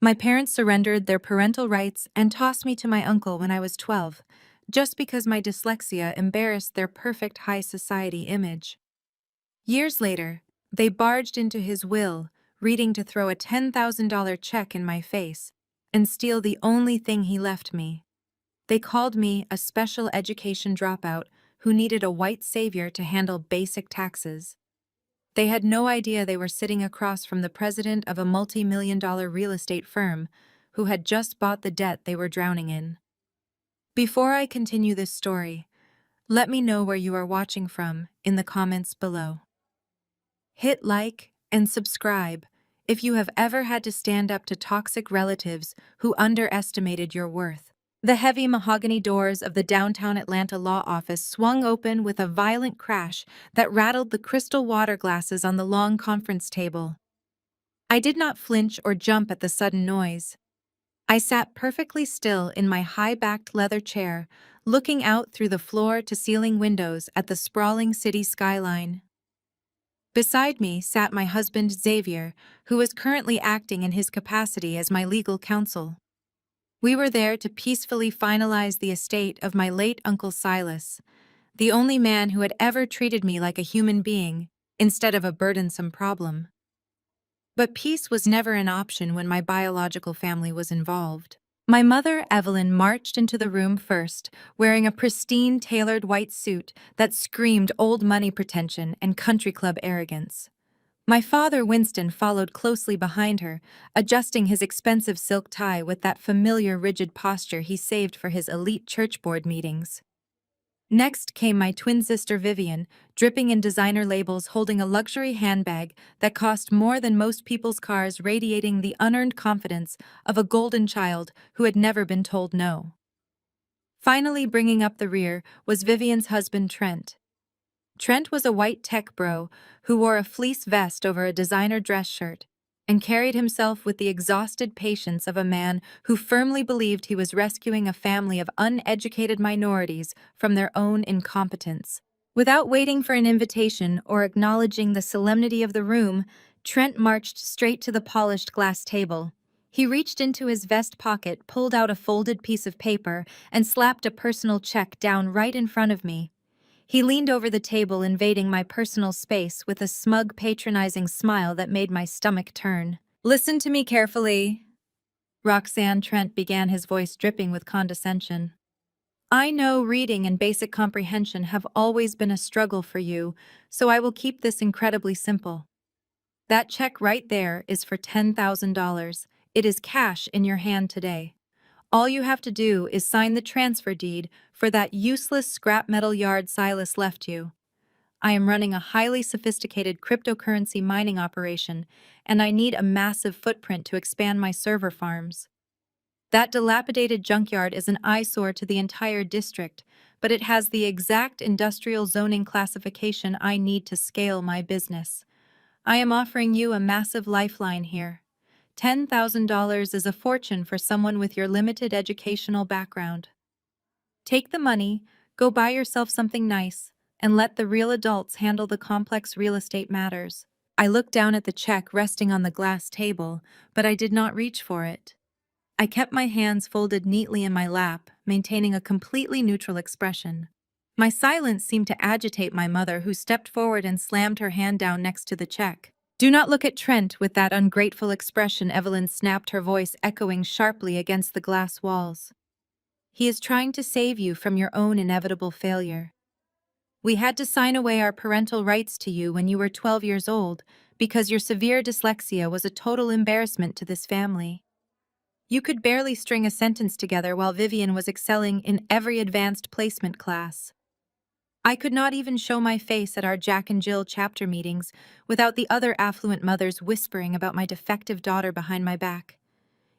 My parents surrendered their parental rights and tossed me to my uncle when I was 12, just because my dyslexia embarrassed their perfect high society image. Years later, they barged into his will, reading to throw a $10,000 check in my face and steal the only thing he left me. They called me a special education dropout who needed a white savior to handle basic taxes. They had no idea they were sitting across from the president of a multi-million-dollar real estate firm who had just bought the debt they were drowning in. Before I continue this story, let me know where you are watching from in the comments below. Hit like and subscribe if you have ever had to stand up to toxic relatives who underestimated your worth. The heavy mahogany doors of the downtown Atlanta law office swung open with a violent crash that rattled the crystal water glasses on the long conference table. I did not flinch or jump at the sudden noise. I sat perfectly still in my high-backed leather chair, looking out through the floor-to-ceiling windows at the sprawling city skyline. Beside me sat my husband Xavier, who was currently acting in his capacity as my legal counsel. We were there to peacefully finalize the estate of my late Uncle Silas, the only man who had ever treated me like a human being instead of a burdensome problem. But peace was never an option when my biological family was involved. My mother, Evelyn, marched into the room first, wearing a pristine, tailored white suit that screamed old money pretension and country club arrogance. My father, Winston, followed closely behind her, adjusting his expensive silk tie with that familiar rigid posture he saved for his elite church board meetings. Next came my twin sister Vivian, dripping in designer labels, holding a luxury handbag that cost more than most people's cars, radiating the unearned confidence of a golden child who had never been told no. Finally, bringing up the rear was Vivian's husband, Trent. Trent was a white tech bro who wore a fleece vest over a designer dress shirt and carried himself with the exhausted patience of a man who firmly believed he was rescuing a family of uneducated minorities from their own incompetence. Without waiting for an invitation or acknowledging the solemnity of the room, Trent marched straight to the polished glass table. He reached into his vest pocket, pulled out a folded piece of paper, and slapped a personal check down right in front of me. He leaned over the table, invading my personal space with a smug, patronizing smile that made my stomach turn. "Listen to me carefully," Roxanne, Trent began, his voice dripping with condescension. "I know reading and basic comprehension have always been a struggle for you, so I will keep this incredibly simple. That check right there is for $10,000. It is cash in your hand today. All you have to do is sign the transfer deed for that useless scrap metal yard Silas left you. I am running a highly sophisticated cryptocurrency mining operation, and I need a massive footprint to expand my server farms. That dilapidated junkyard is an eyesore to the entire district, but it has the exact industrial zoning classification I need to scale my business. I am offering you a massive lifeline here. $10,000 is a fortune for someone with your limited educational background. Take the money, go buy yourself something nice, and let the real adults handle the complex real estate matters." I looked down at the check resting on the glass table, but I did not reach for it. I kept my hands folded neatly in my lap, maintaining a completely neutral expression. My silence seemed to agitate my mother, who stepped forward and slammed her hand down next to the check. "Do not look at Trent with that ungrateful expression," Evelyn snapped, her voice echoing sharply against the glass walls. "He is trying to save you from your own inevitable failure. We had to sign away our parental rights to you when you were 12 years old because your severe dyslexia was a total embarrassment to this family. You could barely string a sentence together while Vivian was excelling in every advanced placement class. I could not even show my face at our Jack and Jill chapter meetings without the other affluent mothers whispering about my defective daughter behind my back.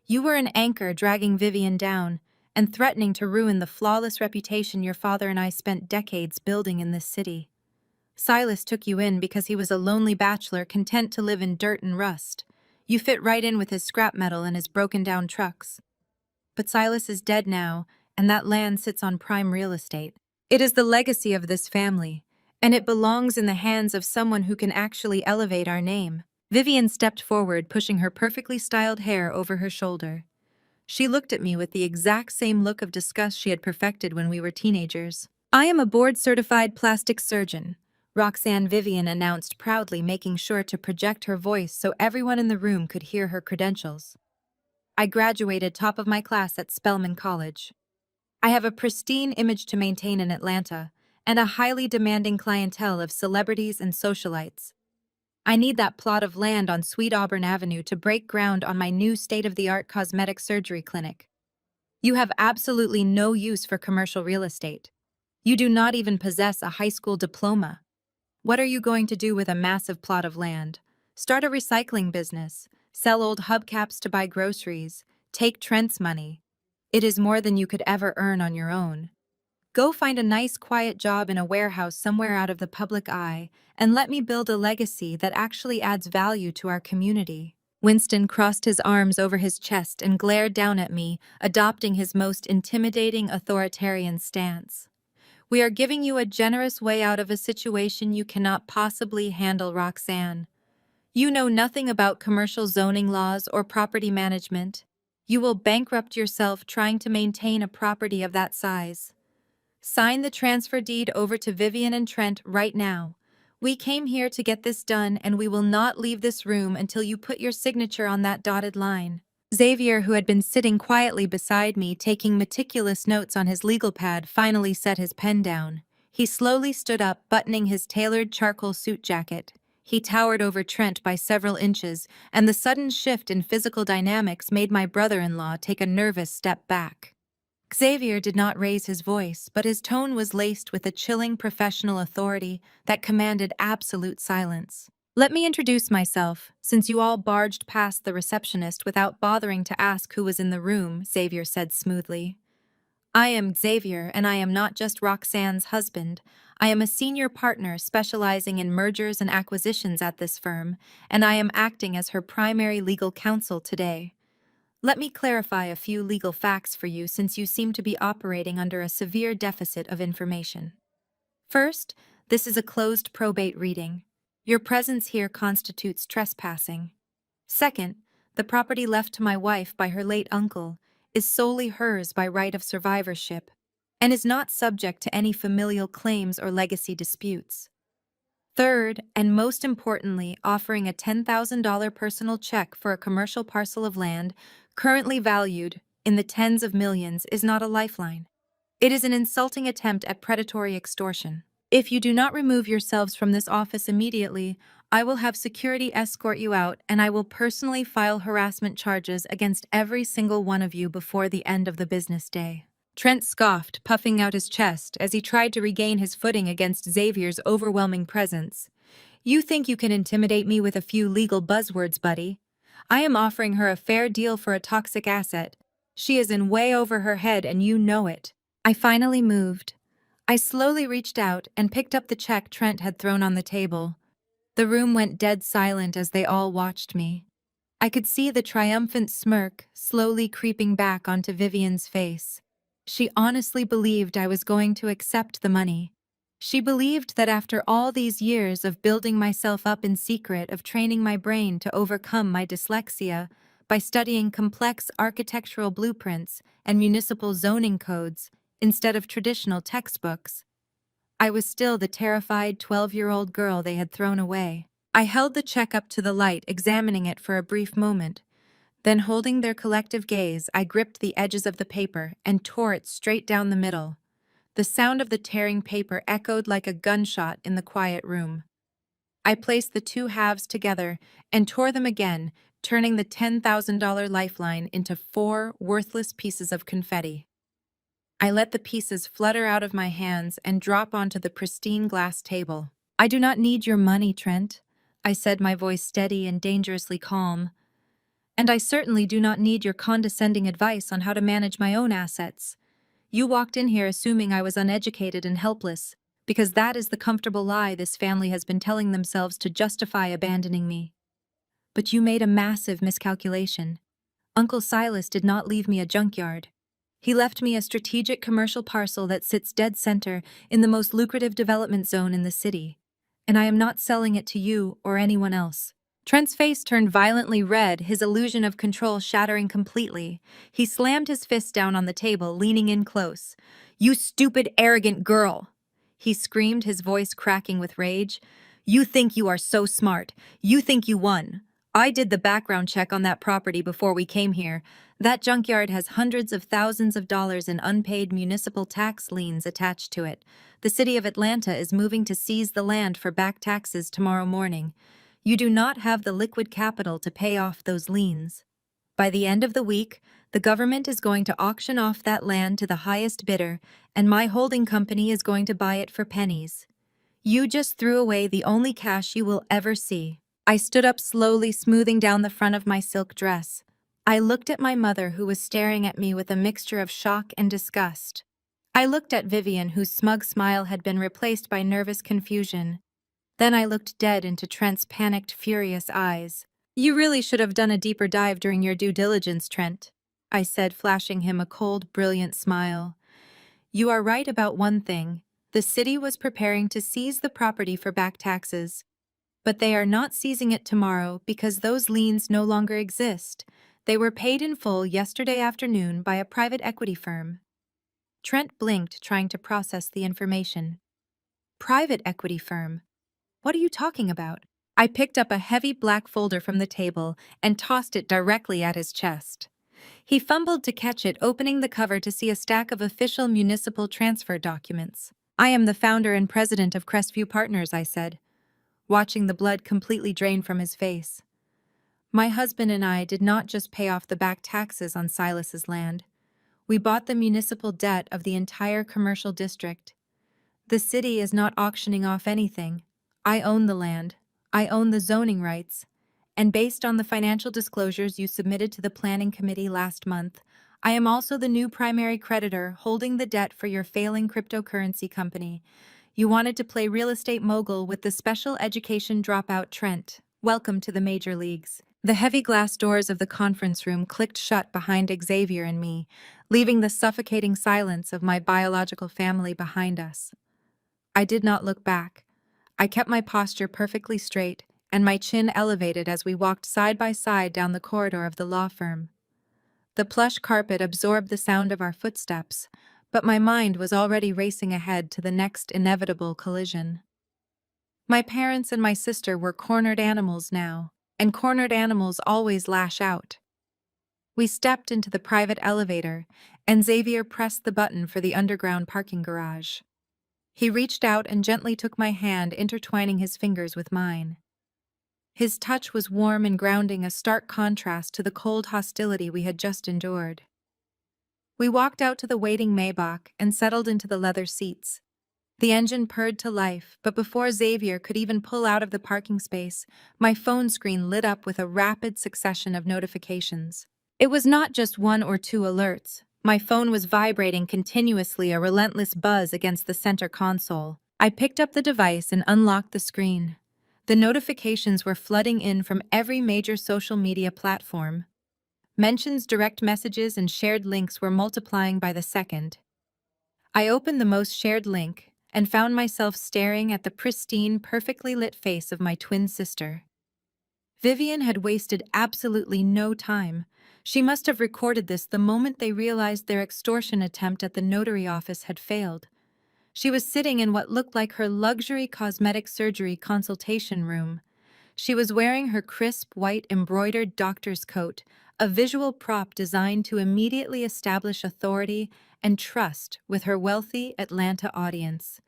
You were an anchor dragging Vivian down and threatening to ruin the flawless reputation your father and I spent decades building in this city. Silas took you in because he was a lonely bachelor content to live in dirt and rust. You fit right in with his scrap metal and his broken-down trucks. But Silas is dead now, and that land sits on prime real estate. It is the legacy of this family, and it belongs in the hands of someone who can actually elevate our name. Vivian stepped forward, pushing her perfectly styled hair over her shoulder. She looked at me with the exact same look of disgust she had perfected when we were teenagers. "I am a board-certified plastic surgeon," Roxanne Vivian announced proudly, making sure to project her voice so everyone in the room could hear her credentials. "I graduated top of my class at Spelman College. I have a pristine image to maintain in Atlanta, and a highly demanding clientele of celebrities and socialites. I need that plot of land on Sweet Auburn Avenue to break ground on my new state-of-the-art cosmetic surgery clinic. You have absolutely no use for commercial real estate. You do not even possess a high school diploma. What are you going to do with a massive plot of land? Start a recycling business, sell old hubcaps to buy groceries, take Trent's money. It is more than you could ever earn on your own. Go find a nice quiet job in a warehouse somewhere out of the public eye, and let me build a legacy that actually adds value to our community." Winston crossed his arms over his chest and glared down at me, adopting his most intimidating authoritarian stance. "We are giving you a generous way out of a situation you cannot possibly handle, Roxanne. You know nothing about commercial zoning laws or property management. You will bankrupt yourself trying to maintain a property of that size. Sign the transfer deed over to Vivian and Trent right now. We came here to get this done, and we will not leave this room until you put your signature on that dotted line." Xavier, who had been sitting quietly beside me, taking meticulous notes on his legal pad, finally set his pen down. He slowly stood up, buttoning his tailored charcoal suit jacket. He towered over Trent by several inches, and the sudden shift in physical dynamics made my brother-in-law take a nervous step back. Xavier did not raise his voice, but his tone was laced with a chilling professional authority that commanded absolute silence. "Let me introduce myself, since you all barged past the receptionist without bothering to ask who was in the room," Xavier said smoothly. "I am Xavier, and I am not just Roxanne's husband. I am a senior partner specializing in mergers and acquisitions at this firm, and I am acting as her primary legal counsel today. Let me clarify a few legal facts for you, since you seem to be operating under a severe deficit of information. First, this is a closed probate reading. Your presence here constitutes trespassing. Second, the property left to my wife by her late uncle is solely hers by right of survivorship and is not subject to any familial claims or legacy disputes. Third, and most importantly, offering a $10,000 personal check for a commercial parcel of land currently valued in the tens of millions is not a lifeline. It is an insulting attempt at predatory extortion. If you do not remove yourselves from this office immediately, I will have security escort you out, and I will personally file harassment charges against every single one of you before the end of the business day." Trent scoffed, puffing out his chest as he tried to regain his footing against Xavier's overwhelming presence. "You think you can intimidate me with a few legal buzzwords, buddy? I am offering her a fair deal for a toxic asset. She is in way over her head, and you know it." I finally moved. I slowly reached out and picked up the check Trent had thrown on the table. The room went dead silent as they all watched me. I could see the triumphant smirk slowly creeping back onto Vivian's face. She honestly believed I was going to accept the money. She believed that after all these years of building myself up in secret, of training my brain to overcome my dyslexia by studying complex architectural blueprints and municipal zoning codes instead of traditional textbooks, I was still the terrified 12-year-old girl they had thrown away. I held the check up to the light, examining it for a brief moment. Then, holding their collective gaze, I gripped the edges of the paper and tore it straight down the middle. The sound of the tearing paper echoed like a gunshot in the quiet room. I placed the two halves together and tore them again, turning the $10,000 lifeline into 4 worthless pieces of confetti. I let the pieces flutter out of my hands and drop onto the pristine glass table. "I do not need your money, Trent," I said, my voice steady and dangerously calm. "And I certainly do not need your condescending advice on how to manage my own assets. You walked in here assuming I was uneducated and helpless, because that is the comfortable lie this family has been telling themselves to justify abandoning me. But you made a massive miscalculation. Uncle Silas did not leave me a junkyard. He left me a strategic commercial parcel that sits dead center in the most lucrative development zone in the city, and I am not selling it to you or anyone else. Trent's face turned violently red, his illusion of control shattering completely. He slammed his fist down on the table, leaning in close. "You stupid, arrogant girl!" he screamed, his voice cracking with rage. "You think you are so smart. You think you won. I did the background check on that property before we came here. That junkyard has hundreds of thousands of dollars in unpaid municipal tax liens attached to it. The city of Atlanta is moving to seize the land for back taxes tomorrow morning. You do not have the liquid capital to pay off those liens. By the end of the week, the government is going to auction off that land to the highest bidder, and my holding company is going to buy it for pennies. You just threw away the only cash you will ever see." I stood up slowly, smoothing down the front of my silk dress. I looked at my mother, who was staring at me with a mixture of shock and disgust. I looked at Vivian, whose smug smile had been replaced by nervous confusion. Then I looked dead into Trent's panicked, furious eyes. "You really should have done a deeper dive during your due diligence, Trent," I said, flashing him a cold, brilliant smile. "You are right about one thing. The city was preparing to seize the property for back taxes. But they are not seizing it tomorrow because those liens no longer exist. They were paid in full yesterday afternoon by a private equity firm." Trent blinked, trying to process the information. "Private equity firm? What are you talking about?" I picked up a heavy black folder from the table and tossed it directly at his chest. He fumbled to catch it, opening the cover to see a stack of official municipal transfer documents. "I am the founder and president of Crestview Partners," I said, watching the blood completely drain from his face. "My husband and I did not just pay off the back taxes on Silas's land. We bought the municipal debt of the entire commercial district. The city is not auctioning off anything. I own the land. I own the zoning rights. And based on the financial disclosures you submitted to the planning committee last month, I am also the new primary creditor holding the debt for your failing cryptocurrency company. You wanted to play real estate mogul with the special education dropout Trent. Welcome to the major leagues." The heavy glass doors of the conference room clicked shut behind Xavier and me, leaving the suffocating silence of my biological family behind us. I did not look back. I kept my posture perfectly straight and my chin elevated as we walked side by side down the corridor of the law firm. The plush carpet absorbed the sound of our footsteps, but my mind was already racing ahead to the next inevitable collision. My parents and my sister were cornered animals now, and cornered animals always lash out. We stepped into the private elevator, and Xavier pressed the button for the underground parking garage. He reached out and gently took my hand, intertwining his fingers with mine. His touch was warm and grounding, a stark contrast to the cold hostility we had just endured. We walked out to the waiting Maybach and settled into the leather seats. The engine purred to life, but before Xavier could even pull out of the parking space, my phone screen lit up with a rapid succession of notifications. It was not just one or two alerts. My phone was vibrating continuously, a relentless buzz against the center console. I picked up the device and unlocked the screen. The notifications were flooding in from every major social media platform. Mentions, direct messages, and shared links were multiplying by the second. I opened the most shared link and found myself staring at the pristine, perfectly lit face of my twin sister. Vivian had wasted absolutely no time. She must have recorded this the moment they realized their extortion attempt at the notary office had failed. She was sitting in what looked like her luxury cosmetic surgery consultation room. She was wearing her crisp, white, embroidered doctor's coat, a visual prop designed to immediately establish authority and trust with her wealthy Atlanta audience.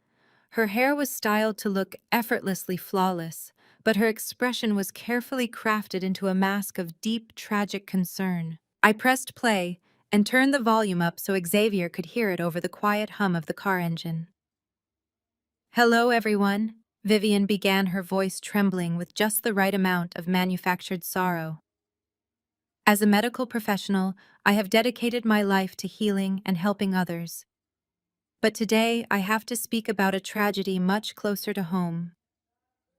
Her hair was styled to look effortlessly flawless, but her expression was carefully crafted into a mask of deep, tragic concern. I pressed play and turned the volume up so Xavier could hear it over the quiet hum of the car engine. "Hello, everyone," Vivian began, her voice trembling with just the right amount of manufactured sorrow. "As a medical professional, I have dedicated my life to healing and helping others. But today, I have to speak about a tragedy much closer to home.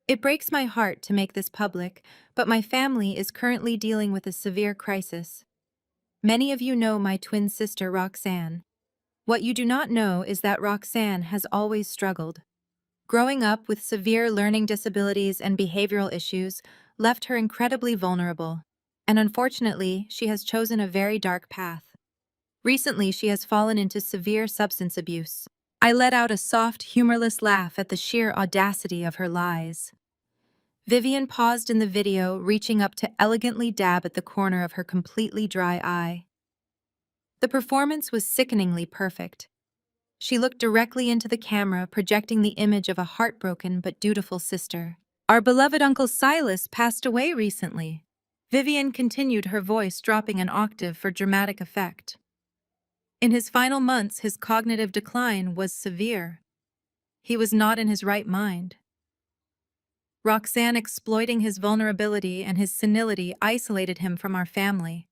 It breaks my heart to make this public, but my family is currently dealing with a severe crisis. Many of you know my twin sister, Roxanne. What you do not know is that Roxanne has always struggled. Growing up with severe learning disabilities and behavioral issues, left her incredibly vulnerable. And unfortunately, she has chosen a very dark path. Recently, she has fallen into severe substance abuse. I let out a soft, humorless laugh at the sheer audacity of her lies. Vivian paused in the video, reaching up to elegantly dab at the corner of her completely dry eye. The performance was sickeningly perfect. She looked directly into the camera, projecting the image of a heartbroken but dutiful sister. Our beloved Uncle Silas passed away recently. Vivian continued, her voice dropping an octave for dramatic effect. In his final months, his cognitive decline was severe. He was not in his right mind. Roxanne, exploiting his vulnerability and his senility, isolated him from our family.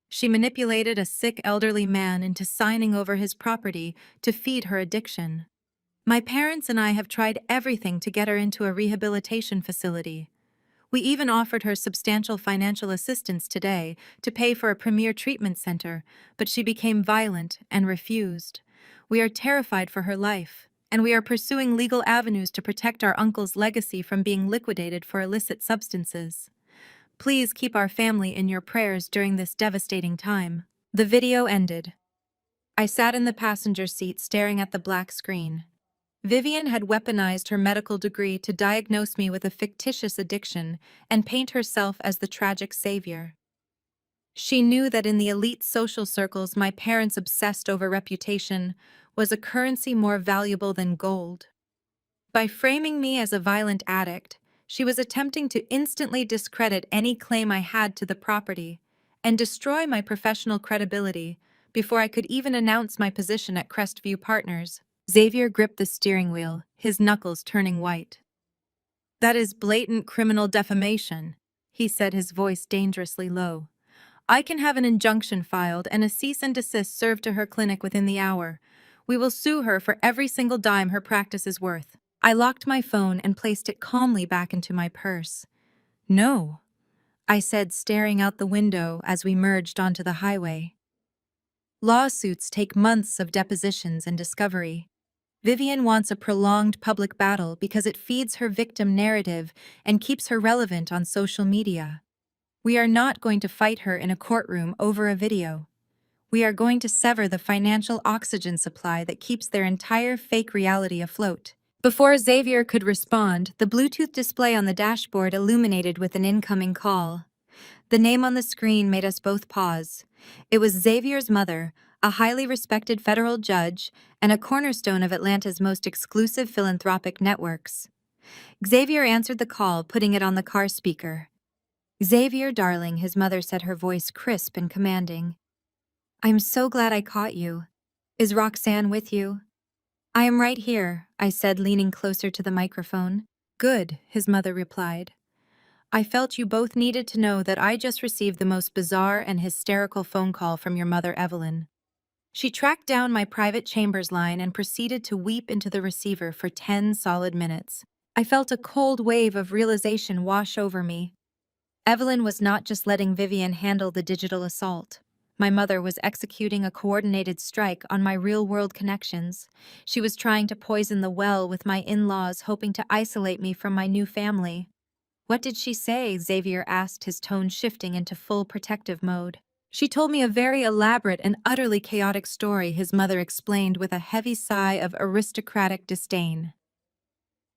She manipulated a sick elderly man into signing over his property to feed her addiction. My parents and I have tried everything to get her into a rehabilitation facility. We even offered her substantial financial assistance today to pay for a premier treatment center, but she became violent and refused. We are terrified for her life, and we are pursuing legal avenues to protect our uncle's legacy from being liquidated for illicit substances. Please keep our family in your prayers during this devastating time. The video ended. I sat in the passenger seat staring at the black screen. Vivian had weaponized her medical degree to diagnose me with a fictitious addiction and paint herself as the tragic savior. She knew that in the elite social circles my parents obsessed over reputation was a currency more valuable than gold. By framing me as a violent addict, she was attempting to instantly discredit any claim I had to the property and destroy my professional credibility before I could even announce my position at Crestview Partners. Xavier gripped the steering wheel, his knuckles turning white. "That is blatant criminal defamation," he said, his voice dangerously low. "I can have an injunction filed and a cease and desist served to her clinic within the hour. We will sue her for every single dime her practice is worth." I locked my phone and placed it calmly back into my purse. "No," I said, staring out the window as we merged onto the highway. Lawsuits take months of depositions and discovery. Vivian wants a prolonged public battle because it feeds her victim narrative and keeps her relevant on social media. We are not going to fight her in a courtroom over a video. We are going to sever the financial oxygen supply that keeps their entire fake reality afloat. Before Xavier could respond, the Bluetooth display on the dashboard illuminated with an incoming call. The name on the screen made us both pause. It was Xavier's mother, a highly respected federal judge and a cornerstone of Atlanta's most exclusive philanthropic networks. Xavier answered the call, putting it on the car speaker. "Xavier, darling," his mother said, her voice crisp and commanding. "I'm so glad I caught you. Is Roxanne with you?" "I am right here," I said, leaning closer to the microphone. "Good," his mother replied. "I felt you both needed to know that I just received the most bizarre and hysterical phone call from your mother, Evelyn." She tracked down my private chambers line and proceeded to weep into the receiver for 10 solid minutes. I felt a cold wave of realization wash over me. Evelyn was not just letting Vivian handle the digital assault. My mother was executing a coordinated strike on my real-world connections. She was trying to poison the well with my in-laws, hoping to isolate me from my new family. "What did she say?" Xavier asked, his tone shifting into full protective mode. "She told me a very elaborate and utterly chaotic story," his mother explained with a heavy sigh of aristocratic disdain.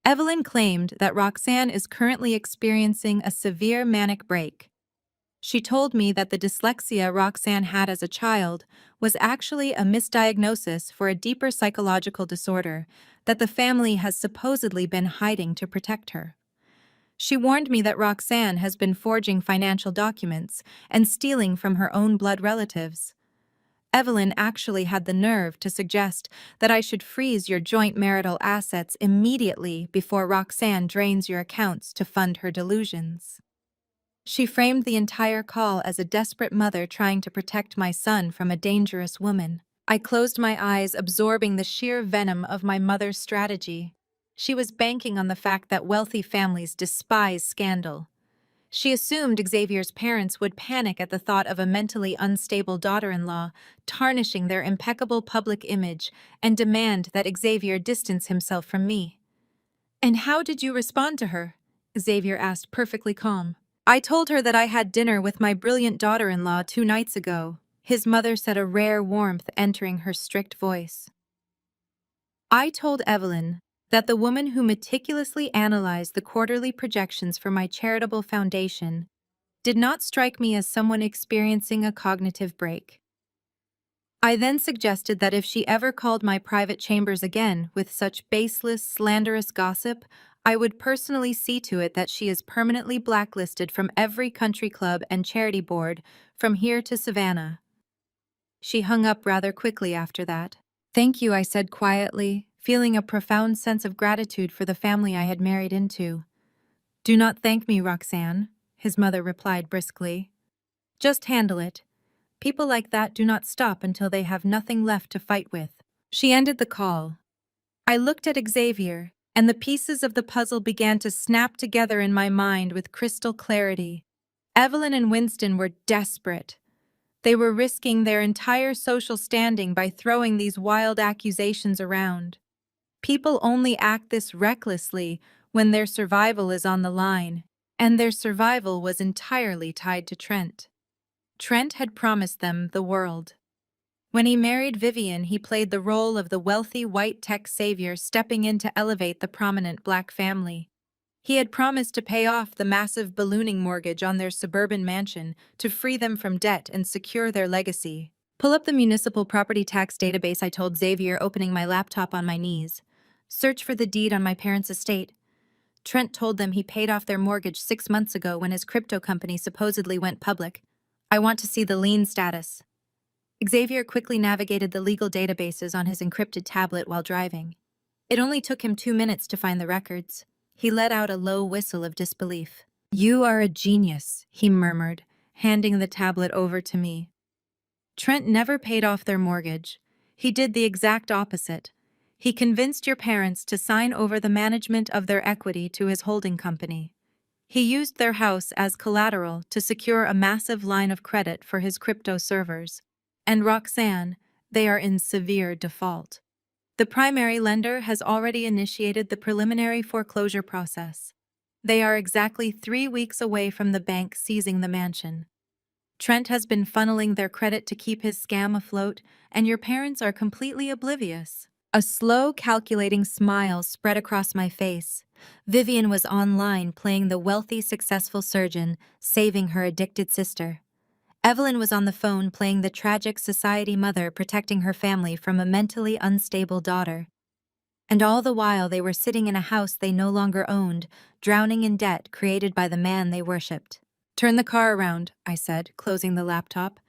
"Evelyn claimed that Roxanne is currently experiencing a severe manic break. She told me that the dyslexia Roxanne had as a child was actually a misdiagnosis for a deeper psychological disorder that the family has supposedly been hiding to protect her. She warned me that Roxanne has been forging financial documents and stealing from her own blood relatives. Evelyn actually had the nerve to suggest that I should freeze your joint marital assets immediately before Roxanne drains your accounts to fund her delusions." She framed the entire call as a desperate mother trying to protect my son from a dangerous woman. I closed my eyes, absorbing the sheer venom of my mother's strategy. She was banking on the fact that wealthy families despise scandal. She assumed Xavier's parents would panic at the thought of a mentally unstable daughter-in-law tarnishing their impeccable public image and demand that Xavier distance himself from me. "And how did you respond to her?" Xavier asked, perfectly calm. I told her that I had dinner with my brilliant daughter-in-law 2 nights ago. His mother said, a rare warmth entering her strict voice. I told Evelyn that the woman who meticulously analyzed the quarterly projections for my charitable foundation did not strike me as someone experiencing a cognitive break. I then suggested that if she ever called my private chambers again with such baseless, slanderous gossip, I would personally see to it that she is permanently blacklisted from every country club and charity board from here to Savannah. She hung up rather quickly after that. Thank you, I said quietly, feeling a profound sense of gratitude for the family I had married into. Do not thank me, Roxanne, his mother replied briskly. Just handle it. People like that do not stop until they have nothing left to fight with. She ended the call. I looked at Xavier, and the pieces of the puzzle began to snap together in my mind with crystal clarity. Evelyn and Winston were desperate. They were risking their entire social standing by throwing these wild accusations around. People only act this recklessly when their survival is on the line, and their survival was entirely tied to Trent. Trent had promised them the world. When he married Vivian, he played the role of the wealthy white tech savior stepping in to elevate the prominent black family. He had promised to pay off the massive ballooning mortgage on their suburban mansion to free them from debt and secure their legacy. Pull up the municipal property tax database, I told Xavier, opening my laptop on my knees. Search for the deed on my parents' estate. Trent told them he paid off their mortgage 6 months ago when his crypto company supposedly went public. I want to see the lien status. Xavier quickly navigated the legal databases on his encrypted tablet while driving. It only took him 2 minutes to find the records. He let out a low whistle of disbelief. You are a genius, he murmured, handing the tablet over to me. Trent never paid off their mortgage. He did the exact opposite. He convinced your parents to sign over the management of their equity to his holding company. He used their house as collateral to secure a massive line of credit for his crypto servers. And Roxanne, they are in severe default. The primary lender has already initiated the preliminary foreclosure process. They are exactly 3 weeks away from the bank seizing the mansion. Trent has been funneling their credit to keep his scam afloat, and your parents are completely oblivious. A slow, calculating smile spread across my face. Vivian was online playing the wealthy, successful surgeon, saving her addicted sister. Evelyn was on the phone playing the tragic society mother protecting her family from a mentally unstable daughter. And all the while they were sitting in a house they no longer owned, drowning in debt created by the man they worshipped. Turn the car around, I said, closing the laptop.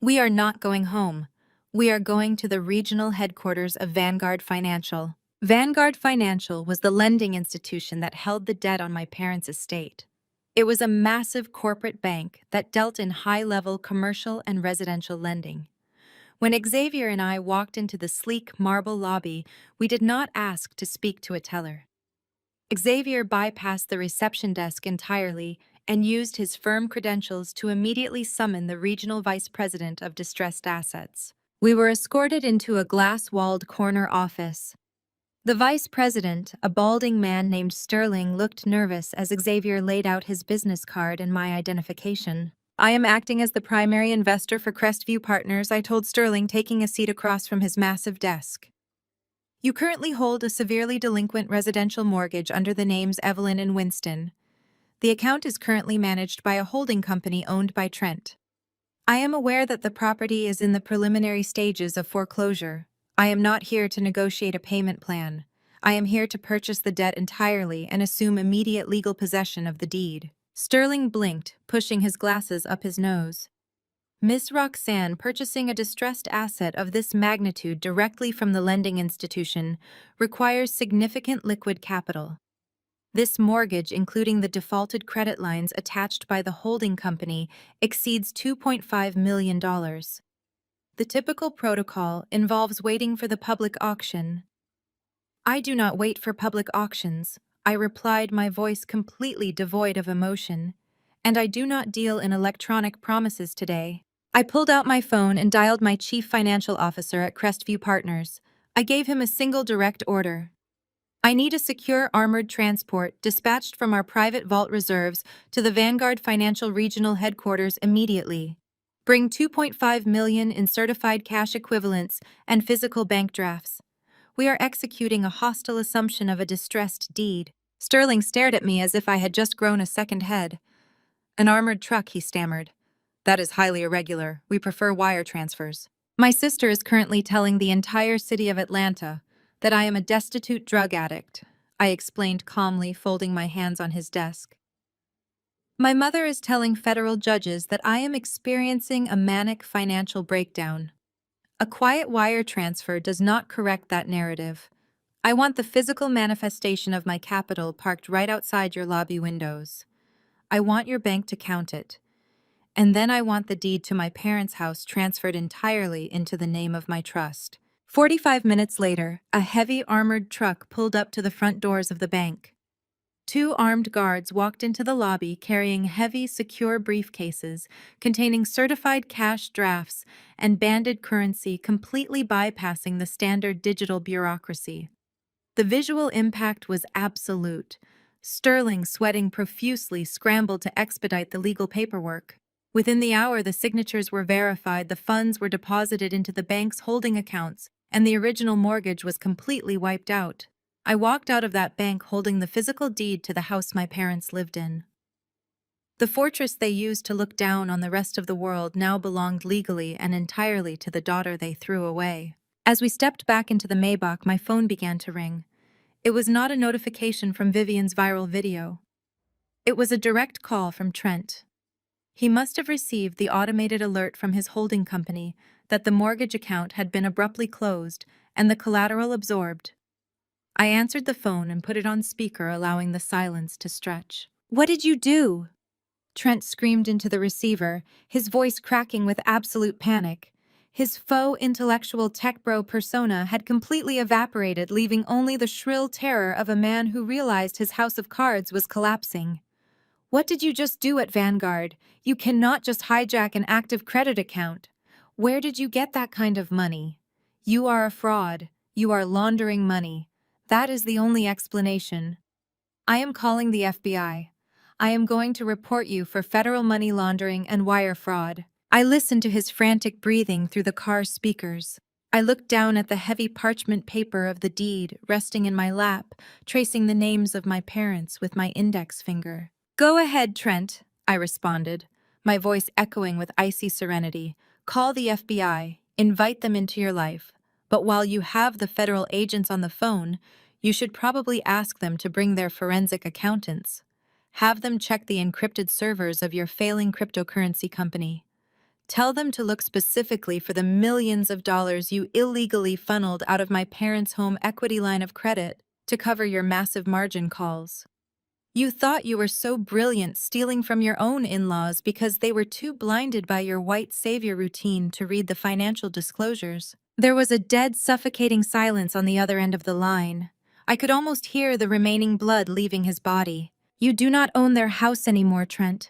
We are not going home. We are going to the regional headquarters of Vanguard Financial. Vanguard Financial was the lending institution that held the debt on my parents' estate. It was a massive corporate bank that dealt in high-level commercial and residential lending. When Xavier and I walked into the sleek marble lobby, we did not ask to speak to a teller. Xavier bypassed the reception desk entirely and used his firm credentials to immediately summon the regional vice president of distressed assets. We were escorted into a glass-walled corner office. The vice president, a balding man named Sterling, looked nervous as Xavier laid out his business card and my identification. I am acting as the primary investor for Crestview Partners, I told Sterling, taking a seat across from his massive desk. You currently hold a severely delinquent residential mortgage under the names Evelyn and Winston. The account is currently managed by a holding company owned by Trent. I am aware that the property is in the preliminary stages of foreclosure. I am not here to negotiate a payment plan. I am here to purchase the debt entirely and assume immediate legal possession of the deed. Sterling blinked, pushing his glasses up his nose. Miss Roxanne, purchasing a distressed asset of this magnitude directly from the lending institution requires significant liquid capital. This mortgage, including the defaulted credit lines attached by the holding company, exceeds $2.5 million. The typical protocol involves waiting for the public auction. I do not wait for public auctions, I replied, my voice completely devoid of emotion. And I do not deal in electronic promises today. I pulled out my phone and dialed my chief financial officer at Crestview Partners. I gave him a single direct order. I need a secure armored transport dispatched from our private vault reserves to the Vanguard Financial Regional Headquarters immediately. Bring 2.5 million in certified cash equivalents and physical bank drafts. We are executing a hostile assumption of a distressed deed. Sterling stared at me as if I had just grown a second head. An armored truck, he stammered. That is highly irregular. We prefer wire transfers. My sister is currently telling the entire city of Atlanta that I am a destitute drug addict, I explained calmly, folding my hands on his desk. My mother is telling federal judges that I am experiencing a manic financial breakdown. A quiet wire transfer does not correct that narrative. I want the physical manifestation of my capital parked right outside your lobby windows. I want your bank to count it. And then I want the deed to my parents' house transferred entirely into the name of my trust. 45 minutes later, a heavy armored truck pulled up to the front doors of the bank. Two armed guards walked into the lobby carrying heavy, secure briefcases containing certified cash drafts and banded currency, completely bypassing the standard digital bureaucracy. The visual impact was absolute. Sterling, sweating profusely, scrambled to expedite the legal paperwork. Within the hour, the signatures were verified, the funds were deposited into the bank's holding accounts, and the original mortgage was completely wiped out. I walked out of that bank holding the physical deed to the house my parents lived in. The fortress they used to look down on the rest of the world now belonged legally and entirely to the daughter they threw away. As we stepped back into the Maybach, my phone began to ring. It was not a notification from Vivian's viral video. It was a direct call from Trent. He must have received the automated alert from his holding company that the mortgage account had been abruptly closed and the collateral absorbed. I answered the phone and put it on speaker, allowing the silence to stretch. "What did you do?" Trent screamed into the receiver, his voice cracking with absolute panic. His faux intellectual tech bro persona had completely evaporated, leaving only the shrill terror of a man who realized his house of cards was collapsing. "What did you just do at Vanguard? You cannot just hijack an active credit account. Where did you get that kind of money? You are a fraud. You are laundering money. That is the only explanation. I am calling the FBI. I am going to report you for federal money laundering and wire fraud." I listened to his frantic breathing through the car's speakers. I looked down at the heavy parchment paper of the deed resting in my lap, tracing the names of my parents with my index finger. "Go ahead, Trent," I responded, my voice echoing with icy serenity. "Call the FBI, invite them into your life. But while you have the federal agents on the phone, you should probably ask them to bring their forensic accountants. Have them check the encrypted servers of your failing cryptocurrency company. Tell them to look specifically for the millions of dollars you illegally funneled out of my parents' home equity line of credit to cover your massive margin calls. You thought you were so brilliant stealing from your own in-laws because they were too blinded by your white savior routine to read the financial disclosures." There was a dead, suffocating silence on the other end of the line. I could almost hear the remaining blood leaving his body. "You do not own their house anymore, Trent,"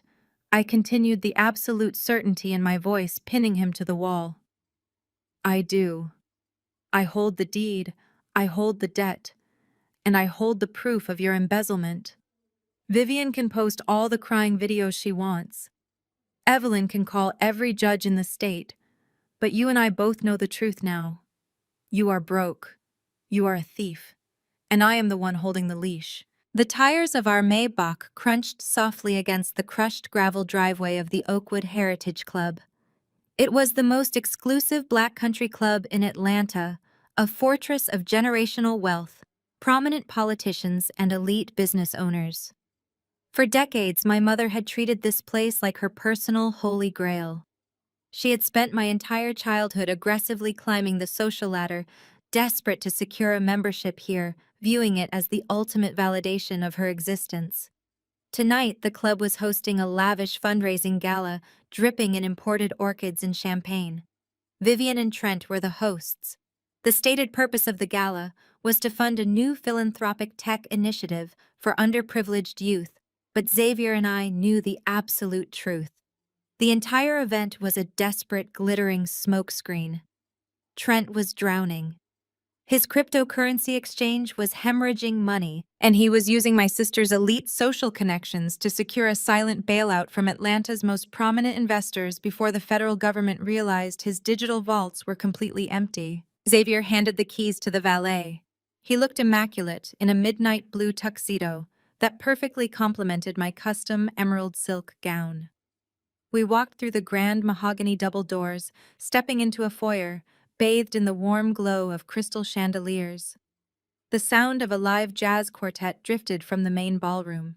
I continued, the absolute certainty in my voice pinning him to the wall. "I do. I hold the deed, I hold the debt, and I hold the proof of your embezzlement. Vivian can post all the crying videos she wants. Evelyn can call every judge in the state, but you and I both know the truth now. You are broke. You are a thief. And I am the one holding the leash." The tires of our Maybach crunched softly against the crushed gravel driveway of the Oakwood Heritage Club. It was the most exclusive black country club in Atlanta, a fortress of generational wealth, prominent politicians, and elite business owners. For decades, my mother had treated this place like her personal holy grail. She had spent my entire childhood aggressively climbing the social ladder, desperate to secure a membership here, viewing it as the ultimate validation of her existence. Tonight, the club was hosting a lavish fundraising gala, dripping in imported orchids and champagne. Vivian and Trent were the hosts. The stated purpose of the gala was to fund a new philanthropic tech initiative for underprivileged youth, but Xavier and I knew the absolute truth. The entire event was a desperate, glittering smokescreen. Trent was drowning. His cryptocurrency exchange was hemorrhaging money, and he was using my sister's elite social connections to secure a silent bailout from Atlanta's most prominent investors before the federal government realized his digital vaults were completely empty. Xavier handed the keys to the valet. He looked immaculate in a midnight blue tuxedo that perfectly complemented my custom emerald silk gown. We walked through the grand mahogany double doors, stepping into a foyer, bathed in the warm glow of crystal chandeliers. The sound of a live jazz quartet drifted from the main ballroom.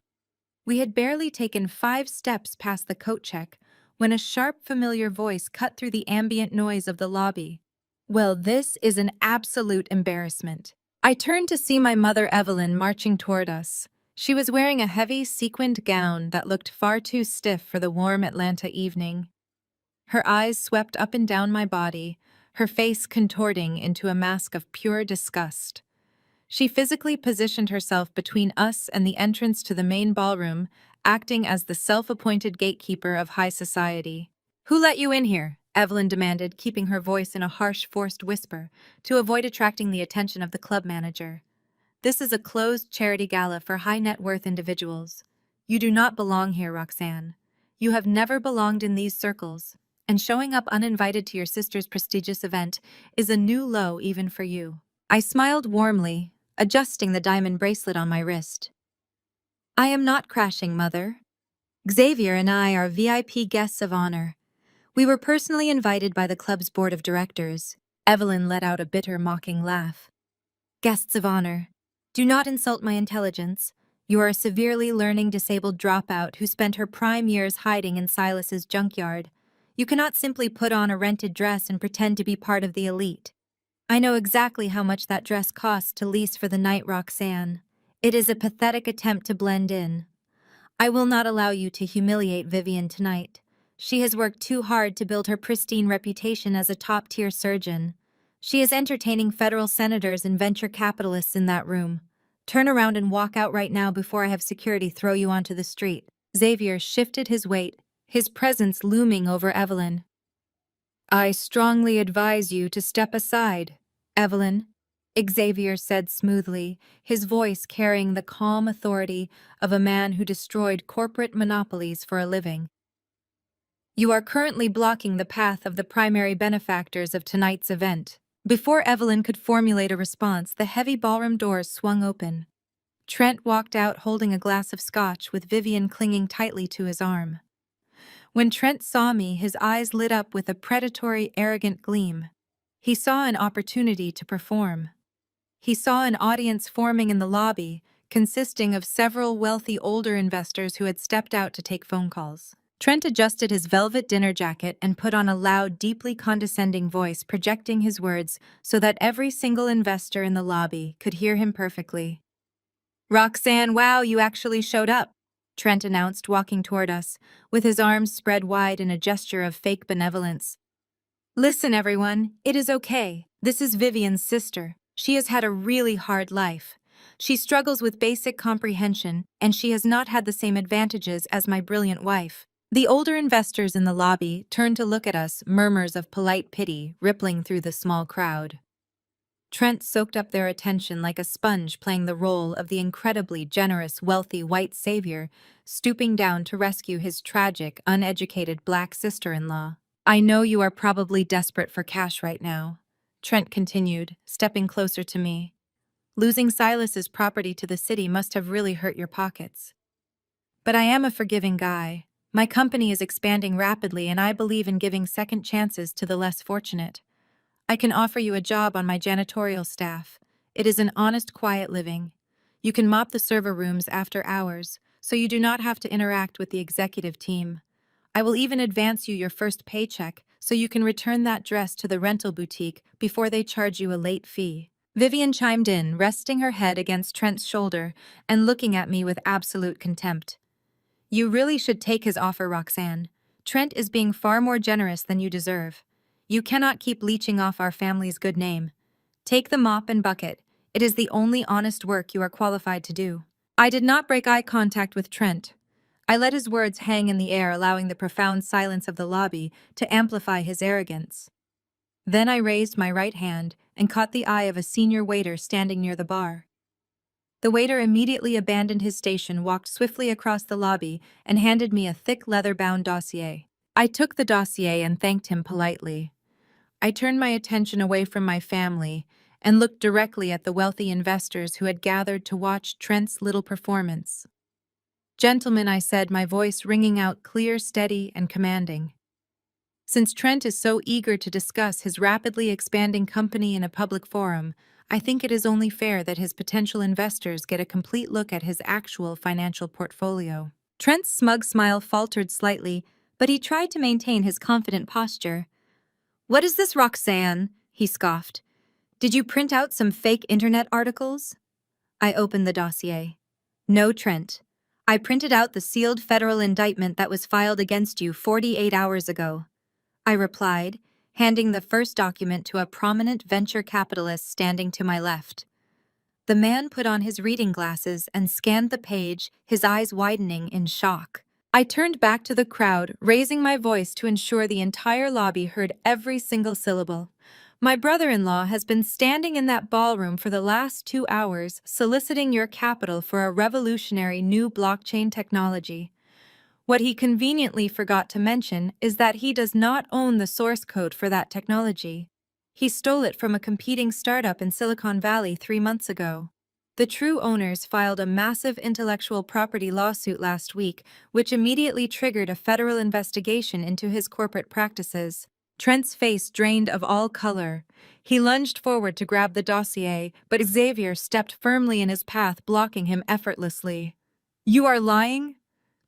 We had barely taken 5 steps past the coat check when a sharp, familiar voice cut through the ambient noise of the lobby. Well, this is an absolute embarrassment. I turned to see my mother Evelyn marching toward us. She was wearing a heavy, sequined gown that looked far too stiff for the warm Atlanta evening. Her eyes swept up and down my body, her face contorting into a mask of pure disgust. She physically positioned herself between us and the entrance to the main ballroom, acting as the self-appointed gatekeeper of high society. "Who let you in here?" Evelyn demanded, keeping her voice in a harsh, forced whisper to avoid attracting the attention of the club manager. "This is a closed charity gala for high-net-worth individuals. You do not belong here, Roxanne. You have never belonged in these circles, and showing up uninvited to your sister's prestigious event is a new low even for you." I smiled warmly, adjusting the diamond bracelet on my wrist. "I am not crashing, Mother. Xavier and I are VIP guests of honor. We were personally invited by the club's board of directors." Evelyn let out a bitter, mocking laugh. "Guests of honor. Do not insult my intelligence. You are a severely learning disabled dropout who spent her prime years hiding in Silas's junkyard. You cannot simply put on a rented dress and pretend to be part of the elite. I know exactly how much that dress costs to lease for the night, Roxanne. It is a pathetic attempt to blend in. I will not allow you to humiliate Vivian tonight. She has worked too hard to build her pristine reputation as a top-tier surgeon. She is entertaining federal senators and venture capitalists in that room. Turn around and walk out right now before I have security throw you onto the street." Xavier shifted his weight, his presence looming over Evelyn. "I strongly advise you to step aside, Evelyn," Xavier said smoothly, his voice carrying the calm authority of a man who destroyed corporate monopolies for a living. "You are currently blocking the path of the primary benefactors of tonight's event." Before Evelyn could formulate a response, the heavy ballroom doors swung open. Trent walked out holding a glass of scotch with Vivian clinging tightly to his arm. When Trent saw me, his eyes lit up with a predatory, arrogant gleam. He saw an opportunity to perform. He saw an audience forming in the lobby, consisting of several wealthy older investors who had stepped out to take phone calls. Trent adjusted his velvet dinner jacket and put on a loud, deeply condescending voice, projecting his words so that every single investor in the lobby could hear him perfectly. "Roxanne, wow, you actually showed up," Trent announced, walking toward us, with his arms spread wide in a gesture of fake benevolence. "Listen, everyone, it is okay. This is Vivian's sister. She has had a really hard life. She struggles with basic comprehension, and she has not had the same advantages as my brilliant wife." The older investors in the lobby turned to look at us, murmurs of polite pity rippling through the small crowd. Trent soaked up their attention like a sponge, playing the role of the incredibly generous, wealthy white savior, stooping down to rescue his tragic, uneducated black sister-in-law. "I know you are probably desperate for cash right now," Trent continued, stepping closer to me. "Losing Silas's property to the city must have really hurt your pockets. But I am a forgiving guy. My company is expanding rapidly, and I believe in giving second chances to the less fortunate. I can offer you a job on my janitorial staff. It is an honest, quiet living. You can mop the server rooms after hours, so you do not have to interact with the executive team. I will even advance you your first paycheck, so you can return that dress to the rental boutique before they charge you a late fee." Vivian chimed in, resting her head against Trent's shoulder and looking at me with absolute contempt. "You really should take his offer, Roxanne. Trent is being far more generous than you deserve. You cannot keep leeching off our family's good name. Take the mop and bucket. It is the only honest work you are qualified to do." I did not break eye contact with Trent. I let his words hang in the air, allowing the profound silence of the lobby to amplify his arrogance. Then I raised my right hand and caught the eye of a senior waiter standing near the bar. The waiter immediately abandoned his station, walked swiftly across the lobby, and handed me a thick leather-bound dossier. I took the dossier and thanked him politely. I turned my attention away from my family and looked directly at the wealthy investors who had gathered to watch Trent's little performance. "Gentlemen," I said, my voice ringing out clear, steady, and commanding. Since Trent is so eager to discuss his rapidly expanding company in a public forum, I think it is only fair that his potential investors get a complete look at his actual financial portfolio. Trent's smug smile faltered slightly, but he tried to maintain his confident posture. "What is this, Roxanne?" he scoffed. "Did you print out some fake internet articles?" I opened the dossier. "No, Trent. I printed out the sealed federal indictment that was filed against you 48 hours ago," I replied, handing the first document to a prominent venture capitalist standing to my left. The man put on his reading glasses and scanned the page, his eyes widening in shock. I turned back to the crowd, raising my voice to ensure the entire lobby heard every single syllable. "My brother-in-law has been standing in that ballroom for the last 2 hours, soliciting your capital for a revolutionary new blockchain technology. What he conveniently forgot to mention is that he does not own the source code for that technology. He stole it from a competing startup in Silicon Valley 3 months ago. The true owners filed a massive intellectual property lawsuit last week, which immediately triggered a federal investigation into his corporate practices." Trent's face drained of all color. He lunged forward to grab the dossier, but Xavier stepped firmly in his path, blocking him effortlessly. "You are lying?"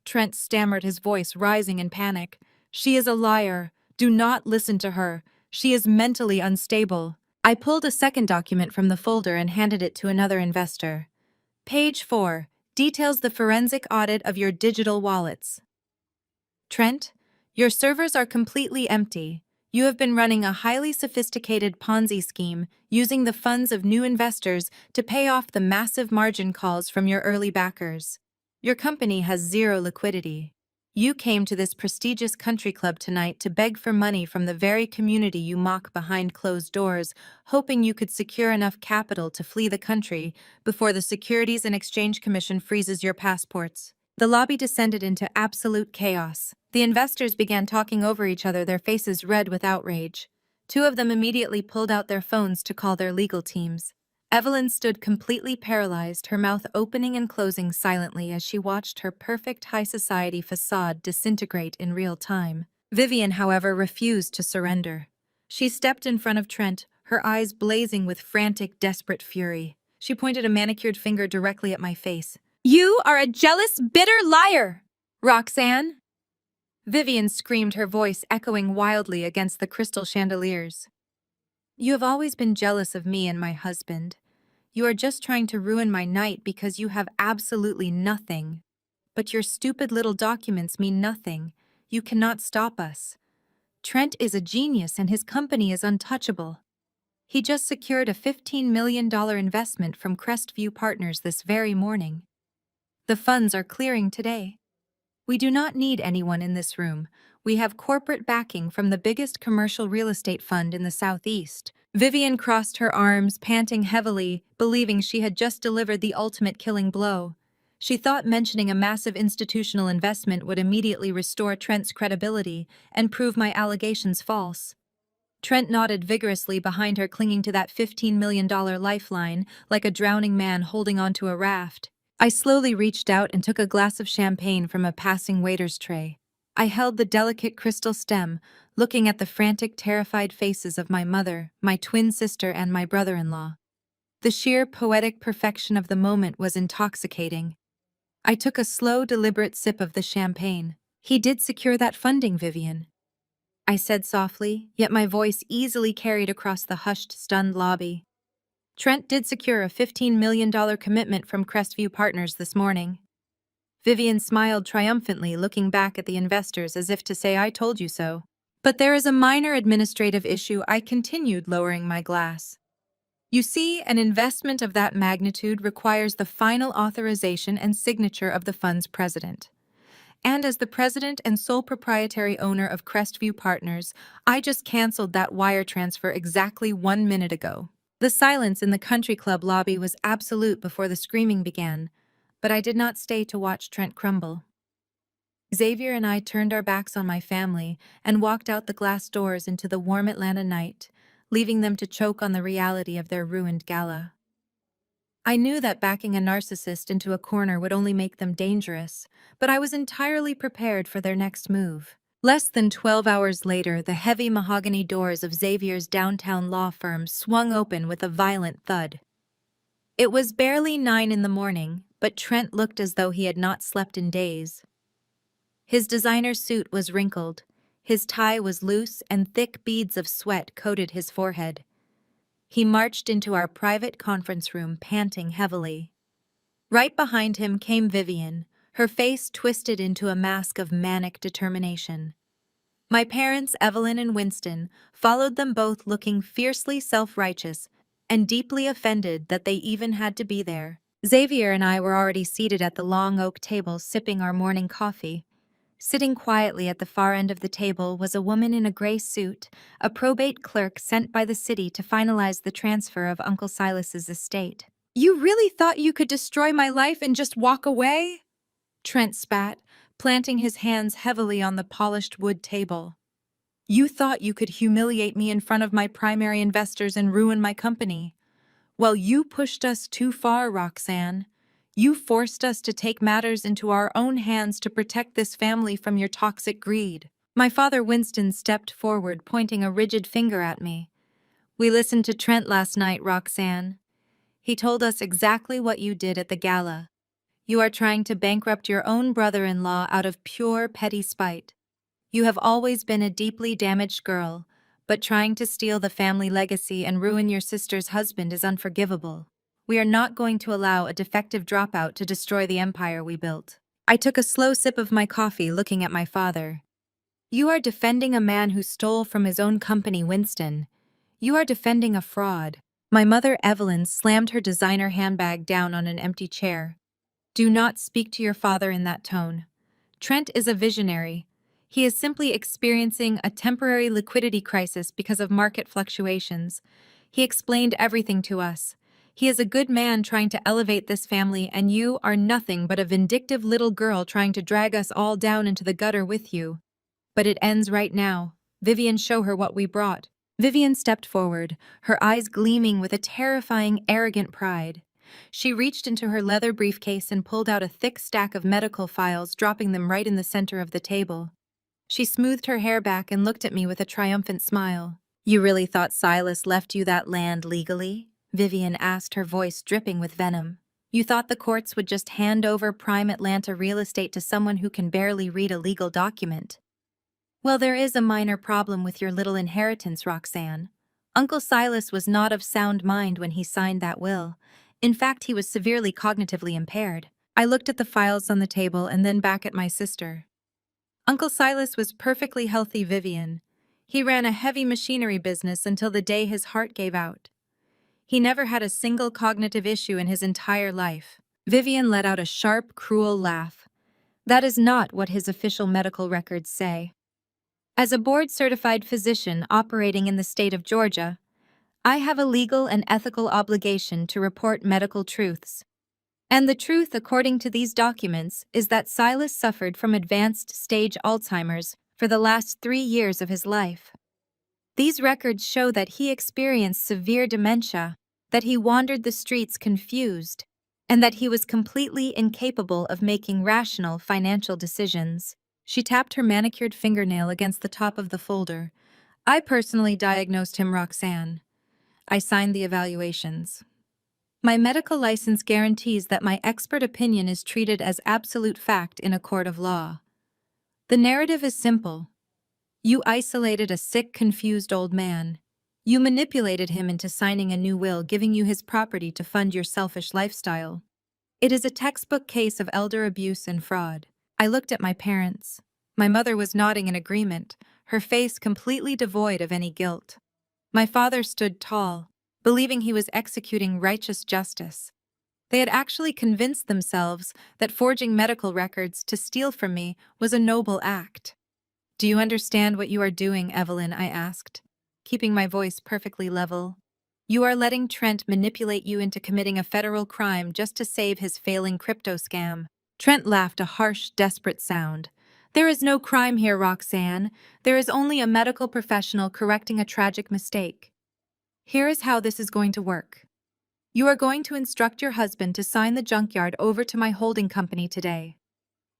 Trent stammered, his voice rising in panic. "She is a liar. Do not listen to her. She is mentally unstable." I pulled a second document from the folder and handed it to another investor. "Page 4 details the forensic audit of your digital wallets. Trent, your servers are completely empty. You have been running a highly sophisticated Ponzi scheme using the funds of new investors to pay off the massive margin calls from your early backers. Your company has zero liquidity. You came to this prestigious country club tonight to beg for money from the very community you mock behind closed doors, hoping you could secure enough capital to flee the country before the Securities and Exchange Commission freezes your passports." The lobby descended into absolute chaos. The investors began talking over each other, their faces red with outrage. 2 of them immediately pulled out their phones to call their legal teams. Evelyn stood completely paralyzed, her mouth opening and closing silently as she watched her perfect high society facade disintegrate in real time. Vivian, however, refused to surrender. She stepped in front of Trent, her eyes blazing with frantic, desperate fury. She pointed a manicured finger directly at my face. "You are a jealous, bitter liar, Roxanne!" Vivian screamed, her voice echoing wildly against the crystal chandeliers. "You have always been jealous of me and my husband. You are just trying to ruin my night because you have absolutely nothing. But your stupid little documents mean nothing. You cannot stop us. Trent is a genius and his company is untouchable. He just secured a $15 million investment from Crestview Partners this very morning. The funds are clearing today. We do not need anyone in this room. We have corporate backing from the biggest commercial real estate fund in the Southeast." Vivian crossed her arms, panting heavily, believing she had just delivered the ultimate killing blow. She thought mentioning a massive institutional investment would immediately restore Trent's credibility and prove my allegations false. Trent nodded vigorously behind her, clinging to that $15 million lifeline like a drowning man holding onto a raft. I slowly reached out and took a glass of champagne from a passing waiter's tray. I held the delicate crystal stem, looking at the frantic, terrified faces of my mother, my twin sister, and my brother-in-law. The sheer poetic perfection of the moment was intoxicating. I took a slow, deliberate sip of the champagne. "He did secure that funding, Vivian," I said softly, yet my voice easily carried across the hushed, stunned lobby. "Trent did secure a $15 million commitment from Crestview Partners this morning." Vivian smiled triumphantly, looking back at the investors as if to say, "I told you so." "But there is a minor administrative issue," I continued, lowering my glass. "You see, an investment of that magnitude requires the final authorization and signature of the fund's president. And as the president and sole proprietary owner of Crestview Partners, I just canceled that wire transfer exactly 1 minute ago." The silence in the country club lobby was absolute before the screaming began, but I did not stay to watch Trent crumble. Xavier and I turned our backs on my family and walked out the glass doors into the warm Atlanta night, leaving them to choke on the reality of their ruined gala. I knew that backing a narcissist into a corner would only make them dangerous, but I was entirely prepared for their next move. Less than 12 hours later, the heavy mahogany doors of Xavier's downtown law firm swung open with a violent thud. It was barely 9 in the morning, but Trent looked as though he had not slept in days. His designer suit was wrinkled, his tie was loose, and thick beads of sweat coated his forehead. He marched into our private conference room, panting heavily. Right behind him came Vivian, her face twisted into a mask of manic determination. My parents, Evelyn and Winston, followed them both looking fiercely self-righteous and deeply offended that they even had to be there. Xavier and I were already seated at the long oak table sipping our morning coffee. Sitting quietly at the far end of the table was a woman in a gray suit, a probate clerk sent by the city to finalize the transfer of Uncle Silas's estate. "You really thought you could destroy my life and just walk away?" Trent spat, planting his hands heavily on the polished wood table. "You thought you could humiliate me in front of my primary investors and ruin my company? Well, you pushed us too far, Roxanne. You forced us to take matters into our own hands to protect this family from your toxic greed." My father Winston stepped forward, pointing a rigid finger at me. "We listened to Trent last night, Roxanne. He told us exactly what you did at the gala. You are trying to bankrupt your own brother-in-law out of pure petty spite. You have always been a deeply damaged girl, but trying to steal the family legacy and ruin your sister's husband is unforgivable. We are not going to allow a defective dropout to destroy the empire we built." I took a slow sip of my coffee, looking at my father. "You are defending a man who stole from his own company, Winston. You are defending a fraud." My mother, Evelyn, slammed her designer handbag down on an empty chair. "Do not speak to your father in that tone. Trent is a visionary. He is simply experiencing a temporary liquidity crisis because of market fluctuations. He explained everything to us. He is a good man trying to elevate this family, and you are nothing but a vindictive little girl trying to drag us all down into the gutter with you. But it ends right now. Vivian, show her what we brought." Vivian stepped forward, her eyes gleaming with a terrifying, arrogant pride. She reached into her leather briefcase and pulled out a thick stack of medical files, dropping them right in the center of the table. She smoothed her hair back and looked at me with a triumphant smile. "You really thought Silas left you that land legally?" Vivian asked, her voice dripping with venom. "You thought the courts would just hand over prime Atlanta real estate to someone who can barely read a legal document? Well, there is a minor problem with your little inheritance, Roxanne. Uncle Silas was not of sound mind when he signed that will. In fact, he was severely cognitively impaired." I looked at the files on the table and then back at my sister. "Uncle Silas was perfectly healthy, Vivian. He ran a heavy machinery business until the day his heart gave out. He never had a single cognitive issue in his entire life." Vivian let out a sharp, cruel laugh. "That is not what his official medical records say. As a board-certified physician operating in the state of Georgia, I have a legal and ethical obligation to report medical truths. And the truth, according to these documents, is that Silas suffered from advanced-stage Alzheimer's for the last 3 years of his life. These records show that he experienced severe dementia, that he wandered the streets confused, and that he was completely incapable of making rational financial decisions." She tapped her manicured fingernail against the top of the folder. "I personally diagnosed him, Roxanne. I signed the evaluations. My medical license guarantees that my expert opinion is treated as absolute fact in a court of law. The narrative is simple. You isolated a sick, confused old man. You manipulated him into signing a new will, giving you his property to fund your selfish lifestyle. It is a textbook case of elder abuse and fraud." I looked at my parents. My mother was nodding in agreement, her face completely devoid of any guilt. My father stood tall, believing he was executing righteous justice. They had actually convinced themselves that forging medical records to steal from me was a noble act. "Do you understand what you are doing, Evelyn?" I asked, keeping my voice perfectly level. You are letting Trent manipulate you into committing a federal crime just to save his failing crypto scam. Trent laughed a harsh, desperate sound. There is no crime here, Roxanne. There is only a medical professional correcting a tragic mistake. Here is how this is going to work. You are going to instruct your husband to sign the junkyard over to my holding company today.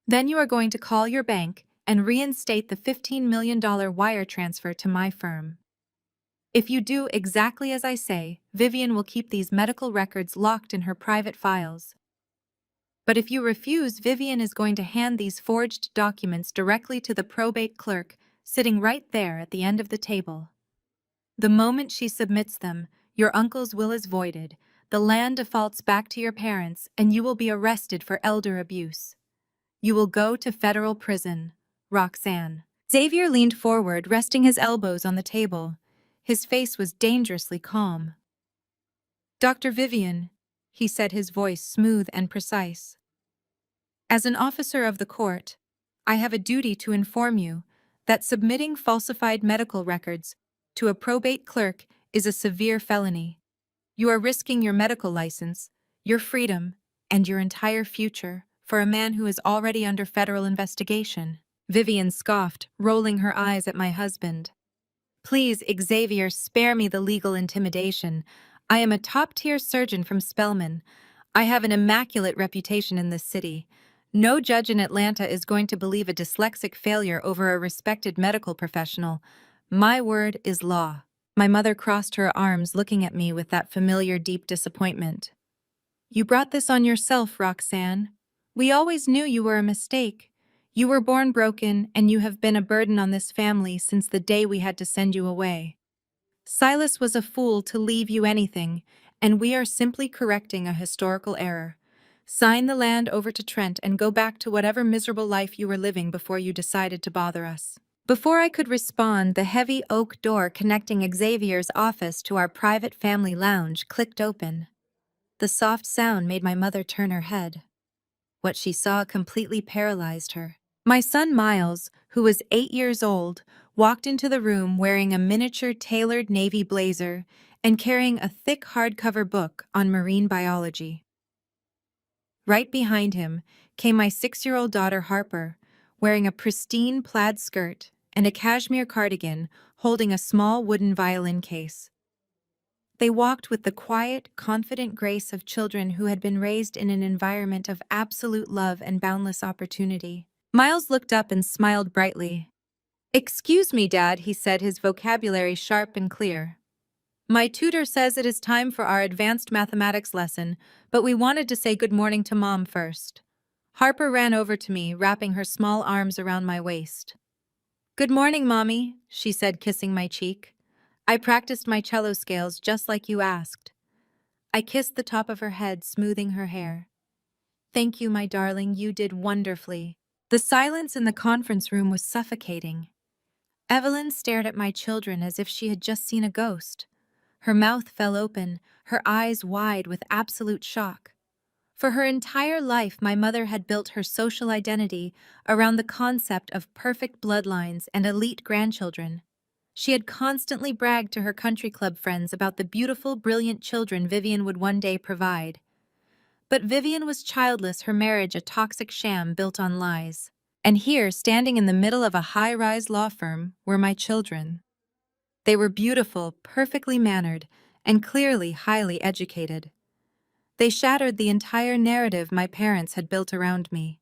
Then you are going to call your bank and reinstate the $15 million wire transfer to my firm. If you do exactly as I say, Vivian will keep these medical records locked in her private files. But if you refuse, Vivian is going to hand these forged documents directly to the probate clerk sitting right there at the end of the table. The moment she submits them, your uncle's will is voided, the land defaults back to your parents, and you will be arrested for elder abuse. You will go to federal prison, Roxanne. Xavier leaned forward, resting his elbows on the table. His face was dangerously calm. Dr. Vivian, he said, his voice smooth and precise. As an officer of the court, I have a duty to inform you that submitting falsified medical records to a probate clerk is a severe felony. You are risking your medical license, your freedom, and your entire future for a man who is already under federal investigation. Vivian scoffed, rolling her eyes at my husband. Please, Xavier, spare me the legal intimidation. I am a top-tier surgeon from Spelman. I have an immaculate reputation in this city. No judge in Atlanta is going to believe a dyslexic failure over a respected medical professional. My word is law. My mother crossed her arms, looking at me with that familiar deep disappointment. You brought this on yourself, Roxanne. We always knew you were a mistake. You were born broken, and you have been a burden on this family since the day we had to send you away. Silas was a fool to leave you anything, and we are simply correcting a historical error. Sign the land over to Trent and go back to whatever miserable life you were living before you decided to bother us. Before I could respond, the heavy oak door connecting Xavier's office to our private family lounge clicked open. The soft sound made my mother turn her head. What she saw completely paralyzed her. My son Miles, who was 8 years old, walked into the room wearing a miniature tailored navy blazer and carrying a thick hardcover book on marine biology. Right behind him came my 6-year-old daughter Harper, wearing a pristine plaid skirt and a cashmere cardigan, holding a small wooden violin case. They walked with the quiet, confident grace of children who had been raised in an environment of absolute love and boundless opportunity. Miles looked up and smiled brightly. "Excuse me, Dad," he said, his vocabulary sharp and clear. "My tutor says it is time for our advanced mathematics lesson, but we wanted to say good morning to Mom first." Harper ran over to me, wrapping her small arms around my waist. "Good morning, Mommy," she said, kissing my cheek. "I practiced my cello scales just like you asked." I kissed the top of her head, smoothing her hair. "Thank you, my darling, you did wonderfully." The silence in the conference room was suffocating. Evelyn stared at my children as if she had just seen a ghost. Her mouth fell open, her eyes wide with absolute shock. For her entire life, my mother had built her social identity around the concept of perfect bloodlines and elite grandchildren. She had constantly bragged to her country club friends about the beautiful, brilliant children Vivian would one day provide. But Vivian was childless, her marriage a toxic sham built on lies. And here, standing in the middle of a high-rise law firm, were my children. They were beautiful, perfectly mannered, and clearly highly educated. They shattered the entire narrative my parents had built around me.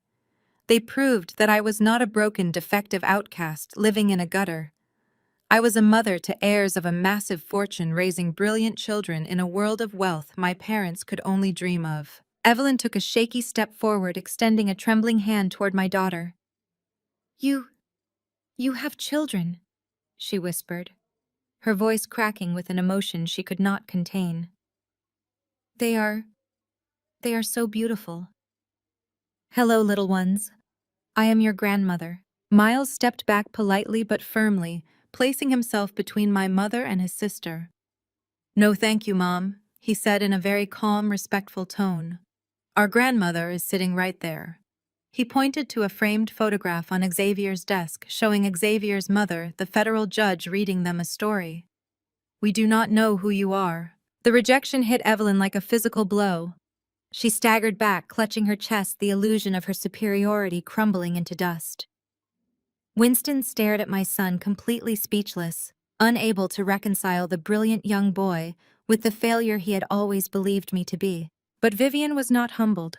They proved that I was not a broken, defective outcast living in a gutter. I was a mother to heirs of a massive fortune, raising brilliant children in a world of wealth my parents could only dream of. Evelyn took a shaky step forward, extending a trembling hand toward my daughter. You have children," she whispered, her voice cracking with an emotion she could not contain. They are so beautiful." "Hello, little ones. I am your grandmother." Miles stepped back politely but firmly, placing himself between my mother and his sister. "No, thank you, Mom," he said in a very calm, respectful tone. "Our grandmother is sitting right there." He pointed to a framed photograph on Xavier's desk, showing Xavier's mother, the federal judge, reading them a story. "We do not know who you are." The rejection hit Evelyn like a physical blow. She staggered back, clutching her chest, the illusion of her superiority crumbling into dust. Winston stared at my son, completely speechless, unable to reconcile the brilliant young boy with the failure he had always believed me to be. But Vivian was not humbled.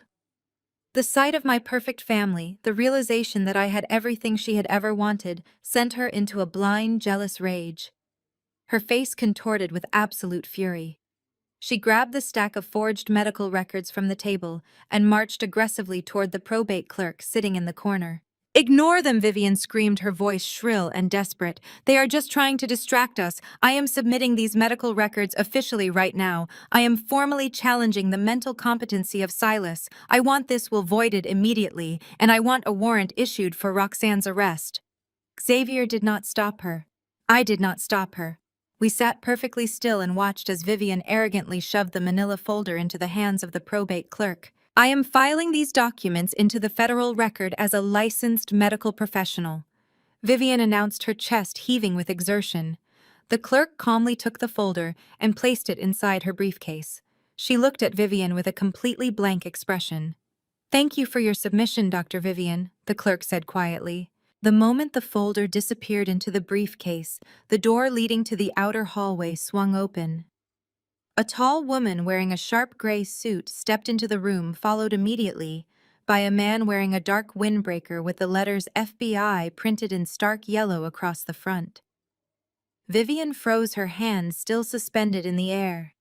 The sight of my perfect family, the realization that I had everything she had ever wanted, sent her into a blind, jealous rage. Her face contorted with absolute fury. She grabbed the stack of forged medical records from the table and marched aggressively toward the probate clerk sitting in the corner. "Ignore them," Vivian screamed, her voice shrill and desperate. "They are just trying to distract us. I am submitting these medical records officially right now. I am formally challenging the mental competency of Silas. I want this will voided immediately, and I want a warrant issued for Roxanne's arrest." Xavier did not stop her. I did not stop her. We sat perfectly still and watched as Vivian arrogantly shoved the manila folder into the hands of the probate clerk. "I am filing these documents into the federal record as a licensed medical professional," Vivian announced, her chest heaving with exertion. The clerk calmly took the folder and placed it inside her briefcase. She looked at Vivian with a completely blank expression. "Thank you for your submission, Dr. Vivian," the clerk said quietly. The moment the folder disappeared into the briefcase, the door leading to the outer hallway swung open. A tall woman wearing a sharp gray suit stepped into the room, followed immediately by a man wearing a dark windbreaker with the letters FBI printed in stark yellow across the front. Vivian froze, her hand still suspended in the air.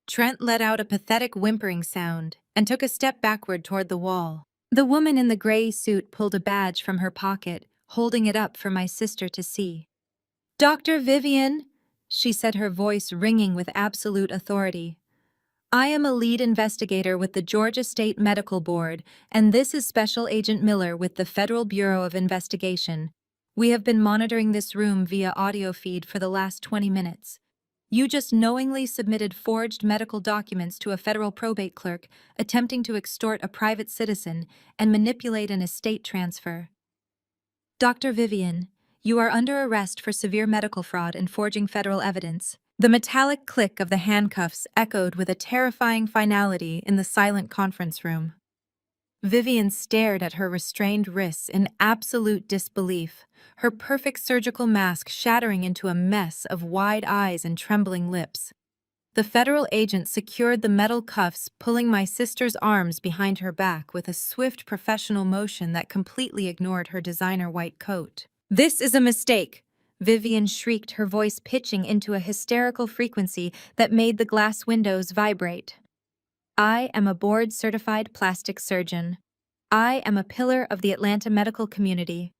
Trent let out a pathetic whimpering sound and took a step backward toward the wall. The woman in the gray suit pulled a badge from her pocket, holding it up for my sister to see. "Dr. Vivian," she said, her voice ringing with absolute authority, "I am a lead investigator with the Georgia State Medical Board, and this is Special Agent Miller with the Federal Bureau of Investigation. We have been monitoring this room via audio feed for the last 20 minutes. You just knowingly submitted forged medical documents to a federal probate clerk, attempting to extort a private citizen and manipulate an estate transfer. Dr. Vivian, you are under arrest for severe medical fraud and forging federal evidence." The metallic click of the handcuffs echoed with a terrifying finality in the silent conference room. Vivian stared at her restrained wrists in absolute disbelief, her perfect surgical mask shattering into a mess of wide eyes and trembling lips. The federal agent secured the metal cuffs, pulling my sister's arms behind her back with a swift professional motion that completely ignored her designer white coat. "This is a mistake," Vivian shrieked, her voice pitching into a hysterical frequency that made the glass windows vibrate. "I am a board-certified plastic surgeon. I am a pillar of the Atlanta medical community.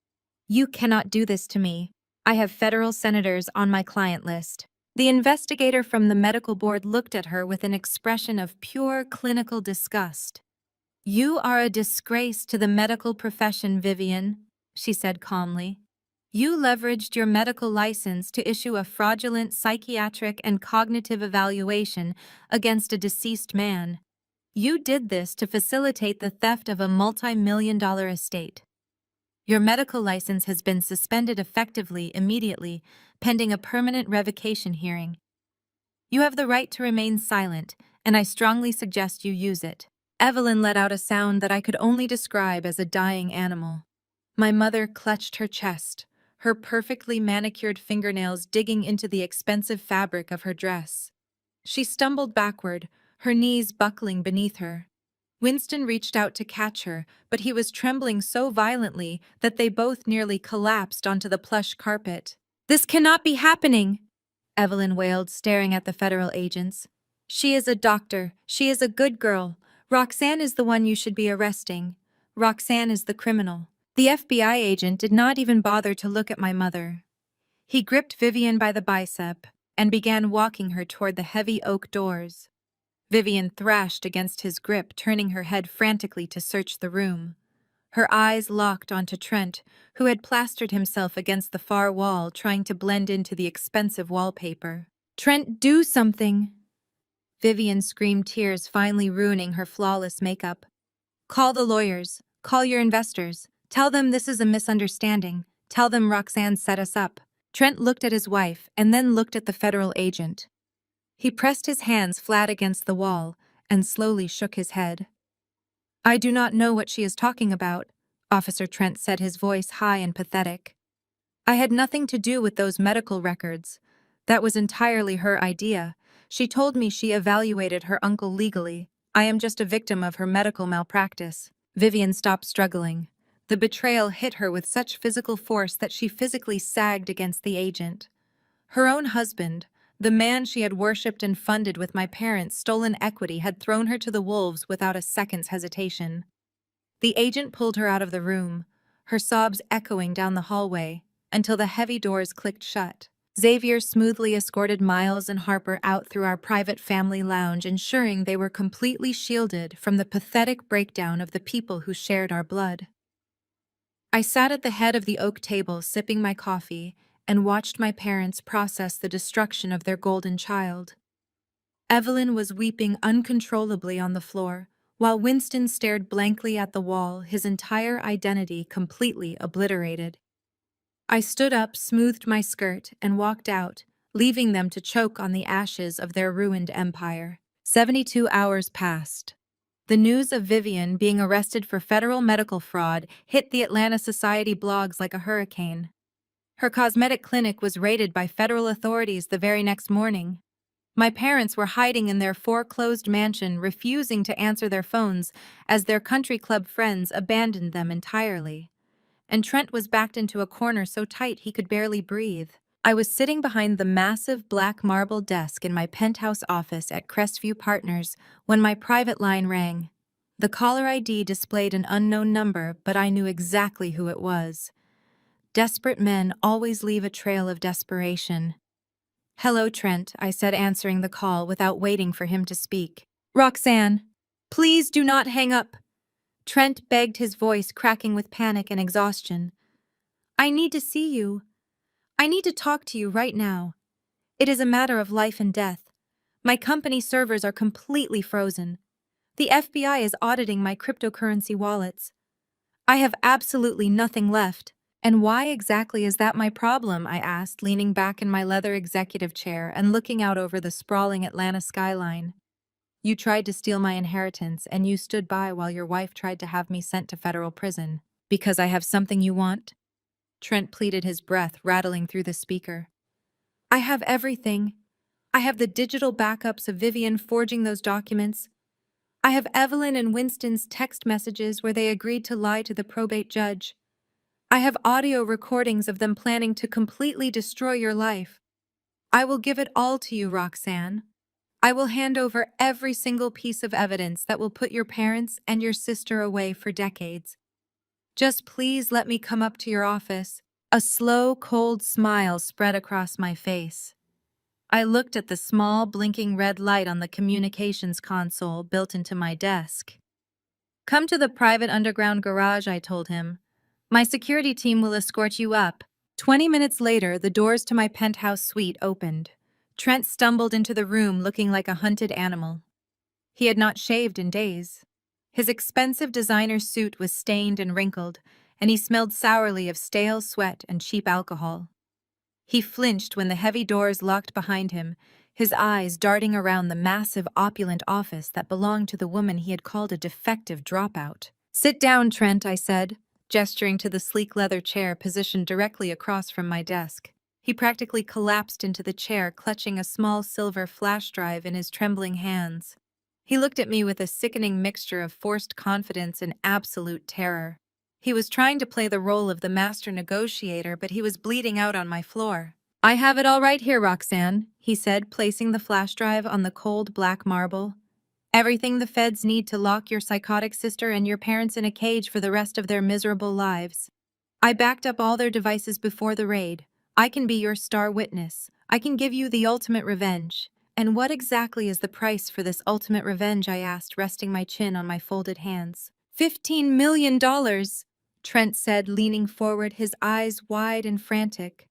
You cannot do this to me. I have federal senators on my client list." The investigator from the medical board looked at her with an expression of pure clinical disgust. "You are a disgrace to the medical profession, Vivian," she said calmly. "You leveraged your medical license to issue a fraudulent psychiatric and cognitive evaluation against a deceased man. You did this to facilitate the theft of a multi-million-dollar estate. Your medical license has been suspended effectively immediately, pending a permanent revocation hearing. You have the right to remain silent, and I strongly suggest you use it." Evelyn let out a sound that I could only describe as a dying animal. My mother clutched her chest, her perfectly manicured fingernails digging into the expensive fabric of her dress. She stumbled backward, her knees buckling beneath her. Winston reached out to catch her, but he was trembling so violently that they both nearly collapsed onto the plush carpet. "This cannot be happening," Evelyn wailed, staring at the federal agents. "She is a doctor. She is a good girl. Roxanne is the one you should be arresting. Roxanne is the criminal." The FBI agent did not even bother to look at my mother. He gripped Vivian by the bicep and began walking her toward the heavy oak doors. Vivian thrashed against his grip, turning her head frantically to search the room. Her eyes locked onto Trent, who had plastered himself against the far wall, trying to blend into the expensive wallpaper. "Trent, do something!" Vivian screamed, tears finally ruining her flawless makeup. "Call the lawyers. Call your investors. Tell them this is a misunderstanding. Tell them Roxanne set us up." Trent looked at his wife and then looked at the federal agent. He pressed his hands flat against the wall and slowly shook his head. "I do not know what she is talking about," Officer Trent said, his voice high and pathetic. "I had nothing to do with those medical records. That was entirely her idea. She told me she evaluated her uncle legally. I am just a victim of her medical malpractice." Vivian stopped struggling. The betrayal hit her with such physical force that she physically sagged against the agent. Her own husband, the man she had worshipped and funded with my parents' stolen equity, had thrown her to the wolves without a second's hesitation. The agent pulled her out of the room, her sobs echoing down the hallway, until the heavy doors clicked shut. Xavier smoothly escorted Miles and Harper out through our private family lounge, ensuring they were completely shielded from the pathetic breakdown of the people who shared our blood. I sat at the head of the oak table, sipping my coffee, and watched my parents process the destruction of their golden child. Evelyn was weeping uncontrollably on the floor, while Winston stared blankly at the wall, his entire identity completely obliterated. I stood up, smoothed my skirt, and walked out, leaving them to choke on the ashes of their ruined empire. 72 hours passed. The news of Vivian being arrested for federal medical fraud hit the Atlanta Society blogs like a hurricane. Her cosmetic clinic was raided by federal authorities the very next morning. My parents were hiding in their foreclosed mansion, refusing to answer their phones as their country club friends abandoned them entirely. And Trent was backed into a corner so tight he could barely breathe. I was sitting behind the massive black marble desk in my penthouse office at Crestview Partners when my private line rang. The caller ID displayed an unknown number, but I knew exactly who it was. Desperate men always leave a trail of desperation. "Hello, Trent," I said, answering the call without waiting for him to speak. "Roxanne, please do not hang up," Trent begged, his voice cracking with panic and exhaustion. "I need to see you. I need to talk to you right now. It is a matter of life and death. My company servers are completely frozen. The FBI is auditing my cryptocurrency wallets. I have absolutely nothing left." "And why exactly is that my problem?" I asked, leaning back in my leather executive chair and looking out over the sprawling Atlanta skyline. "You tried to steal my inheritance, and you stood by while your wife tried to have me sent to federal prison. Because I have something you want?" Trent pleaded, his breath rattling through the speaker. "I have everything. I have the digital backups of Vivian forging those documents. I have Evelyn and Winston's text messages where they agreed to lie to the probate judge. I have audio recordings of them planning to completely destroy your life. I will give it all to you, Roxanne. I will hand over every single piece of evidence that will put your parents and your sister away for decades. Just please let me come up to your office." A slow, cold smile spread across my face. I looked at the small, blinking red light on the communications console built into my desk. "Come to the private underground garage," I told him. "My security team will escort you up." 20 minutes later, the doors to my penthouse suite opened. Trent stumbled into the room looking like a hunted animal. He had not shaved in days. His expensive designer suit was stained and wrinkled, and he smelled sourly of stale sweat and cheap alcohol. He flinched when the heavy doors locked behind him, his eyes darting around the massive, opulent office that belonged to the woman he had called a defective dropout. "Sit down, Trent," I said, gesturing to the sleek leather chair positioned directly across from my desk. He practically collapsed into the chair, clutching a small silver flash drive in his trembling hands. He looked at me with a sickening mixture of forced confidence and absolute terror. He was trying to play the role of the master negotiator, but he was bleeding out on my floor. "I have it all right here, Roxanne," he said, placing the flash drive on the cold black marble. "Everything the feds need to lock your psychotic sister and your parents in a cage for the rest of their miserable lives. I backed up all their devices before the raid. I can be your star witness. I can give you the ultimate revenge." "And what exactly is the price for this ultimate revenge?" I asked, resting my chin on my folded hands. $15 million, Trent said, leaning forward, his eyes wide and frantic.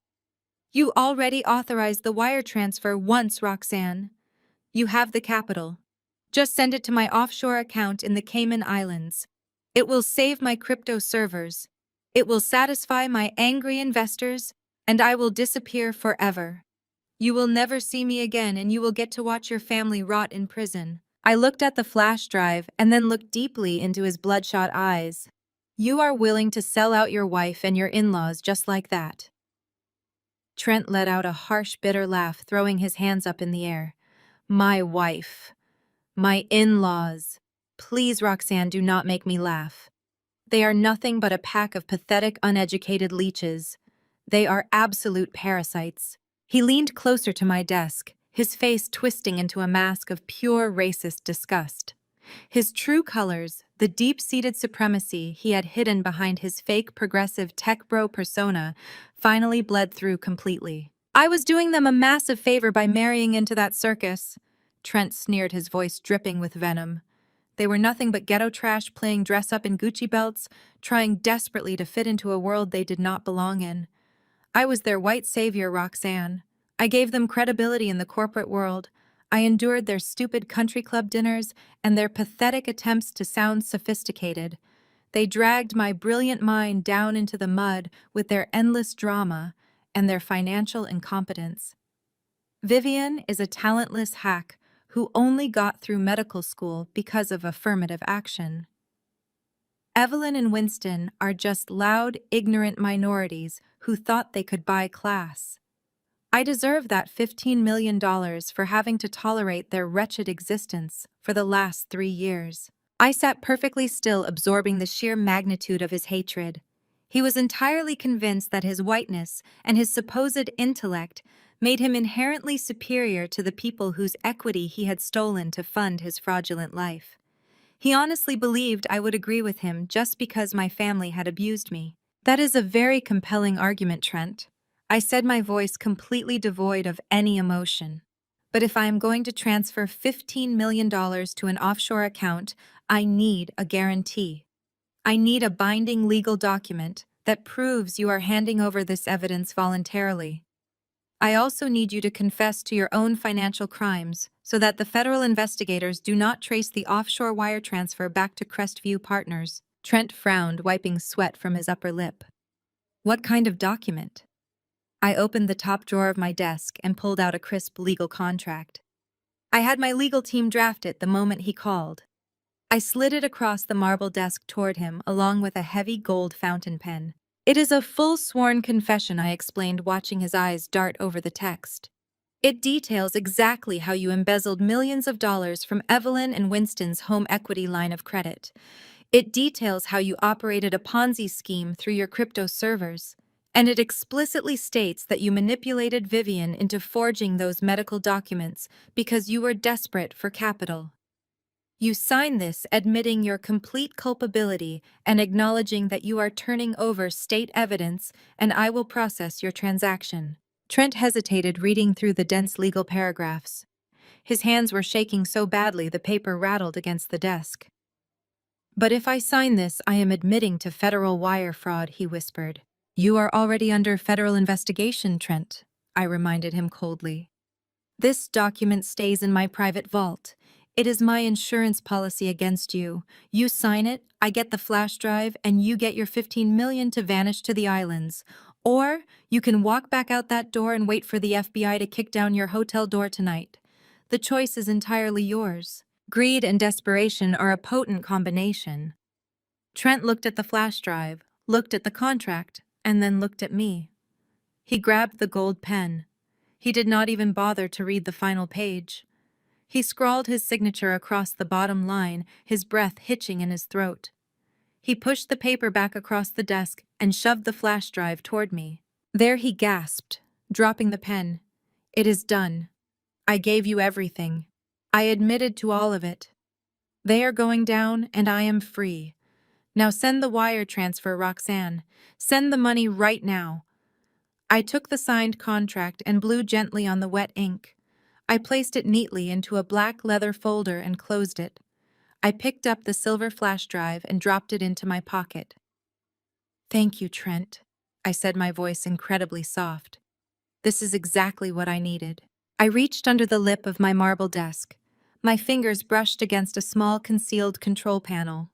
"You already authorized the wire transfer once, Roxanne. You have the capital. Just send it to my offshore account in the Cayman Islands. It will save my crypto servers. It will satisfy my angry investors, and I will disappear forever." You will never see me again, and you will get to watch your family rot in prison. I looked at the flash drive and then looked deeply into his bloodshot eyes. You are willing to sell out your wife and your in-laws just like that. Trent let out a harsh, bitter laugh, throwing his hands up in the air. My wife. My in-laws. Please, Roxanne, do not make me laugh. They are nothing but a pack of pathetic, uneducated leeches. They are absolute parasites. He leaned closer to my desk, his face twisting into a mask of pure racist disgust. His true colors, the deep-seated supremacy he had hidden behind his fake progressive tech bro persona, finally bled through completely. I was doing them a massive favor by marrying into that circus. Trent sneered, his voice dripping with venom. They were nothing but ghetto trash playing dress-up in Gucci belts, trying desperately to fit into a world they did not belong in. I was their white savior, Roxanne. I gave them credibility in the corporate world. I endured their stupid country club dinners and their pathetic attempts to sound sophisticated. They dragged my brilliant mind down into the mud with their endless drama and their financial incompetence. Vivian is a talentless hack who only got through medical school because of affirmative action. Evelyn and Winston are just loud, ignorant minorities who thought they could buy class. I deserve that $15 million for having to tolerate their wretched existence for the last 3 years. I sat perfectly still, absorbing the sheer magnitude of his hatred. He was entirely convinced that his whiteness and his supposed intellect made him inherently superior to the people whose equity he had stolen to fund his fraudulent life. He honestly believed I would agree with him just because my family had abused me. That is a very compelling argument, Trent. I said, my voice completely devoid of any emotion. But if I am going to transfer $15 million to an offshore account, I need a guarantee. I need a binding legal document that proves you are handing over this evidence voluntarily. I also need you to confess to your own financial crimes so that the federal investigators do not trace the offshore wire transfer back to Crestview Partners. Trent frowned, wiping sweat from his upper lip. What kind of document? I opened the top drawer of my desk and pulled out a crisp legal contract. I had my legal team draft it the moment he called. I slid it across the marble desk toward him, along with a heavy gold fountain pen. It is a full sworn confession, I explained, watching his eyes dart over the text. It details exactly how you embezzled millions of dollars from Evelyn and Winston's home equity line of credit. It details how you operated a Ponzi scheme through your crypto servers. And it explicitly states that you manipulated Vivian into forging those medical documents because you were desperate for capital. You sign this admitting your complete culpability and acknowledging that you are turning over state evidence, and I will process your transaction. Trent hesitated, reading through the dense legal paragraphs. His hands were shaking so badly the paper rattled against the desk. But if I sign this, I am admitting to federal wire fraud, he whispered. You are already under federal investigation, Trent, I reminded him coldly. This document stays in my private vault. It is my insurance policy against you. You sign it, I get the flash drive, and you get your $15 million to vanish to the islands. Or you can walk back out that door and wait for the FBI to kick down your hotel door tonight. The choice is entirely yours. Greed and desperation are a potent combination. Trent looked at the flash drive, looked at the contract, and then looked at me. He grabbed the gold pen. He did not even bother to read the final page. He scrawled his signature across the bottom line, his breath hitching in his throat. He pushed the paper back across the desk and shoved the flash drive toward me. There he gasped, dropping the pen. It is done. I gave you everything. I admitted to all of it. They are going down, and I am free. Now send the wire transfer, Roxanne. Send the money right now. I took the signed contract and blew gently on the wet ink. I placed it neatly into a black leather folder and closed it. I picked up the silver flash drive and dropped it into my pocket. Thank you, Trent, I said, my voice incredibly soft. This is exactly what I needed. I reached under the lip of my marble desk. My fingers brushed against a small concealed control panel.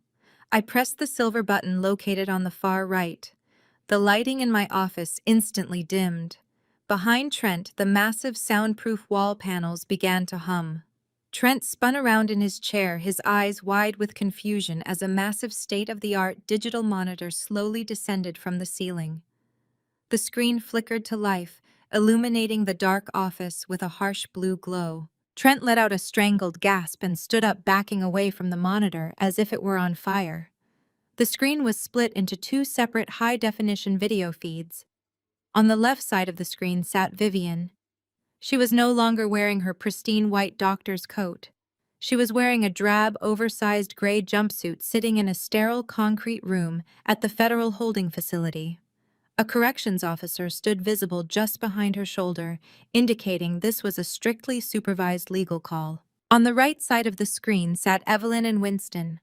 I pressed the silver button located on the far right. The lighting in my office instantly dimmed. Behind Trent, the massive soundproof wall panels began to hum. Trent spun around in his chair, his eyes wide with confusion as a massive state-of-the-art digital monitor slowly descended from the ceiling. The screen flickered to life, illuminating the dark office with a harsh blue glow. Trent let out a strangled gasp and stood up, backing away from the monitor as if it were on fire. The screen was split into two separate high-definition video feeds. On the left side of the screen sat Vivian. She was no longer wearing her pristine white doctor's coat. She was wearing a drab, oversized gray jumpsuit sitting in a sterile concrete room at the federal holding facility. A corrections officer stood visible just behind her shoulder, indicating this was a strictly supervised legal call. On the right side of the screen sat Evelyn and Winston.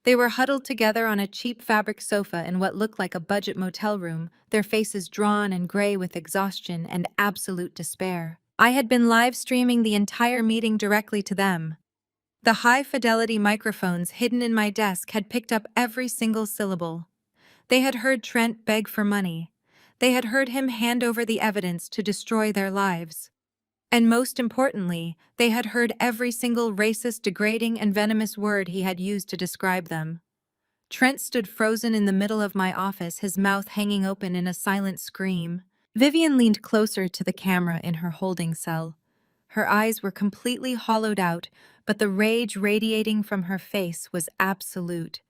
They were huddled together on a cheap fabric sofa in what looked like a budget motel room, their faces drawn and gray with exhaustion and absolute despair. I had been live streaming the entire meeting directly to them. The high-fidelity microphones hidden in my desk had picked up every single syllable. They had heard Trent beg for money. They had heard him hand over the evidence to destroy their lives. And most importantly, they had heard every single racist, degrading, and venomous word he had used to describe them. Trent stood frozen in the middle of my office, his mouth hanging open in a silent scream. Vivian leaned closer to the camera in her holding cell. Her eyes were completely hollowed out, but the rage radiating from her face was absolute.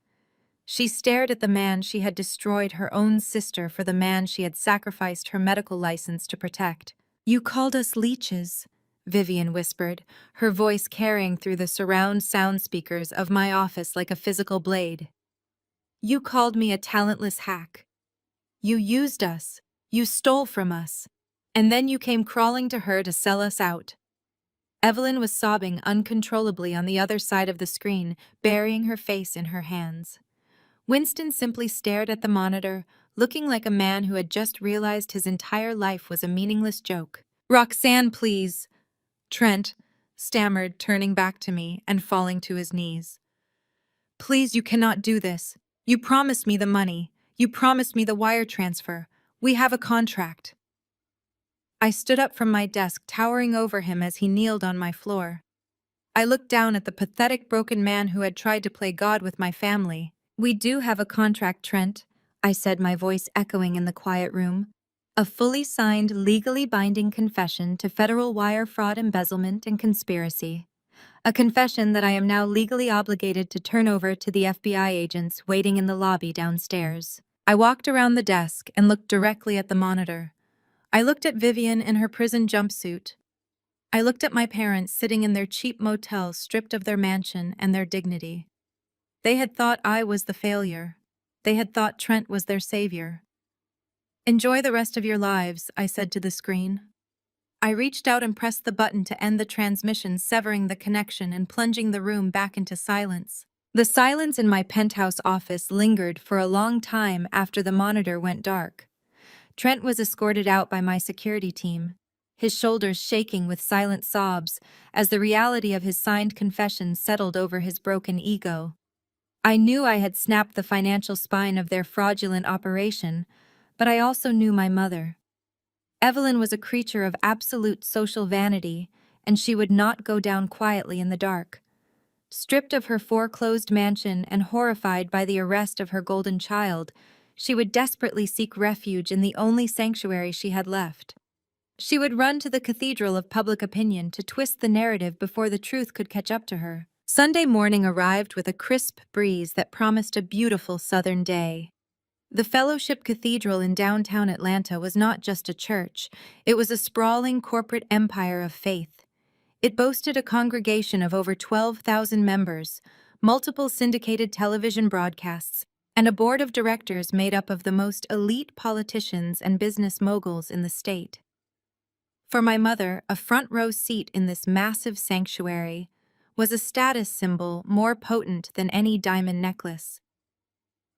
She stared at the man she had destroyed her own sister for the man she had sacrificed her medical license to protect. "You called us leeches," Vivian whispered, her voice carrying through the surround sound speakers of my office like a physical blade. "You called me a talentless hack. You used us. You stole from us. And then you came crawling to her to sell us out." Evelyn was sobbing uncontrollably on the other side of the screen, burying her face in her hands. Winston simply stared at the monitor, looking like a man who had just realized his entire life was a meaningless joke. "Roxanne, please," Trent stammered, turning back to me and falling to his knees. "Please, you cannot do this. You promised me the money. You promised me the wire transfer. We have a contract." I stood up from my desk, towering over him as he kneeled on my floor. I looked down at the pathetic broken man who had tried to play God with my family. "We do have a contract, Trent," I said, my voice echoing in the quiet room. "A fully signed, legally binding confession to federal wire fraud, embezzlement, and conspiracy. A confession that I am now legally obligated to turn over to the FBI agents waiting in the lobby downstairs." I walked around the desk and looked directly at the monitor. I looked at Vivian in her prison jumpsuit. I looked at my parents sitting in their cheap motel, stripped of their mansion and their dignity. They had thought I was the failure. They had thought Trent was their savior. "Enjoy the rest of your lives," I said to the screen. I reached out and pressed the button to end the transmission, severing the connection and plunging the room back into silence. The silence in my penthouse office lingered for a long time after the monitor went dark. Trent was escorted out by my security team, his shoulders shaking with silent sobs as the reality of his signed confession settled over his broken ego. I knew I had snapped the financial spine of their fraudulent operation, but I also knew my mother. Evelyn was a creature of absolute social vanity, and she would not go down quietly in the dark. Stripped of her foreclosed mansion and horrified by the arrest of her golden child, she would desperately seek refuge in the only sanctuary she had left. She would run to the cathedral of public opinion to twist the narrative before the truth could catch up to her. Sunday morning arrived with a crisp breeze that promised a beautiful southern day. The Fellowship Cathedral in downtown Atlanta was not just a church, it was a sprawling corporate empire of faith. It boasted a congregation of over 12,000 members, multiple syndicated television broadcasts, and a board of directors made up of the most elite politicians and business moguls in the state. For my mother, a front-row seat in this massive sanctuary was a status symbol more potent than any diamond necklace.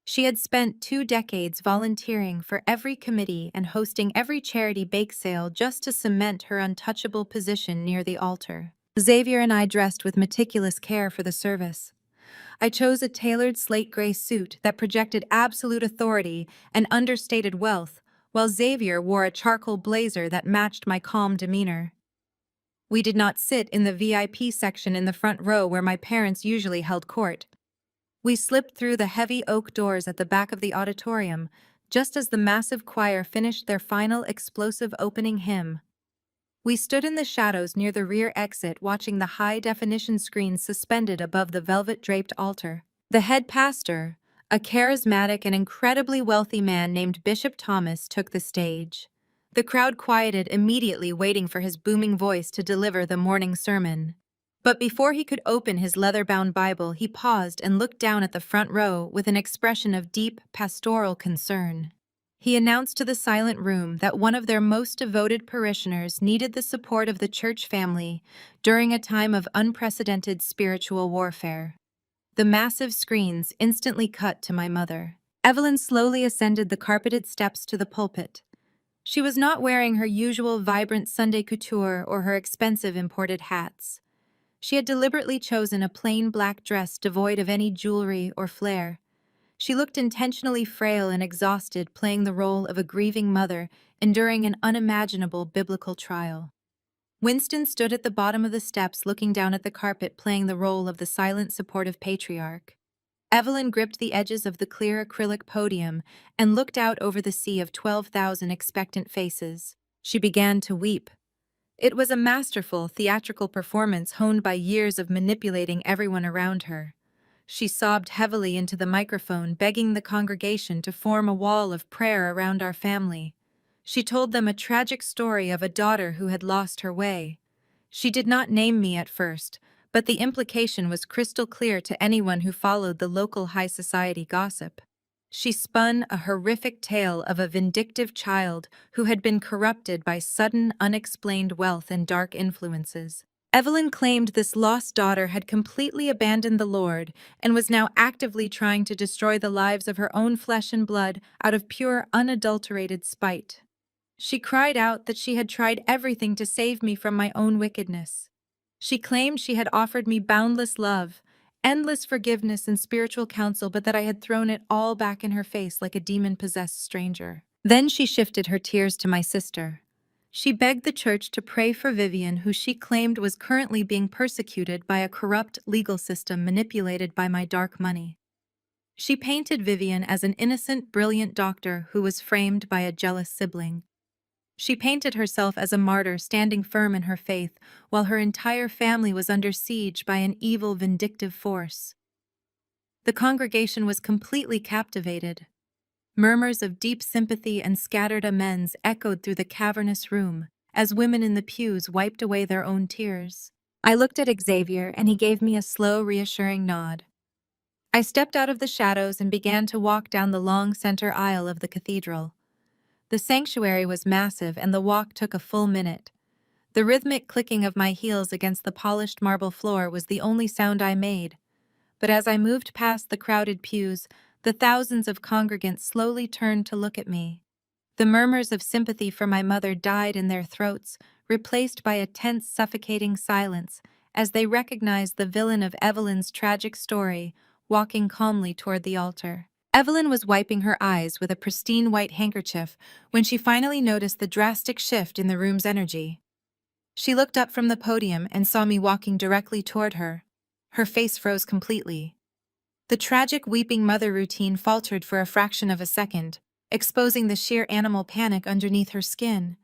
She had spent 2 decades volunteering for every committee and hosting every charity bake sale just to cement her untouchable position near the altar. Xavier and I dressed with meticulous care for the service. I chose a tailored slate gray suit that projected absolute authority and understated wealth, while Xavier wore a charcoal blazer that matched my calm demeanor. We did not sit in the VIP section in the front row where my parents usually held court. We slipped through the heavy oak doors at the back of the auditorium, just as the massive choir finished their final explosive opening hymn. We stood in the shadows near the rear exit watching the high-definition screens suspended above the velvet-draped altar. The head pastor, a charismatic and incredibly wealthy man named Bishop Thomas, took the stage. The crowd quieted immediately, waiting for his booming voice to deliver the morning sermon. But before he could open his leather-bound Bible, he paused and looked down at the front row with an expression of deep, pastoral concern. He announced to the silent room that one of their most devoted parishioners needed the support of the church family during a time of unprecedented spiritual warfare. The massive screens instantly cut to my mother. Evelyn slowly ascended the carpeted steps to the pulpit. She was not wearing her usual vibrant Sunday couture or her expensive imported hats. She had deliberately chosen a plain black dress devoid of any jewelry or flair. She looked intentionally frail and exhausted, playing the role of a grieving mother enduring an unimaginable biblical trial. Winston stood at the bottom of the steps looking down at the carpet, playing the role of the silent, supportive patriarch. Evelyn gripped the edges of the clear acrylic podium and looked out over the sea of 12,000 expectant faces. She began to weep. It was a masterful, theatrical performance honed by years of manipulating everyone around her. She sobbed heavily into the microphone, begging the congregation to form a wall of prayer around our family. She told them a tragic story of a daughter who had lost her way. She did not name me at first, but the implication was crystal clear to anyone who followed the local high society gossip. She spun a horrific tale of a vindictive child who had been corrupted by sudden, unexplained wealth and dark influences. Evelyn claimed this lost daughter had completely abandoned the Lord and was now actively trying to destroy the lives of her own flesh and blood out of pure, unadulterated spite. She cried out that she had tried everything to save me from my own wickedness. She claimed she had offered me boundless love, endless forgiveness and spiritual counsel, but that I had thrown it all back in her face like a demon-possessed stranger. Then she shifted her tears to my sister. She begged the church to pray for Vivian, who she claimed was currently being persecuted by a corrupt legal system manipulated by my dark money. She painted Vivian as an innocent, brilliant doctor who was framed by a jealous sibling. She painted herself as a martyr standing firm in her faith, while her entire family was under siege by an evil, vindictive force. The congregation was completely captivated. Murmurs of deep sympathy and scattered amens echoed through the cavernous room as women in the pews wiped away their own tears. I looked at Xavier, and he gave me a slow, reassuring nod. I stepped out of the shadows and began to walk down the long center aisle of the cathedral. The sanctuary was massive, and the walk took a full minute. The rhythmic clicking of my heels against the polished marble floor was the only sound I made. But as I moved past the crowded pews, the thousands of congregants slowly turned to look at me. The murmurs of sympathy for my mother died in their throats, replaced by a tense, suffocating silence as they recognized the villain of Evelyn's tragic story, walking calmly toward the altar. Evelyn was wiping her eyes with a pristine white handkerchief when she finally noticed the drastic shift in the room's energy. She looked up from the podium and saw me walking directly toward her. Her face froze completely. The tragic weeping mother routine faltered for a fraction of a second, exposing the sheer animal panic underneath her skin.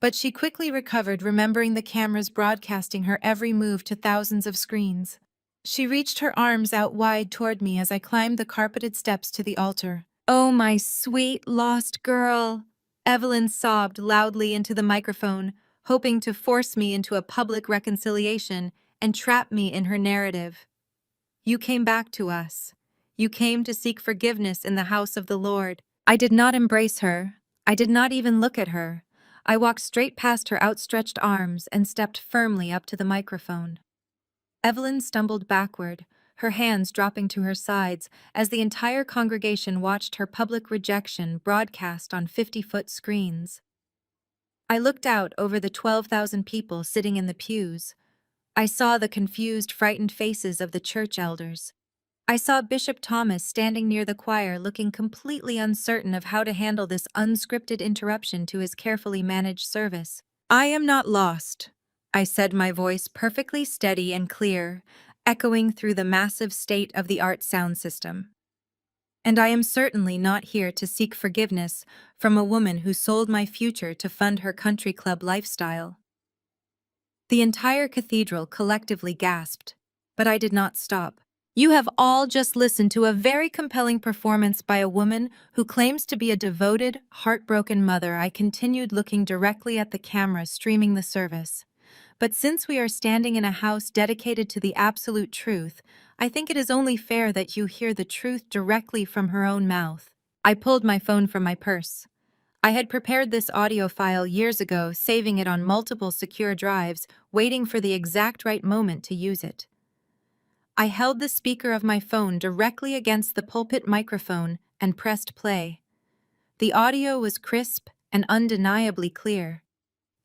But she quickly recovered, remembering the cameras broadcasting her every move to thousands of screens. She reached her arms out wide toward me as I climbed the carpeted steps to the altar. "Oh, my sweet, lost girl," Evelyn sobbed loudly into the microphone, hoping to force me into a public reconciliation and trap me in her narrative. "You came back to us. You came to seek forgiveness in the house of the Lord." I did not embrace her. I did not even look at her. I walked straight past her outstretched arms and stepped firmly up to the microphone. Evelyn stumbled backward, her hands dropping to her sides as the entire congregation watched her public rejection broadcast on 50-foot screens. I looked out over the 12,000 people sitting in the pews. I saw the confused, frightened faces of the church elders. I saw Bishop Thomas standing near the choir looking completely uncertain of how to handle this unscripted interruption to his carefully managed service. "I am not lost," I said, my voice perfectly steady and clear, echoing through the massive state-of-the-art sound system. "And I am certainly not here to seek forgiveness from a woman who sold my future to fund her country club lifestyle." The entire cathedral collectively gasped, but I did not stop. "You have all just listened to a very compelling performance by a woman who claims to be a devoted, heartbroken mother." I continued, looking directly at the camera streaming the service. "But since we are standing in a house dedicated to the absolute truth, I think it is only fair that you hear the truth directly from her own mouth." I pulled my phone from my purse. I had prepared this audio file years ago, saving it on multiple secure drives, waiting for the exact right moment to use it. I held the speaker of my phone directly against the pulpit microphone and pressed play. The audio was crisp and undeniably clear.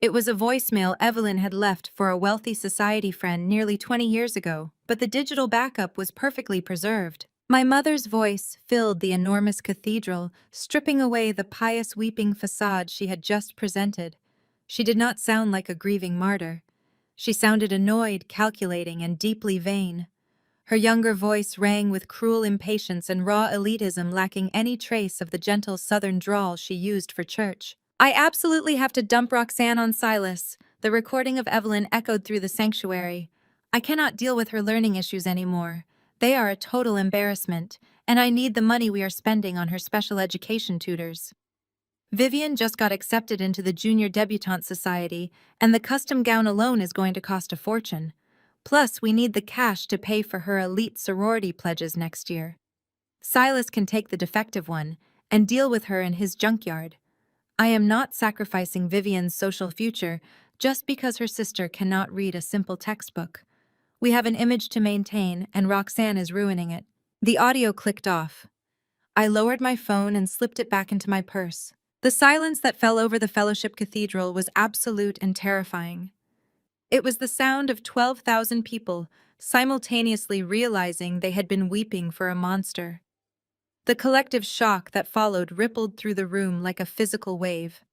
It was a voicemail Evelyn had left for a wealthy society friend nearly 20 years ago, but the digital backup was perfectly preserved. My mother's voice filled the enormous cathedral, stripping away the pious weeping facade she had just presented. She did not sound like a grieving martyr. She sounded annoyed, calculating, and deeply vain. Her younger voice rang with cruel impatience and raw elitism, lacking any trace of the gentle southern drawl she used for church. "I absolutely have to dump Roxanne on Silas." The recording of Evelyn echoed through the sanctuary. "I cannot deal with her learning issues anymore. They are a total embarrassment, and I need the money we are spending on her special education tutors. Vivian just got accepted into the Junior Debutante Society, and the custom gown alone is going to cost a fortune. Plus, we need the cash to pay for her elite sorority pledges next year. Silas can take the defective one and deal with her in his junkyard. I am not sacrificing Vivian's social future just because her sister cannot read a simple textbook. We have an image to maintain, and Roxanne is ruining it." The audio clicked off. I lowered my phone and slipped it back into my purse. The silence that fell over the Fellowship Cathedral was absolute and terrifying. It was the sound of 12,000 people simultaneously realizing they had been weeping for a monster. The collective shock that followed rippled through the room like a physical wave.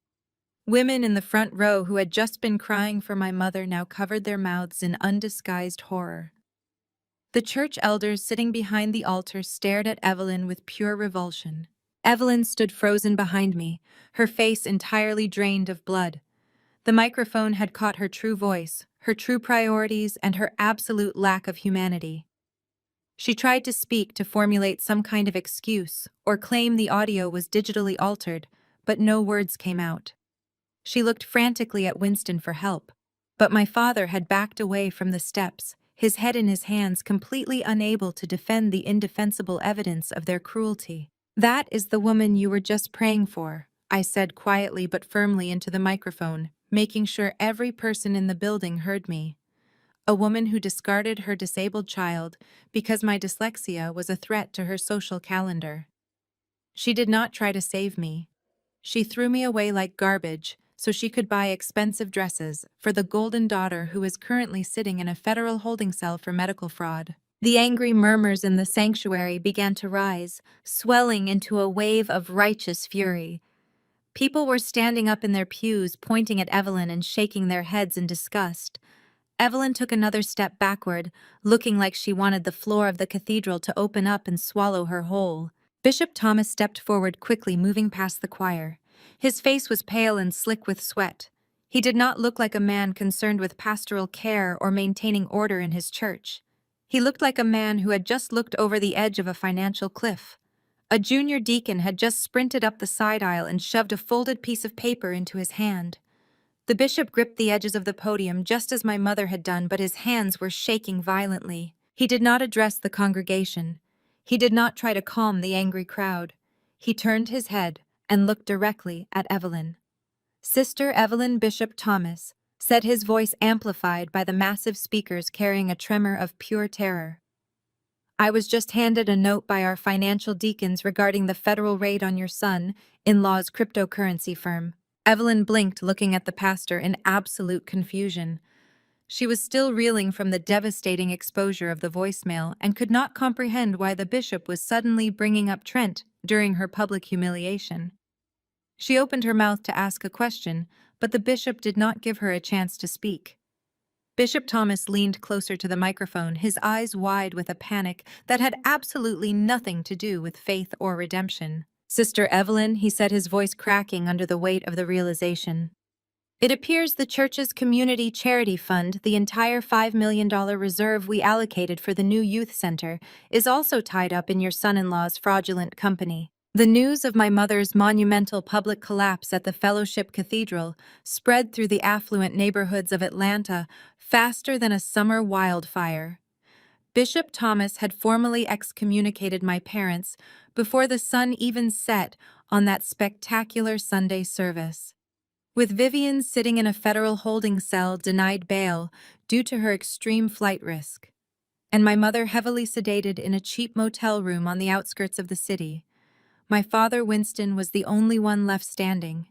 Women in the front row who had just been crying for my mother now covered their mouths in undisguised horror. The church elders sitting behind the altar stared at Evelyn with pure revulsion. Evelyn stood frozen behind me, her face entirely drained of blood. The microphone had caught her true voice, her true priorities, and her absolute lack of humanity. She tried to speak, to formulate some kind of excuse, or claim the audio was digitally altered, but no words came out. She looked frantically at Winston for help, but my father had backed away from the steps, his head in his hands, completely unable to defend the indefensible evidence of their cruelty. "That is the woman you were just praying for," I said quietly but firmly into the microphone, making sure every person in the building heard me. "A woman who discarded her disabled child because my dyslexia was a threat to her social calendar. She did not try to save me. She threw me away like garbage so she could buy expensive dresses for the golden daughter who is currently sitting in a federal holding cell for medical fraud." The angry murmurs in the sanctuary began to rise, swelling into a wave of righteous fury. People were standing up in their pews, pointing at Evelyn and shaking their heads in disgust. Evelyn took another step backward, looking like she wanted the floor of the cathedral to open up and swallow her whole. Bishop Thomas stepped forward quickly, moving past the choir. His face was pale and slick with sweat. He did not look like a man concerned with pastoral care or maintaining order in his church. He looked like a man who had just looked over the edge of a financial cliff. A junior deacon had just sprinted up the side aisle and shoved a folded piece of paper into his hand. The bishop gripped the edges of the podium just as my mother had done, but his hands were shaking violently. He did not address the congregation. He did not try to calm the angry crowd. He turned his head and looked directly at Evelyn. "Sister Evelyn Bishop Thomas," said his voice amplified by the massive speakers carrying a tremor of pure terror. "I was just handed a note by our financial deacons regarding the federal raid on your son-in-law's cryptocurrency firm." Evelyn blinked, looking at the pastor in absolute confusion. She was still reeling from the devastating exposure of the voicemail and could not comprehend why the bishop was suddenly bringing up Trent during her public humiliation. She opened her mouth to ask a question, but the bishop did not give her a chance to speak. Bishop Thomas leaned closer to the microphone, his eyes wide with a panic that had absolutely nothing to do with faith or redemption. "Sister Evelyn," he said, his voice cracking under the weight of the realization. "It appears the church's community charity fund, the entire $5 million reserve we allocated for the new youth center, is also tied up in your son-in-law's fraudulent company." The news of my mother's monumental public collapse at the Fellowship Cathedral spread through the affluent neighborhoods of Atlanta faster than a summer wildfire. Bishop Thomas had formally excommunicated my parents before the sun even set on that spectacular Sunday service. With Vivian sitting in a federal holding cell denied bail due to her extreme flight risk, and my mother heavily sedated in a cheap motel room on the outskirts of the city, my father Winston was the only one left standing.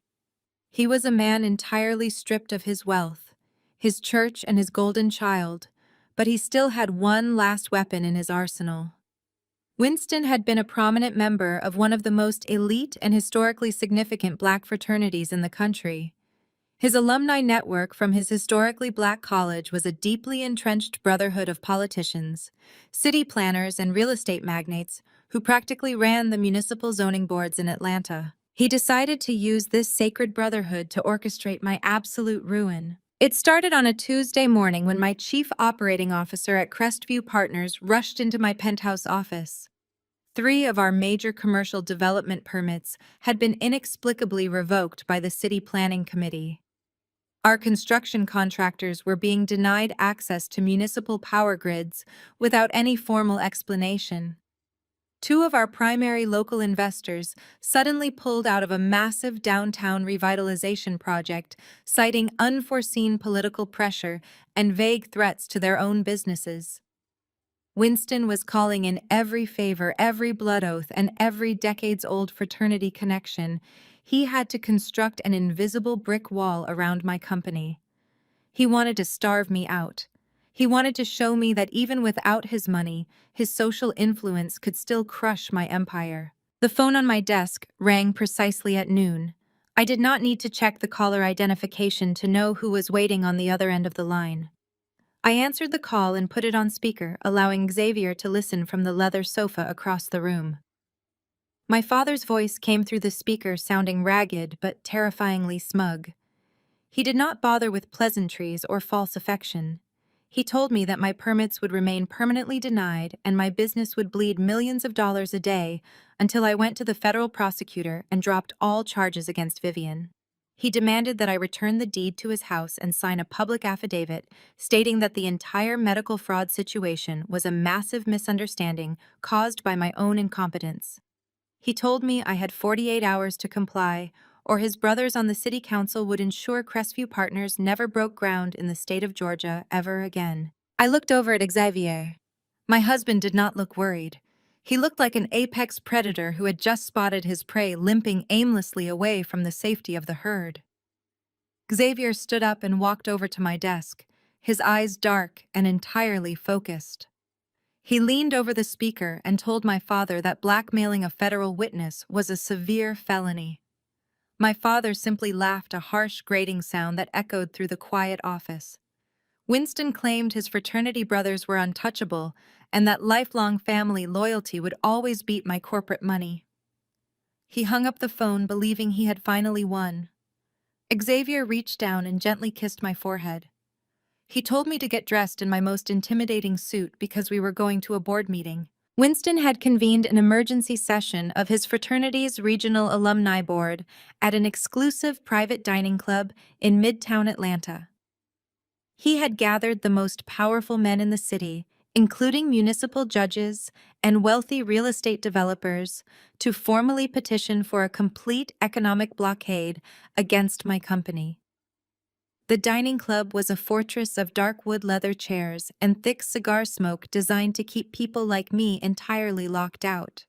He was a man entirely stripped of his wealth, his church and his golden child, but he still had one last weapon in his arsenal. Winston had been a prominent member of one of the most elite and historically significant Black fraternities in the country. His alumni network from his historically Black college was a deeply entrenched brotherhood of politicians, city planners, and real estate magnates who practically ran the municipal zoning boards in Atlanta. He decided to use this sacred brotherhood to orchestrate my absolute ruin. It started on a Tuesday morning when my chief operating officer at Crestview Partners rushed into my penthouse office. 3 of our major commercial development permits had been inexplicably revoked by the City Planning Committee. Our construction contractors were being denied access to municipal power grids without any formal explanation. 2 of our primary local investors suddenly pulled out of a massive downtown revitalization project, citing unforeseen political pressure and vague threats to their own businesses. Winston was calling in every favor, every blood oath, and every decades-old fraternity connection. He had to construct an invisible brick wall around my company. He wanted to starve me out. He wanted to show me that even without his money, his social influence could still crush my empire. The phone on my desk rang precisely at noon. I did not need to check the caller identification to know who was waiting on the other end of the line. I answered the call and put it on speaker, allowing Xavier to listen from the leather sofa across the room. My father's voice came through the speaker sounding ragged but terrifyingly smug. He did not bother with pleasantries or false affection. He told me that my permits would remain permanently denied and my business would bleed millions of dollars a day until I went to the federal prosecutor and dropped all charges against Vivian. He demanded that I return the deed to his house and sign a public affidavit stating that the entire medical fraud situation was a massive misunderstanding caused by my own incompetence. He told me I had 48 hours to comply, or his brothers on the city council would ensure Crestview Partners never broke ground in the state of Georgia ever again. I looked over at Xavier. My husband did not look worried. He looked like an apex predator who had just spotted his prey limping aimlessly away from the safety of the herd. Xavier stood up and walked over to my desk, his eyes dark and entirely focused. He leaned over the speaker and told my father that blackmailing a federal witness was a severe felony. My father simply laughed, a harsh, grating sound that echoed through the quiet office. Winston claimed his fraternity brothers were untouchable and that lifelong family loyalty would always beat my corporate money. He hung up the phone, believing he had finally won. Xavier reached down and gently kissed my forehead. He told me to get dressed in my most intimidating suit because we were going to a board meeting. Winston had convened an emergency session of his fraternity's regional alumni board at an exclusive private dining club in Midtown Atlanta. He had gathered the most powerful men in the city, including municipal judges and wealthy real estate developers, to formally petition for a complete economic blockade against my company. The dining club was a fortress of dark wood leather chairs and thick cigar smoke designed to keep people like me entirely locked out.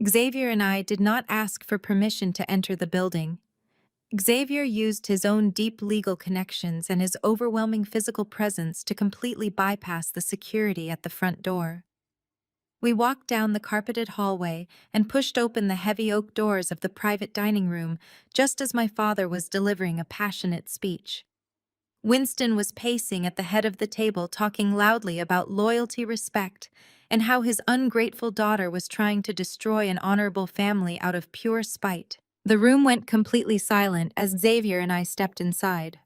Xavier and I did not ask for permission to enter the building. Xavier used his own deep legal connections and his overwhelming physical presence to completely bypass the security at the front door. We walked down the carpeted hallway and pushed open the heavy oak doors of the private dining room just as my father was delivering a passionate speech. Winston was pacing at the head of the table, talking loudly about loyalty, respect, and how his ungrateful daughter was trying to destroy an honorable family out of pure spite. The room went completely silent as Xavier and I stepped inside.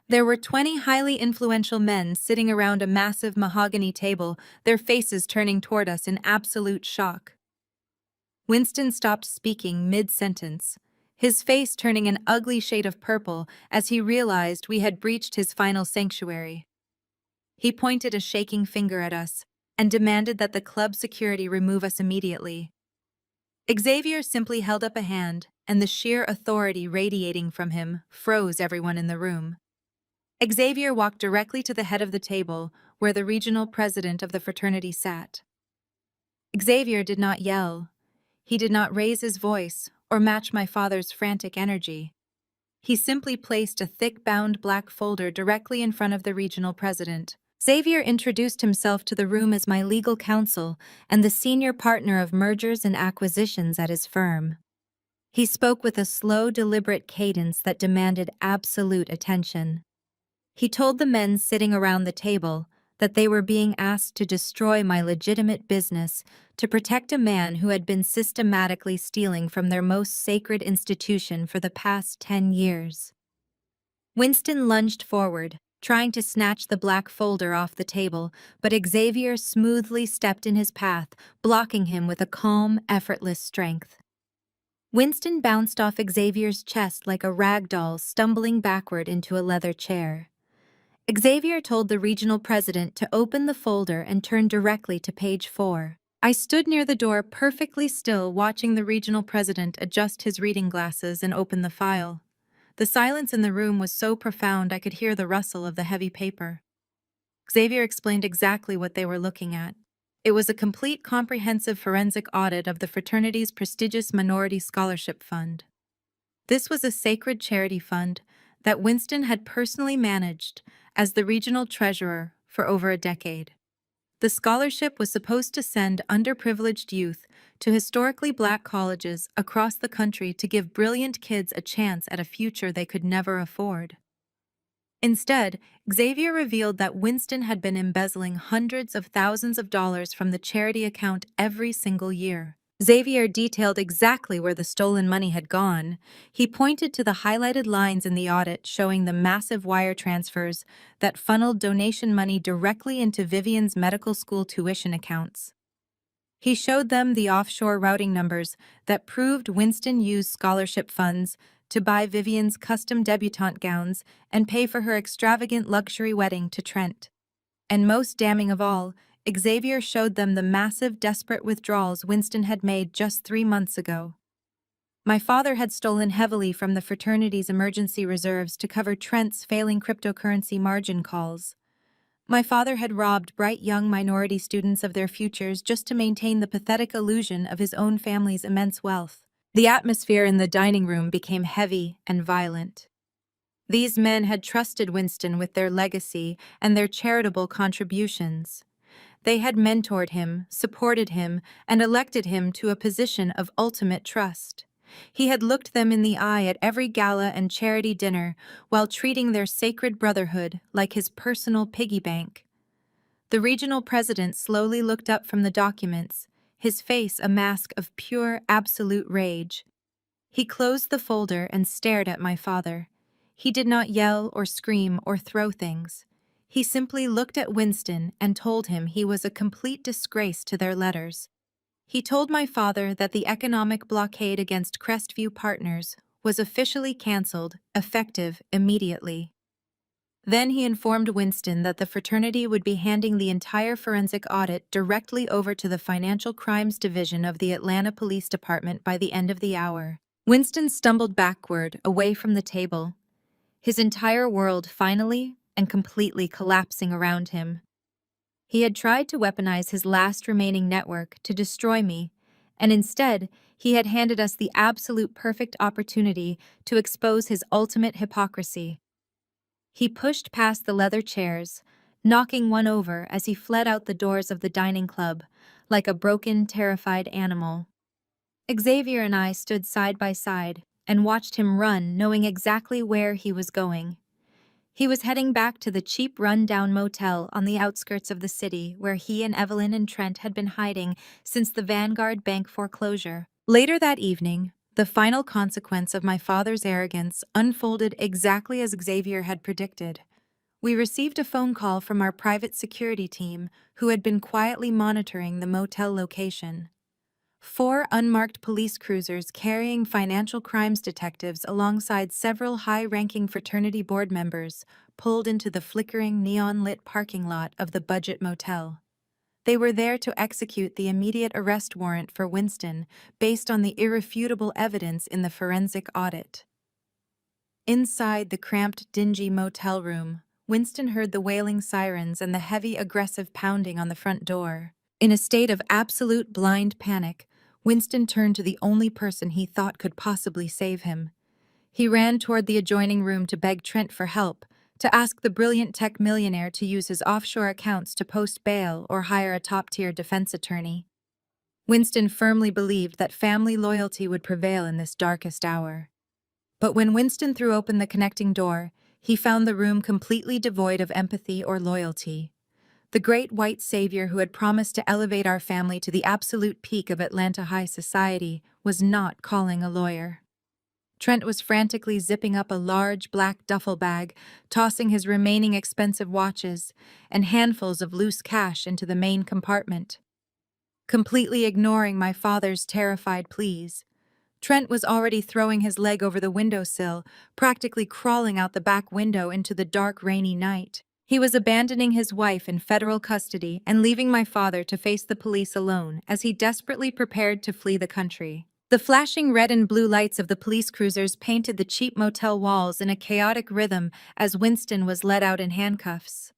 There were 20 highly influential men sitting around a massive mahogany table, their faces turning toward us in absolute shock. Winston stopped speaking mid-sentence, his face turning an ugly shade of purple as he realized we had breached his final sanctuary. He pointed a shaking finger at us and demanded that the club security remove us immediately. Xavier simply held up a hand, and the sheer authority radiating from him froze everyone in the room. Xavier walked directly to the head of the table, where the regional president of the fraternity sat. Xavier did not yell. He did not raise his voice or match my father's frantic energy. He simply placed a thick-bound black folder directly in front of the regional president. Xavier introduced himself to the room as my legal counsel and the senior partner of mergers and acquisitions at his firm. He spoke with a slow, deliberate cadence that demanded absolute attention. He told the men sitting around the table that they were being asked to destroy my legitimate business to protect a man who had been systematically stealing from their most sacred institution for the past 10 years. Winston lunged forward, trying to snatch the black folder off the table, but Xavier smoothly stepped in his path, blocking him with a calm, effortless strength. Winston bounced off Xavier's chest like a rag doll, stumbling backward into a leather chair. Xavier told the regional president to open the folder and turn directly to page 4. I stood near the door perfectly still, watching the regional president adjust his reading glasses and open the file. The silence in the room was so profound I could hear the rustle of the heavy paper. Xavier explained exactly what they were looking at. It was a complete comprehensive forensic audit of the fraternity's prestigious minority scholarship fund. This was a sacred charity fund that Winston had personally managed as the regional treasurer for over a decade. The scholarship was supposed to send underprivileged youth to historically black colleges across the country to give brilliant kids a chance at a future they could never afford. Instead, Xavier revealed that Winston had been embezzling hundreds of thousands of dollars from the charity account every single year. Xavier detailed exactly where the stolen money had gone. He pointed to the highlighted lines in the audit showing the massive wire transfers that funneled donation money directly into Vivian's medical school tuition accounts. He showed them the offshore routing numbers that proved Winston used scholarship funds to buy Vivian's custom debutante gowns and pay for her extravagant luxury wedding to Trent. And most damning of all, Xavier showed them the massive, desperate withdrawals Winston had made just 3 months ago. My father had stolen heavily from the fraternity's emergency reserves to cover Trent's failing cryptocurrency margin calls. My father had robbed bright young minority students of their futures just to maintain the pathetic illusion of his own family's immense wealth. The atmosphere in the dining room became heavy and violent. These men had trusted Winston with their legacy and their charitable contributions. They had mentored him, supported him, and elected him to a position of ultimate trust. He had looked them in the eye at every gala and charity dinner while treating their sacred brotherhood like his personal piggy bank. The regional president slowly looked up from the documents, his face a mask of pure, absolute rage. He closed the folder and stared at my father. He did not yell or scream or throw things. He simply looked at Winston and told him he was a complete disgrace to their letters. He told my father that the economic blockade against Crestview Partners was officially canceled, effective immediately. Then he informed Winston that the fraternity would be handing the entire forensic audit directly over to the Financial Crimes Division of the Atlanta Police Department by the end of the hour. Winston stumbled backward, away from the table, his entire world finally and completely collapsing around him. He had tried to weaponize his last remaining network to destroy me, and instead, he had handed us the absolute perfect opportunity to expose his ultimate hypocrisy. He pushed past the leather chairs, knocking one over as he fled out the doors of the dining club, like a broken, terrified animal. Xavier and I stood side by side and watched him run, knowing exactly where he was going. He was heading back to the cheap run-down motel on the outskirts of the city where he and Evelyn and Trent had been hiding since the Vanguard Bank foreclosure. Later that evening, the final consequence of my father's arrogance unfolded exactly as Xavier had predicted. We received a phone call from our private security team who had been quietly monitoring the motel location. 4 unmarked police cruisers carrying financial crimes detectives alongside several high-ranking fraternity board members pulled into the flickering neon-lit parking lot of the budget motel. They were there to execute the immediate arrest warrant for Winston based on the irrefutable evidence in the forensic audit. Inside the cramped, dingy motel room, Winston heard the wailing sirens and the heavy, aggressive pounding on the front door. In a state of absolute blind panic, Winston turned to the only person he thought could possibly save him. He ran toward the adjoining room to beg Trent for help, to ask the brilliant tech millionaire to use his offshore accounts to post bail or hire a top-tier defense attorney. Winston firmly believed that family loyalty would prevail in this darkest hour. But when Winston threw open the connecting door, he found the room completely devoid of empathy or loyalty. The great white savior who had promised to elevate our family to the absolute peak of Atlanta high society was not calling a lawyer. Trent was frantically zipping up a large black duffel bag, tossing his remaining expensive watches and handfuls of loose cash into the main compartment. Completely ignoring my father's terrified pleas, Trent was already throwing his leg over the windowsill, practically crawling out the back window into the dark, rainy night. He was abandoning his wife in federal custody and leaving my father to face the police alone as he desperately prepared to flee the country. The flashing red and blue lights of the police cruisers painted the cheap motel walls in a chaotic rhythm as Winston was led out in handcuffs.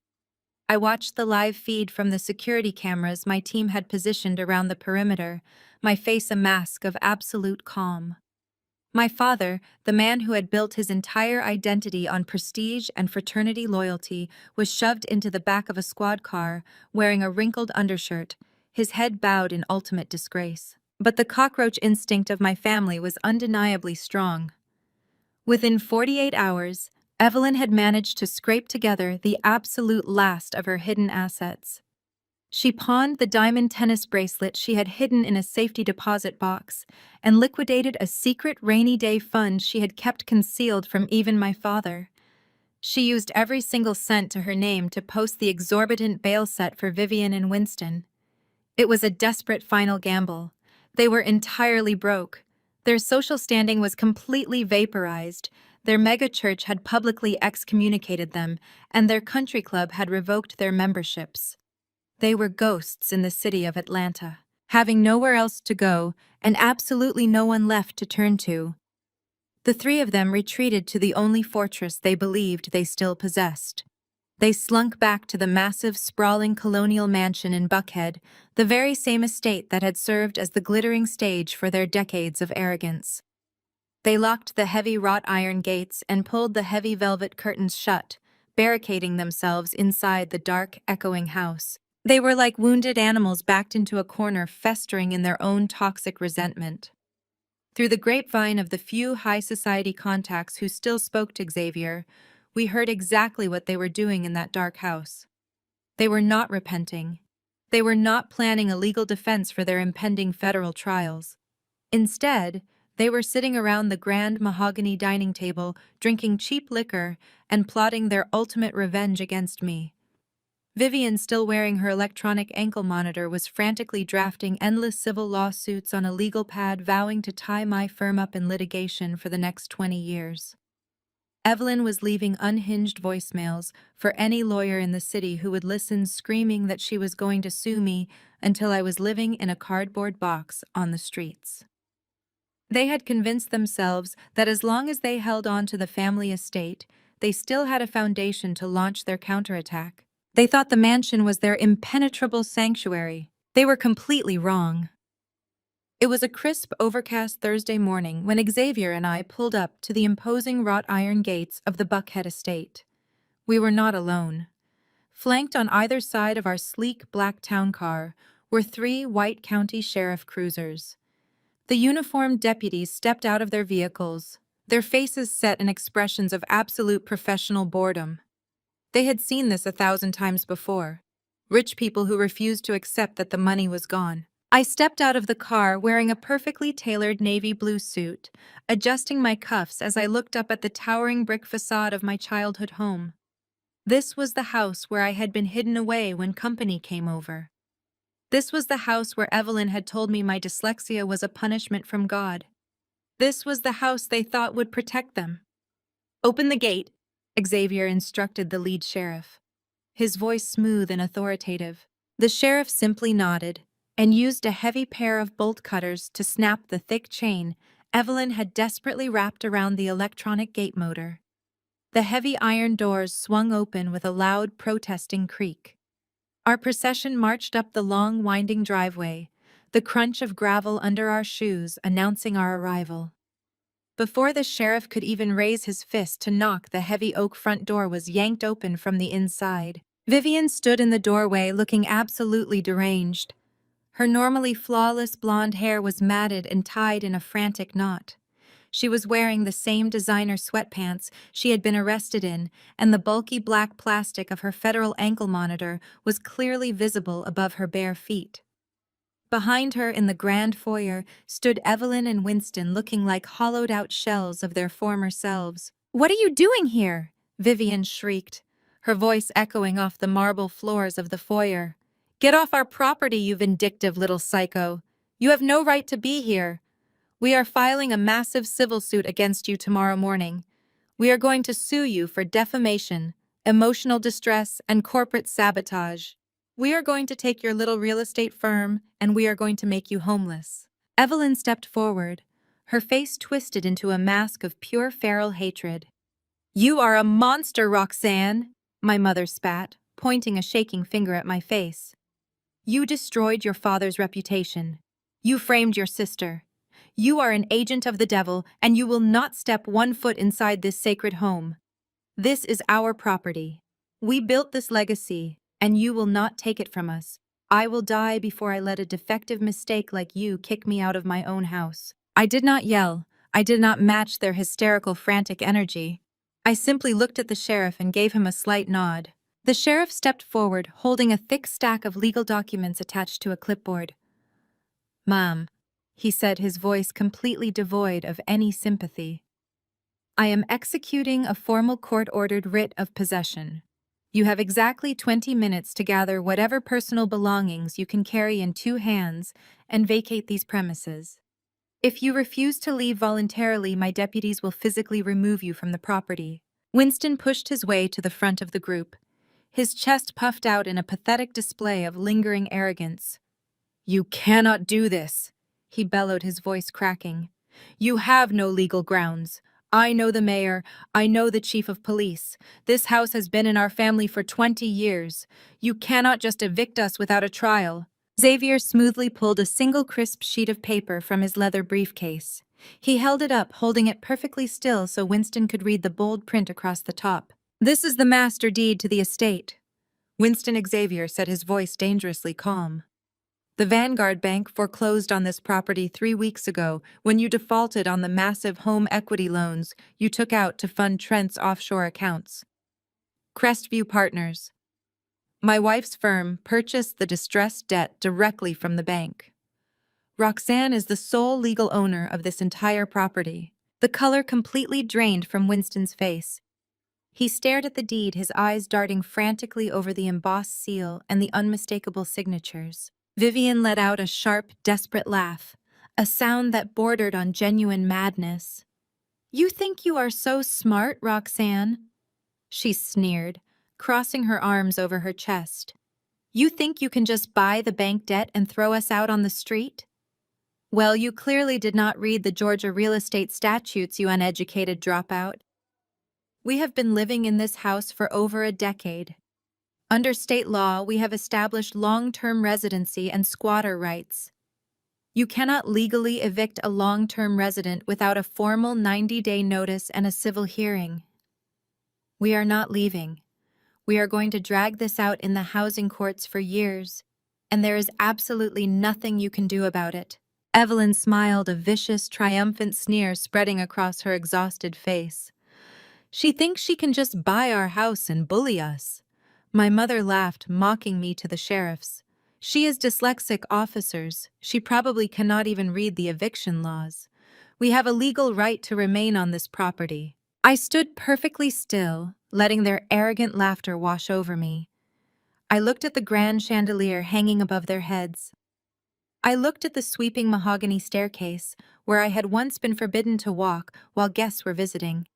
I watched the live feed from the security cameras my team had positioned around the perimeter, my face a mask of absolute calm. My father, the man who had built his entire identity on prestige and fraternity loyalty, was shoved into the back of a squad car, wearing a wrinkled undershirt, his head bowed in ultimate disgrace. But the cockroach instinct of my family was undeniably strong. Within 48 hours, Evelyn had managed to scrape together the absolute last of her hidden assets. She pawned the diamond tennis bracelet she had hidden in a safety deposit box and liquidated a secret rainy day fund she had kept concealed from even my father. She used every single cent to her name to post the exorbitant bail set for Vivian and Winston. It was a desperate final gamble. They were entirely broke. Their social standing was completely vaporized. Their megachurch had publicly excommunicated them, and their country club had revoked their memberships. They were ghosts in the city of Atlanta, having nowhere else to go and absolutely no one left to turn to. The 3 of them retreated to the only fortress they believed they still possessed. They slunk back to the massive, sprawling colonial mansion in Buckhead, the very same estate that had served as the glittering stage for their decades of arrogance. They locked the heavy wrought iron gates and pulled the heavy velvet curtains shut, barricading themselves inside the dark, echoing house. They were like wounded animals backed into a corner, festering in their own toxic resentment. Through the grapevine of the few high society contacts who still spoke to Xavier, we heard exactly what they were doing in that dark house. They were not repenting. They were not planning a legal defense for their impending federal trials. Instead, they were sitting around the grand mahogany dining table, drinking cheap liquor and plotting their ultimate revenge against me. Vivian, still wearing her electronic ankle monitor, was frantically drafting endless civil lawsuits on a legal pad, vowing to tie my firm up in litigation for the next 20 years. Evelyn was leaving unhinged voicemails for any lawyer in the city who would listen, screaming that she was going to sue me until I was living in a cardboard box on the streets. They had convinced themselves that as long as they held on to the family estate, they still had a foundation to launch their counterattack. They thought the mansion was their impenetrable sanctuary. They were completely wrong. It was a crisp, overcast Thursday morning when Xavier and I pulled up to the imposing wrought iron gates of the Buckhead estate. We were not alone. Flanked on either side of our sleek black town car were three white county sheriff cruisers. The uniformed deputies stepped out of their vehicles, their faces set in expressions of absolute professional boredom. They had seen this 1,000 times before. Rich people who refused to accept that the money was gone. I stepped out of the car wearing a perfectly tailored navy blue suit, adjusting my cuffs as I looked up at the towering brick facade of my childhood home. This was the house where I had been hidden away when company came over. This was the house where Evelyn had told me my dyslexia was a punishment from God. This was the house they thought would protect them. "Open the gate," Xavier instructed the lead sheriff, his voice smooth and authoritative. The sheriff simply nodded and used a heavy pair of bolt cutters to snap the thick chain Evelyn had desperately wrapped around the electronic gate motor. The heavy iron doors swung open with a loud, protesting creak. Our procession marched up the long, winding driveway, the crunch of gravel under our shoes announcing our arrival. Before the sheriff could even raise his fist to knock, the heavy oak front door was yanked open from the inside. Vivian stood in the doorway looking absolutely deranged. Her normally flawless blonde hair was matted and tied in a frantic knot. She was wearing the same designer sweatpants she had been arrested in, and the bulky black plastic of her federal ankle monitor was clearly visible above her bare feet. Behind her in the grand foyer stood Evelyn and Winston, looking like hollowed-out shells of their former selves. "What are you doing here?" Vivian shrieked, her voice echoing off the marble floors of the foyer. "Get off our property, you vindictive little psycho. You have no right to be here. We are filing a massive civil suit against you tomorrow morning. We are going to sue you for defamation, emotional distress, and corporate sabotage. We are going to take your little real estate firm, and we are going to make you homeless." Evelyn stepped forward, her face twisted into a mask of pure feral hatred. "You are a monster, Roxanne," my mother spat, pointing a shaking finger at my face. "You destroyed your father's reputation. You framed your sister. You are an agent of the devil, and you will not step 1 foot inside this sacred home. This is our property. We built this legacy, and you will not take it from us. I will die before I let a defective mistake like you kick me out of my own house." I did not yell. I did not match their hysterical, frantic energy. I simply looked at the sheriff and gave him a slight nod. The sheriff stepped forward, holding a thick stack of legal documents attached to a clipboard. "Ma'am," he said, his voice completely devoid of any sympathy, "I am executing a formal court-ordered writ of possession. You have exactly 20 minutes to gather whatever personal belongings you can carry in 2 hands and vacate these premises. If you refuse to leave voluntarily, my deputies will physically remove you from the property." Winston pushed his way to the front of the group, his chest puffed out in a pathetic display of lingering arrogance. "You cannot do this," he bellowed, his voice cracking. "You have no legal grounds. I know the mayor. I know the chief of police. This house has been in our family for 20 years. You cannot just evict us without a trial." Xavier smoothly pulled a single crisp sheet of paper from his leather briefcase. He held it up, holding it perfectly still so Winston could read the bold print across the top. "This is the master deed to the estate." Winston Xavier said, his voice dangerously calm. "The Vanguard Bank foreclosed on this property 3 weeks ago when you defaulted on the massive home equity loans you took out to fund Trent's offshore accounts. Crestview Partners, my wife's firm, purchased the distressed debt directly from the bank. Roxanne is the sole legal owner of this entire property." The color completely drained from Winston's face. He stared at the deed, his eyes darting frantically over the embossed seal and the unmistakable signatures. Vivian let out a sharp, desperate laugh, a sound that bordered on genuine madness. "You think you are so smart, Roxanne?" she sneered, crossing her arms over her chest. "You think you can just buy the bank debt and throw us out on the street? Well, you clearly did not read the Georgia real estate statutes, you uneducated dropout. We have been living in this house for over a decade. Under state law, we have established long-term residency and squatter rights. You cannot legally evict a long-term resident without a formal 90-day notice and a civil hearing. We are not leaving. We are going to drag this out in the housing courts for years, and there is absolutely nothing you can do about it." Evelyn smiled, a vicious, triumphant sneer spreading across her exhausted face. "She thinks she can just buy our house and bully us." My mother laughed, mocking me to the sheriffs. "She is dyslexic, officers. She probably cannot even read the eviction laws. We have a legal right to remain on this property." I stood perfectly still, letting their arrogant laughter wash over me. I looked at the grand chandelier hanging above their heads. I looked at the sweeping mahogany staircase, where I had once been forbidden to walk while guests were visiting.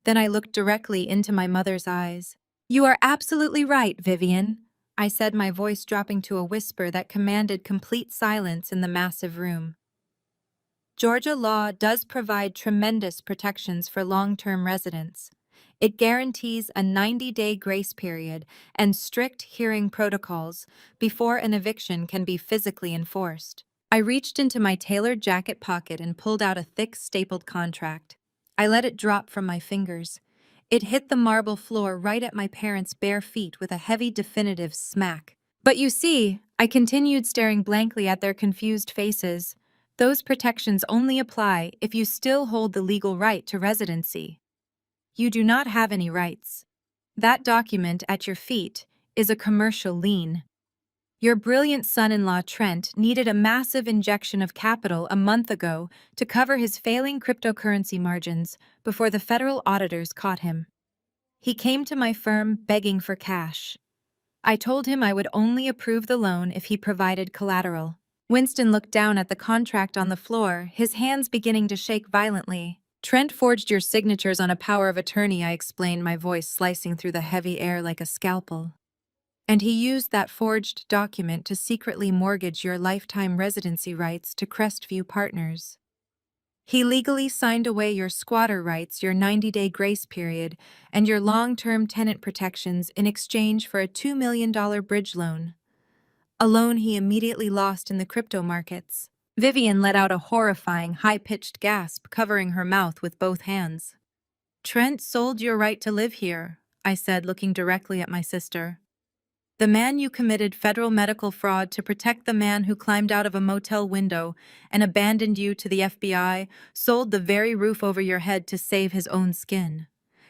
Then I looked directly into my mother's eyes. "You are absolutely right, Vivian," I said, my voice dropping to a whisper that commanded complete silence in the massive room. "Georgia law does provide tremendous protections for long-term residents. It guarantees a 90-day grace period and strict hearing protocols before an eviction can be physically enforced." I reached into my tailored jacket pocket and pulled out a thick, stapled contract. I let it drop from my fingers. It hit the marble floor right at my parents' bare feet with a heavy, definitive smack. "But you see," I continued, staring blankly at their confused faces, "those protections only apply if you still hold the legal right to residency. You do not have any rights. That document at your feet is a commercial lien. Your brilliant son-in-law Trent needed a massive injection of capital a month ago to cover his failing cryptocurrency margins before the federal auditors caught him. He came to my firm begging for cash. I told him I would only approve the loan if he provided collateral." Winston looked down at the contract on the floor, his hands beginning to shake violently. "Trent forged your signatures on a power of attorney," I explained, my voice slicing through the heavy air like a scalpel. "And he used that forged document to secretly mortgage your lifetime residency rights to Crestview Partners. He legally signed away your squatter rights, your 90-day grace period, and your long-term tenant protections in exchange for a $2 million bridge loan. A loan he immediately lost in the crypto markets." Vivian let out a horrifying, high-pitched gasp, covering her mouth with both hands. "Trent sold your right to live here," I said, looking directly at my sister. "The man you committed federal medical fraud to protect, the man who climbed out of a motel window and abandoned you to the FBI, sold the very roof over your head to save his own skin.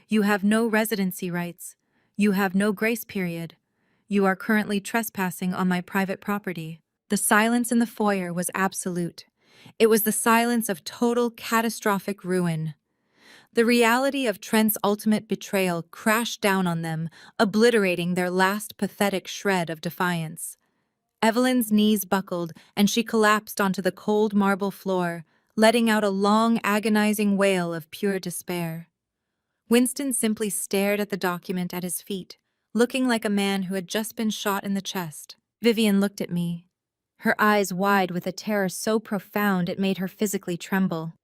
You have no residency rights. You have no grace period. You are currently trespassing on my private property." The silence in the foyer was absolute. It was the silence of total, catastrophic ruin. The reality of Trent's ultimate betrayal crashed down on them, obliterating their last pathetic shred of defiance. Evelyn's knees buckled, and she collapsed onto the cold marble floor, letting out a long, agonizing wail of pure despair. Winston simply stared at the document at his feet, looking like a man who had just been shot in the chest. Vivian looked at me, her eyes wide with a terror so profound it made her physically tremble.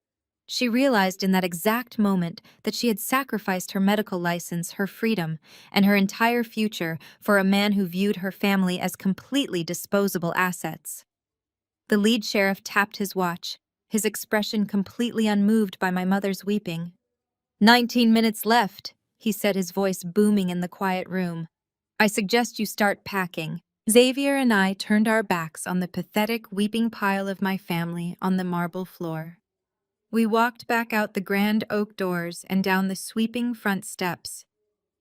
She realized in that exact moment that she had sacrificed her medical license, her freedom, and her entire future for a man who viewed her family as completely disposable assets. The lead sheriff tapped his watch, his expression completely unmoved by my mother's weeping. 19 minutes left," he said, his voice booming in the quiet room. "I suggest you start packing." Xavier and I turned our backs on the pathetic, weeping pile of my family on the marble floor. We walked back out the grand oak doors and down the sweeping front steps.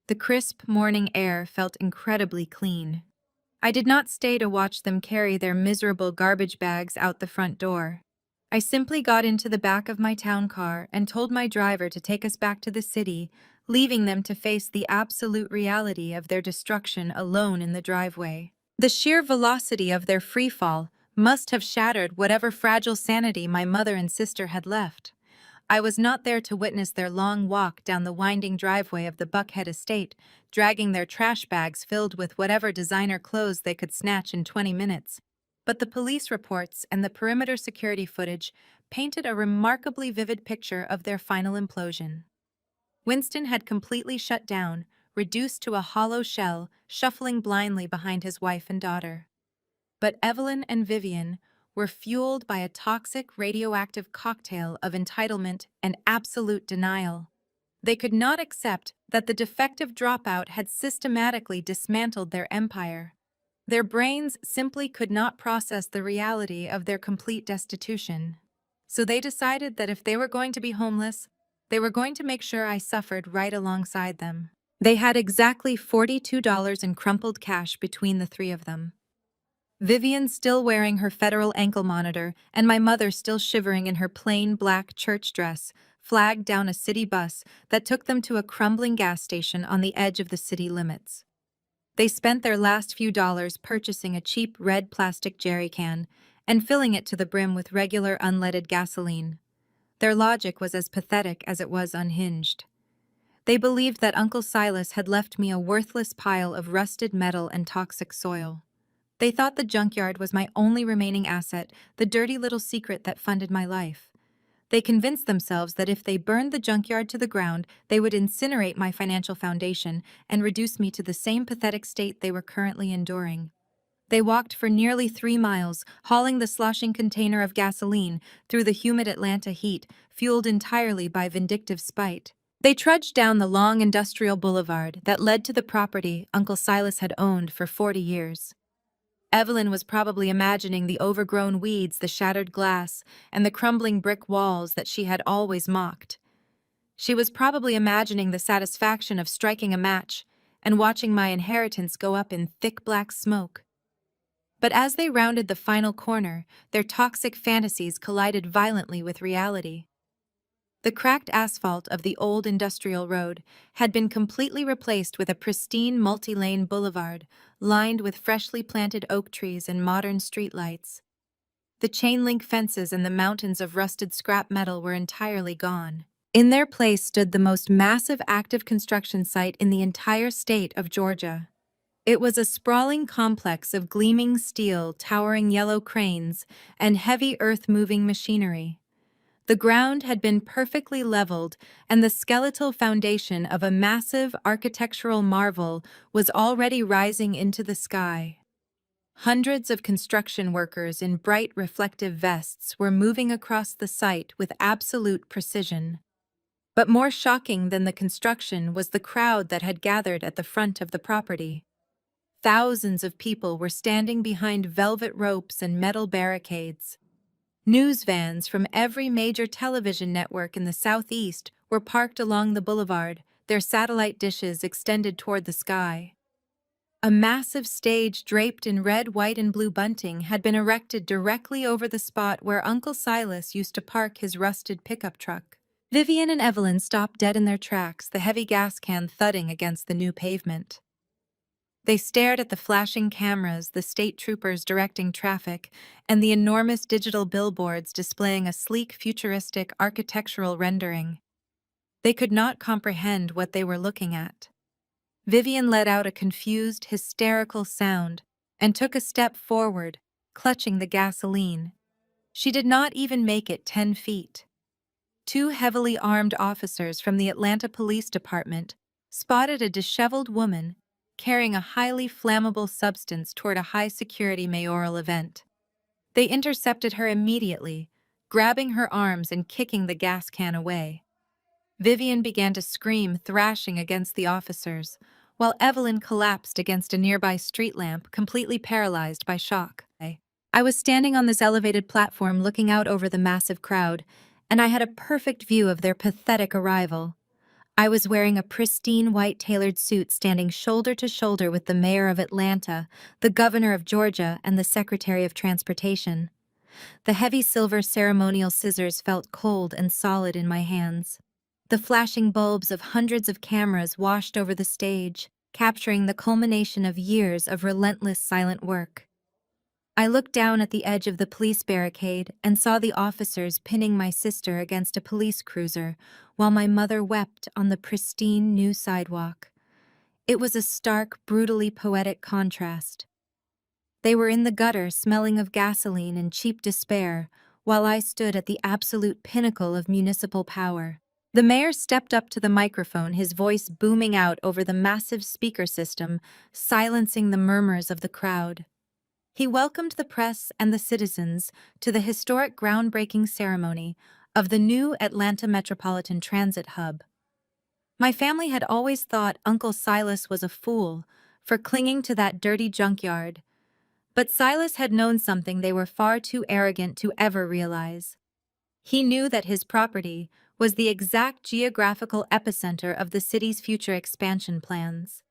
The crisp morning air felt incredibly clean. I did not stay to watch them carry their miserable garbage bags out the front door. I simply got into the back of my town car and told my driver to take us back to the city, leaving them to face the absolute reality of their destruction alone in the driveway. The sheer velocity of their freefall must have shattered whatever fragile sanity my mother and sister had left. I was not there to witness their long walk down the winding driveway of the Buckhead estate, dragging their trash bags filled with whatever designer clothes they could snatch in 20 minutes. But the police reports and the perimeter security footage painted a remarkably vivid picture of their final implosion. Winston had completely shut down, reduced to a hollow shell, shuffling blindly behind his wife and daughter. But Evelyn and Vivian, were fueled by a toxic radioactive cocktail of entitlement and absolute denial. They could not accept that the defective dropout had systematically dismantled their empire. Their brains simply could not process the reality of their complete destitution. So they decided that if they were going to be homeless, they were going to make sure I suffered right alongside them. They had exactly $42 in crumpled cash between the three of them. Vivian still wearing her federal ankle monitor, and my mother still shivering in her plain black church dress, flagged down a city bus that took them to a crumbling gas station on the edge of the city limits. They spent their last few dollars purchasing a cheap red plastic jerry can and filling it to the brim with regular unleaded gasoline. Their logic was as pathetic as it was unhinged. They believed that Uncle Silas had left me a worthless pile of rusted metal and toxic soil. They thought the junkyard was my only remaining asset, the dirty little secret that funded my life. They convinced themselves that if they burned the junkyard to the ground, they would incinerate my financial foundation and reduce me to the same pathetic state they were currently enduring. They walked for nearly 3 miles, hauling the sloshing container of gasoline through the humid Atlanta heat, fueled entirely by vindictive spite. They trudged down the long industrial boulevard that led to the property Uncle Silas had owned for 40 years. Evelyn was probably imagining the overgrown weeds, the shattered glass, and the crumbling brick walls that she had always mocked. She was probably imagining the satisfaction of striking a match and watching my inheritance go up in thick black smoke. But as they rounded the final corner, their toxic fantasies collided violently with reality. The cracked asphalt of the old industrial road had been completely replaced with a pristine multi-lane boulevard lined with freshly planted oak trees and modern streetlights. The chain-link fences and the mountains of rusted scrap metal were entirely gone. In their place stood the most massive active construction site in the entire state of Georgia. It was a sprawling complex of gleaming steel, towering yellow cranes, and heavy earth-moving machinery. The ground had been perfectly leveled, and the skeletal foundation of a massive architectural marvel was already rising into the sky. Hundreds of construction workers in bright reflective vests were moving across the site with absolute precision. But more shocking than the construction was the crowd that had gathered at the front of the property. Thousands of people were standing behind velvet ropes and metal barricades. News vans from every major television network in the southeast were parked along the boulevard, their satellite dishes extended toward the sky. A massive stage draped in red, white, and blue bunting had been erected directly over the spot where Uncle Silas used to park his rusted pickup truck. Vivian and Evelyn stopped dead in their tracks, the heavy gas can thudding against the new pavement. They stared at the flashing cameras, the state troopers directing traffic, and the enormous digital billboards displaying a sleek, futuristic architectural rendering. They could not comprehend what they were looking at. Vivian let out a confused, hysterical sound and took a step forward, clutching the gasoline. She did not even make it 10 feet. 2 heavily armed officers from the Atlanta Police Department spotted a disheveled woman carrying a highly flammable substance toward a high-security mayoral event. They intercepted her immediately, grabbing her arms and kicking the gas can away. Vivian began to scream, thrashing against the officers, while Evelyn collapsed against a nearby street lamp, completely paralyzed by shock. I was standing on this elevated platform looking out over the massive crowd, and I had a perfect view of their pathetic arrival. I was wearing a pristine white tailored suit standing shoulder to shoulder with the mayor of Atlanta, the governor of Georgia, and the secretary of transportation. The heavy silver ceremonial scissors felt cold and solid in my hands. The flashing bulbs of hundreds of cameras washed over the stage, capturing the culmination of years of relentless silent work. I looked down at the edge of the police barricade and saw the officers pinning my sister against a police cruiser, while my mother wept on the pristine new sidewalk. It was a stark, brutally poetic contrast. They were in the gutter, smelling of gasoline and cheap despair, while I stood at the absolute pinnacle of municipal power. The mayor stepped up to the microphone, his voice booming out over the massive speaker system, silencing the murmurs of the crowd. He welcomed the press and the citizens to the historic groundbreaking ceremony of the new Atlanta Metropolitan Transit Hub. My family had always thought Uncle Silas was a fool for clinging to that dirty junkyard, but Silas had known something they were far too arrogant to ever realize. He knew that his property was the exact geographical epicenter of the city's future expansion plans.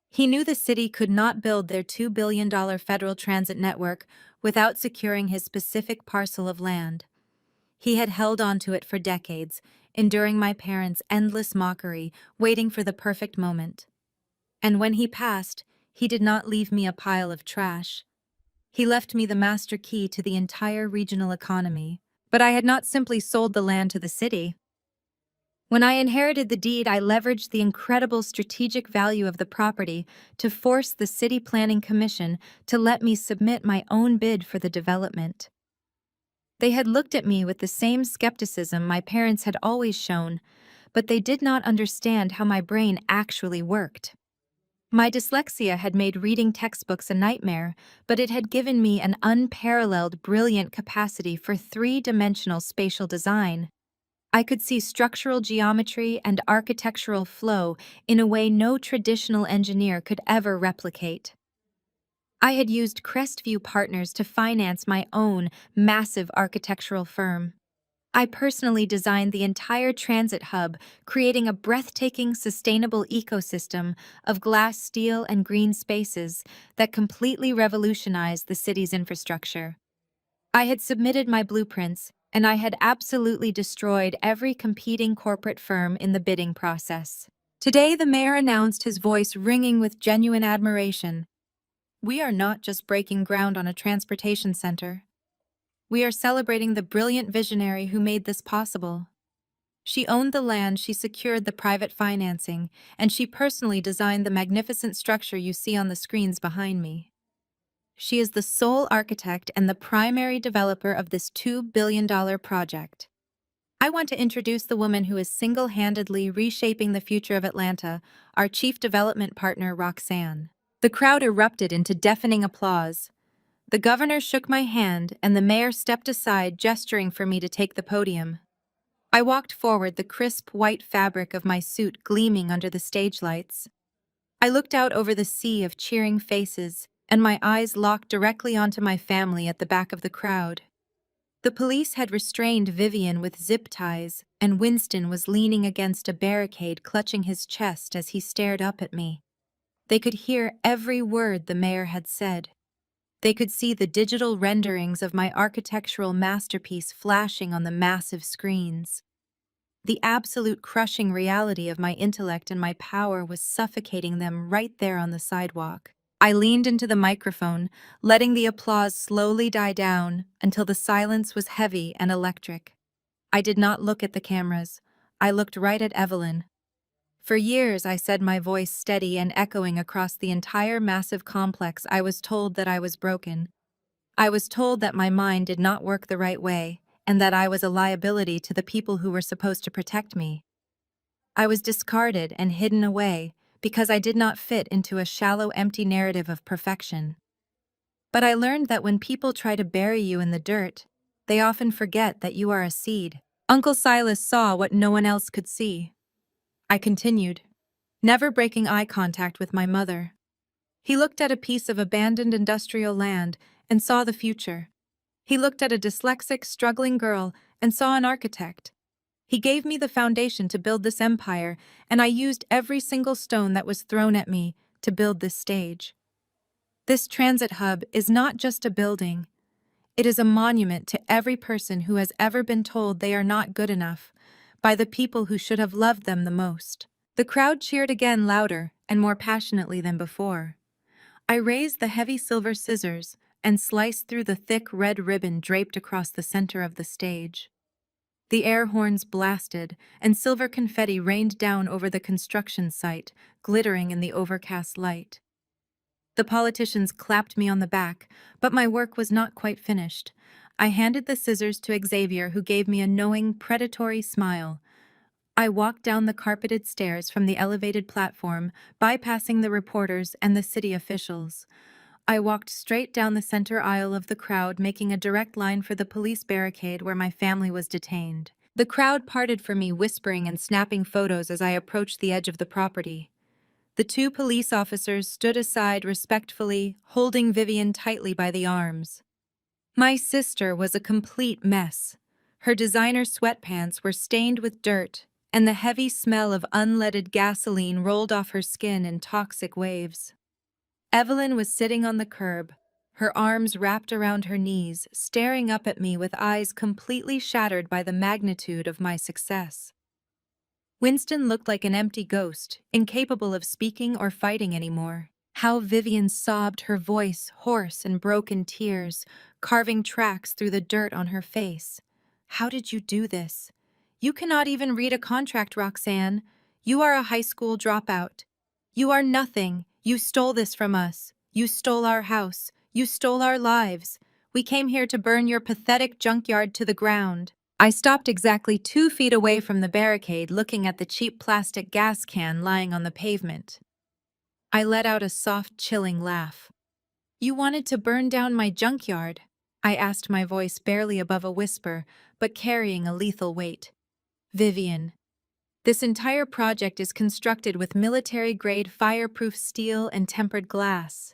He knew the city could not build their $2 billion federal transit network without securing his specific parcel of land. He had held on to it for decades, enduring my parents' endless mockery, waiting for the perfect moment. And when he passed, he did not leave me a pile of trash. He left me the master key to the entire regional economy. But I had not simply sold the land to the city. When I inherited the deed, I leveraged the incredible strategic value of the property to force the City Planning Commission to let me submit my own bid for the development. They had looked at me with the same skepticism my parents had always shown, but they did not understand how my brain actually worked. My dyslexia had made reading textbooks a nightmare, but it had given me an unparalleled, brilliant capacity for three-dimensional spatial design. I could see structural geometry and architectural flow in a way no traditional engineer could ever replicate. I had used Crestview Partners to finance my own massive architectural firm. I personally designed the entire transit hub, creating a breathtaking, sustainable ecosystem of glass, steel, and green spaces that completely revolutionized the city's infrastructure. I had submitted my blueprints, and I had absolutely destroyed every competing corporate firm in the bidding process. Today, the mayor announced, his voice ringing with genuine admiration. We are not just breaking ground on a transportation center. We are celebrating the brilliant visionary who made this possible. She owned the land, she secured the private financing, and she personally designed the magnificent structure you see on the screens behind me. She is the sole architect and the primary developer of this $2 billion project. I want to introduce the woman who is single-handedly reshaping the future of Atlanta, our chief development partner, Roxanne. The crowd erupted into deafening applause. The governor shook my hand, and the mayor stepped aside, gesturing for me to take the podium. I walked forward, the crisp white fabric of my suit gleaming under the stage lights. I looked out over the sea of cheering faces, and my eyes locked directly onto my family at the back of the crowd. The police had restrained Vivian with zip ties, and Winston was leaning against a barricade, clutching his chest as he stared up at me. They could hear every word the mayor had said. They could see the digital renderings of my architectural masterpiece flashing on the massive screens. The absolute crushing reality of my intellect and my power was suffocating them right there on the sidewalk. I leaned into the microphone, letting the applause slowly die down until the silence was heavy and electric. I did not look at the cameras. I looked right at Evelyn. For years, I said, my voice steady and echoing across the entire massive complex, I was told that I was broken. I was told that my mind did not work the right way, and that I was a liability to the people who were supposed to protect me. I was discarded and hidden away because I did not fit into a shallow, empty narrative of perfection. But I learned that when people try to bury you in the dirt, they often forget that you are a seed. Uncle Silas saw what no one else could see. I continued, never breaking eye contact with my mother. He looked at a piece of abandoned industrial land and saw the future. He looked at a dyslexic, struggling girl and saw an architect. He gave me the foundation to build this empire, and I used every single stone that was thrown at me to build this stage. This transit hub is not just a building. It is a monument to every person who has ever been told they are not good enough by the people who should have loved them the most. The crowd cheered again, louder and more passionately than before. I raised the heavy silver scissors and sliced through the thick red ribbon draped across the center of the stage. The air horns blasted, and silver confetti rained down over the construction site, glittering in the overcast light. The politicians clapped me on the back, but my work was not quite finished. I handed the scissors to Xavier, who gave me a knowing, predatory smile. I walked down the carpeted stairs from the elevated platform, bypassing the reporters and the city officials. I walked straight down the center aisle of the crowd, making a direct line for the police barricade where my family was detained. The crowd parted for me, whispering and snapping photos as I approached the edge of the property. The two police officers stood aside respectfully, holding Vivian tightly by the arms. My sister was a complete mess. Her designer sweatpants were stained with dirt, and the heavy smell of unleaded gasoline rolled off her skin in toxic waves. Evelyn was sitting on the curb, her arms wrapped around her knees, staring up at me with eyes completely shattered by the magnitude of my success. Winston looked like an empty ghost, incapable of speaking or fighting anymore. How Vivian sobbed, her voice hoarse and broke in tears, carving tracks through the dirt on her face. "How did you do this? You cannot even read a contract, Roxanne. You are a high school dropout. You are nothing. You stole this from us. You stole our house. You stole our lives. We came here to burn your pathetic junkyard to the ground." I stopped exactly 2 feet away from the barricade, looking at the cheap plastic gas can lying on the pavement. I let out a soft, chilling laugh. "You wanted to burn down my junkyard?" I asked, my voice barely above a whisper, but carrying a lethal weight. "Vivian, this entire project is constructed with military-grade fireproof steel and tempered glass.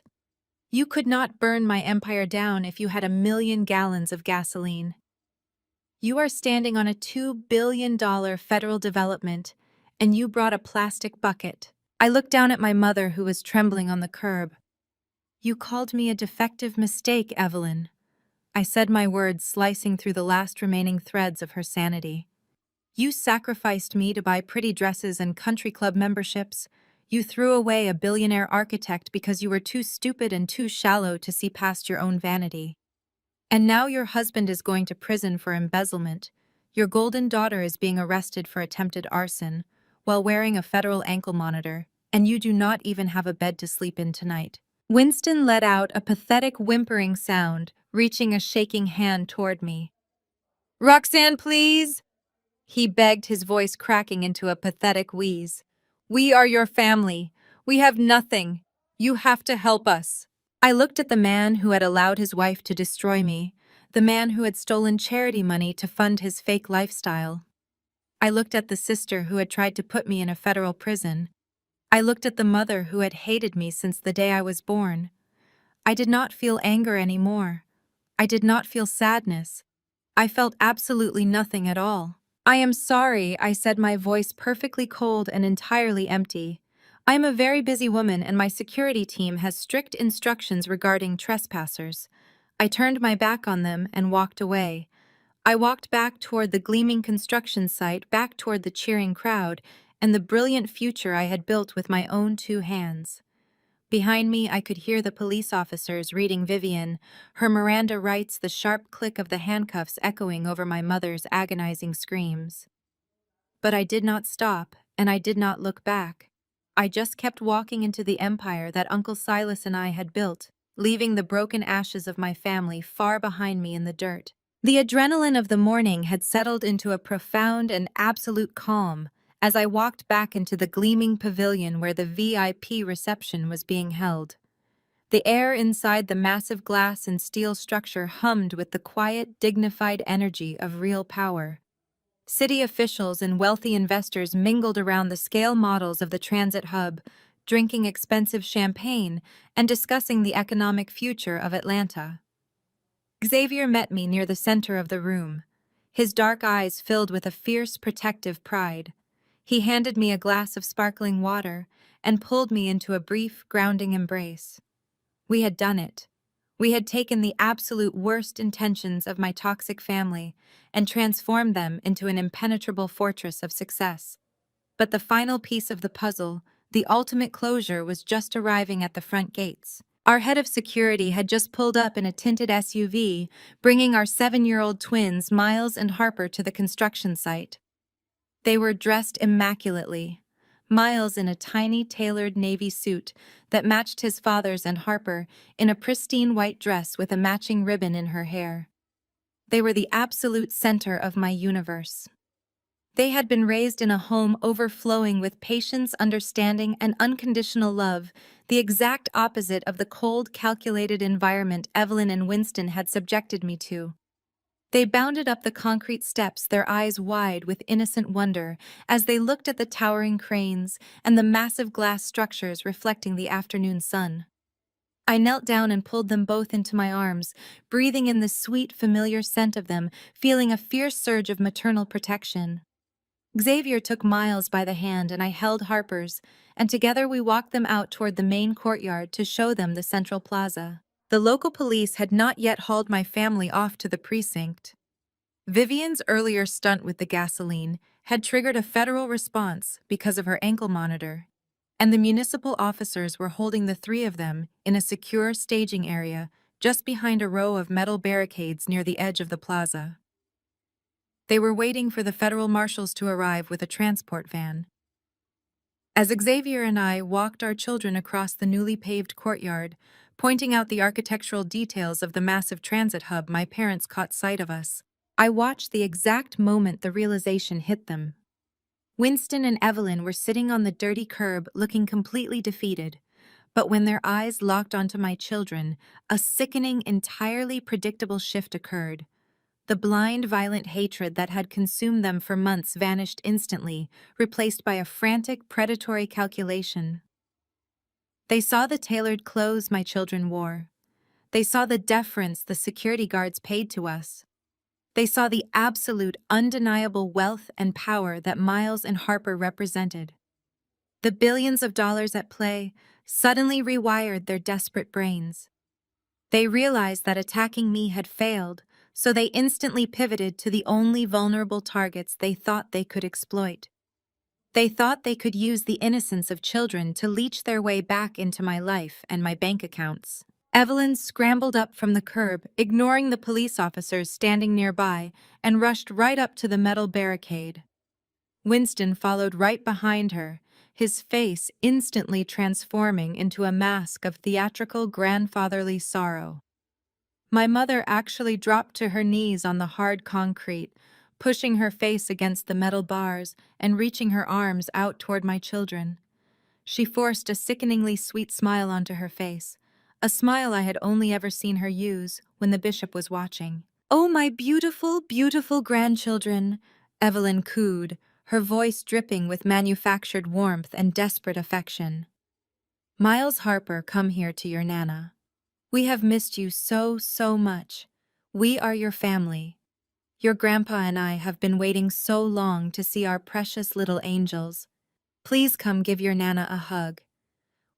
You could not burn my empire down if you had 1,000,000 gallons of gasoline. You are standing on a $2 billion federal development, and you brought a plastic bucket." I looked down at my mother, who was trembling on the curb. "You called me a defective mistake, Evelyn." I said, my words slicing through the last remaining threads of her sanity. "You sacrificed me to buy pretty dresses and country club memberships. You threw away a billionaire architect because you were too stupid and too shallow to see past your own vanity. And now your husband is going to prison for embezzlement. Your golden daughter is being arrested for attempted arson, while wearing a federal ankle monitor, and you do not even have a bed to sleep in tonight." Winston let out a pathetic whimpering sound, reaching a shaking hand toward me. "Roxanne, please!" he begged, his voice cracking into a pathetic wheeze. "We are your family. We have nothing. You have to help us." I looked at the man who had allowed his wife to destroy me, the man who had stolen charity money to fund his fake lifestyle. I looked at the sister who had tried to put me in a federal prison. I looked at the mother who had hated me since the day I was born. I did not feel anger anymore. I did not feel sadness. I felt absolutely nothing at all. "I am sorry," I said, my voice perfectly cold and entirely empty. "I am a very busy woman, and my security team has strict instructions regarding trespassers." I turned my back on them and walked away. I walked back toward the gleaming construction site, back toward the cheering crowd, and the brilliant future I had built with my own 2 hands. Behind me, I could hear the police officers reading Vivian, her Miranda rights, the sharp click of the handcuffs echoing over my mother's agonizing screams. But I did not stop, and I did not look back. I just kept walking into the empire that Uncle Silas and I had built, leaving the broken ashes of my family far behind me in the dirt. The adrenaline of the morning had settled into a profound and absolute calm as I walked back into the gleaming pavilion where the VIP reception was being held. The air inside the massive glass and steel structure hummed with the quiet, dignified energy of real power. City officials and wealthy investors mingled around the scale models of the transit hub, drinking expensive champagne and discussing the economic future of Atlanta. Xavier met me near the center of the room, his dark eyes filled with a fierce, protective pride. He handed me a glass of sparkling water and pulled me into a brief, grounding embrace. We had done it. We had taken the absolute worst intentions of my toxic family and transformed them into an impenetrable fortress of success. But the final piece of the puzzle, the ultimate closure, was just arriving at the front gates. Our head of security had just pulled up in a tinted SUV, bringing our 7-year-old twins, Miles and Harper, to the construction site. They were dressed immaculately. Miles in a tiny tailored navy suit that matched his father's, and Harper in a pristine white dress with a matching ribbon in her hair. They were the absolute center of my universe. They had been raised in a home overflowing with patience, understanding, and unconditional love. the exact opposite of the cold, calculated environment Evelyn and Winston had subjected me to. They bounded up the concrete steps, their eyes wide with innocent wonder, as they looked at the towering cranes and the massive glass structures reflecting the afternoon sun. I knelt down and pulled them both into my arms, breathing in the sweet, familiar scent of them, feeling a fierce surge of maternal protection. Xavier took Miles by the hand and I held Harper's, and together we walked them out toward the main courtyard to show them the central plaza. The local police had not yet hauled my family off to the precinct. Vivian's earlier stunt with the gasoline had triggered a federal response because of her ankle monitor, and the municipal officers were holding the three of them in a secure staging area just behind a row of metal barricades near the edge of the plaza. They were waiting for the federal marshals to arrive with a transport van. As Xavier and I walked our children across the newly paved courtyard, pointing out the architectural details of the massive transit hub, my parents caught sight of us. I watched the exact moment the realization hit them. Winston and Evelyn were sitting on the dirty curb looking completely defeated, but when their eyes locked onto my children, a sickening, entirely predictable shift occurred. The blind, violent hatred that had consumed them for months vanished instantly, replaced by a frantic, predatory calculation. They saw the tailored clothes my children wore. They saw the deference the security guards paid to us. They saw the absolute, undeniable wealth and power that Miles and Harper represented. The billions of dollars at play suddenly rewired their desperate brains. They realized that attacking me had failed, so they instantly pivoted to the only vulnerable targets they thought they could exploit. They thought they could use the innocence of children to leech their way back into my life and my bank accounts. Evelyn scrambled up from the curb, ignoring the police officers standing nearby, and rushed right up to the metal barricade. Winston followed right behind her, his face instantly transforming into a mask of theatrical grandfatherly sorrow. My mother actually dropped to her knees on the hard concrete, pushing her face against the metal bars and reaching her arms out toward my children. She forced a sickeningly sweet smile onto her face, a smile I had only ever seen her use when the bishop was watching. "Oh, my beautiful, beautiful grandchildren," Evelyn cooed, her voice dripping with manufactured warmth and desperate affection. "Miles Harper, come here to your Nana. We have missed you so, so much. We are your family. Your grandpa and I have been waiting so long to see our precious little angels. Please come give your Nana a hug.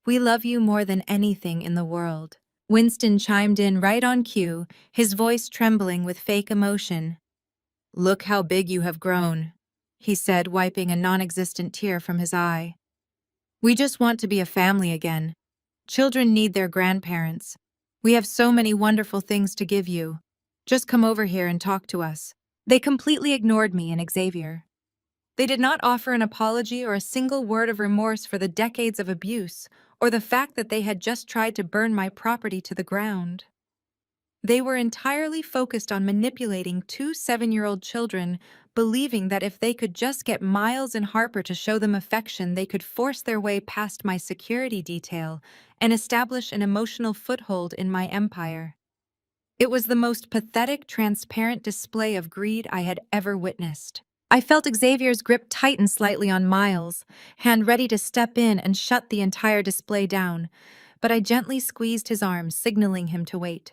We love you more than anything in the world." Winston chimed in right on cue, his voice trembling with fake emotion. "Look how big you have grown," he said, wiping a non-existent tear from his eye. "We just want to be a family again. Children need their grandparents. We have so many wonderful things to give you. Just come over here and talk to us." They completely ignored me and Xavier. They did not offer an apology or a single word of remorse for the decades of abuse or the fact that they had just tried to burn my property to the ground. They were entirely focused on manipulating two 7-year-old children, believing that if they could just get Miles and Harper to show them affection, they could force their way past my security detail and establish an emotional foothold in my empire. It was the most pathetic, transparent display of greed I had ever witnessed. I felt Xavier's grip tighten slightly on Miles, hand ready to step in and shut the entire display down, but I gently squeezed his arm, signaling him to wait.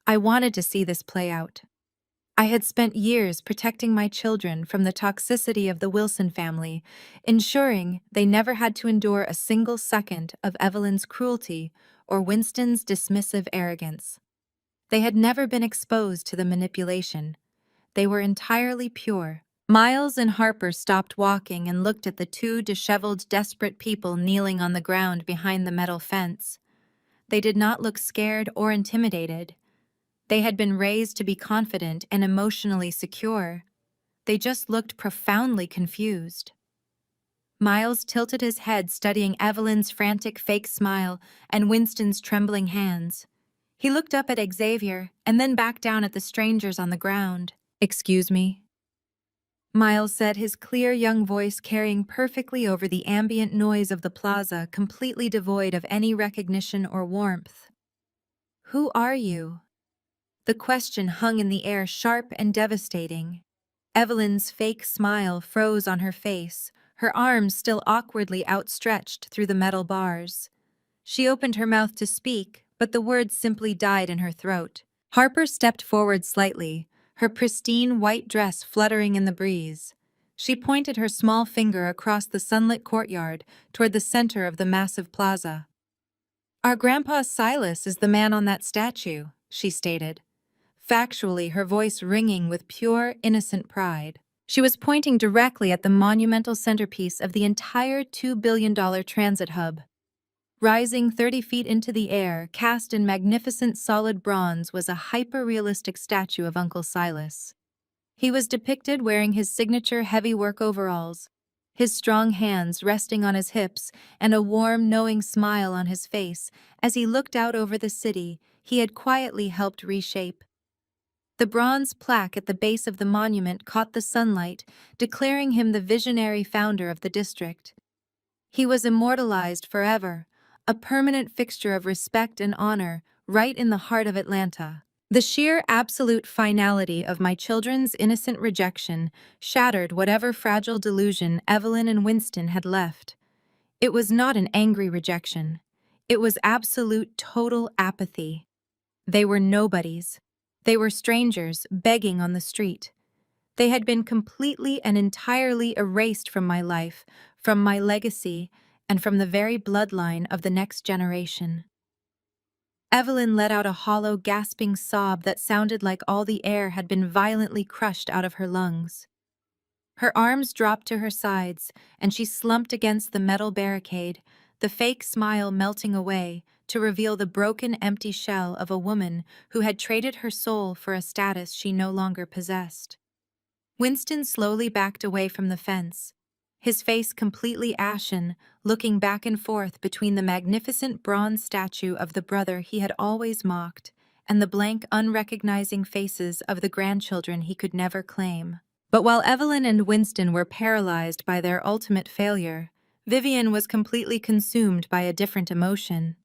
I wanted to see this play out. I had spent years protecting my children from the toxicity of the Wilson family, ensuring they never had to endure a single second of Evelyn's cruelty or Winston's dismissive arrogance. They had never been exposed to the manipulation. They were entirely pure. Miles and Harper stopped walking and looked at the two disheveled, desperate people kneeling on the ground behind the metal fence. They did not look scared or intimidated. They had been raised to be confident and emotionally secure. They just looked profoundly confused. Miles tilted his head, studying Evelyn's frantic fake smile and Winston's trembling hands. He looked up at Xavier and then back down at the strangers on the ground. "Excuse me?" Miles said, his clear young voice carrying perfectly over the ambient noise of the plaza, completely devoid of any recognition or warmth. "Who are you?" The question hung in the air, sharp and devastating. Evelyn's fake smile froze on her face, her arms still awkwardly outstretched through the metal bars. She opened her mouth to speak, but the words simply died in her throat. Harper stepped forward slightly, her pristine white dress fluttering in the breeze. She pointed her small finger across the sunlit courtyard toward the center of the massive plaza. "Our grandpa Silas is the man on that statue," she stated, factually, her voice ringing with pure, innocent pride. She was pointing directly at the monumental centerpiece of the entire $2 billion transit hub. Rising 30 feet into the air, cast in magnificent solid bronze, was a hyper-realistic statue of Uncle Silas. He was depicted wearing his signature heavy work overalls, his strong hands resting on his hips and a warm, knowing smile on his face as he looked out over the city he had quietly helped reshape. The bronze plaque at the base of the monument caught the sunlight, declaring him the visionary founder of the district. He was immortalized forever, a permanent fixture of respect and honor, right in the heart of Atlanta. The sheer absolute finality of my children's innocent rejection shattered whatever fragile delusion Evelyn and Winston had left. It was not an angry rejection. It was absolute, total apathy. They were nobodies. They were strangers begging on the street. They had been completely and entirely erased from my life, from my legacy, and from the very bloodline of the next generation. Evelyn let out a hollow, gasping sob that sounded like all the air had been violently crushed out of her lungs. Her arms dropped to her sides, and she slumped against the metal barricade, the fake smile melting away to reveal the broken, empty shell of a woman who had traded her soul for a status she no longer possessed. Winston slowly backed away from the fence, his face completely ashen, looking back and forth between the magnificent bronze statue of the brother he had always mocked and the blank, unrecognizing faces of the grandchildren he could never claim. But while Evelyn and Winston were paralyzed by their ultimate failure, Vivian was completely consumed by a different emotion.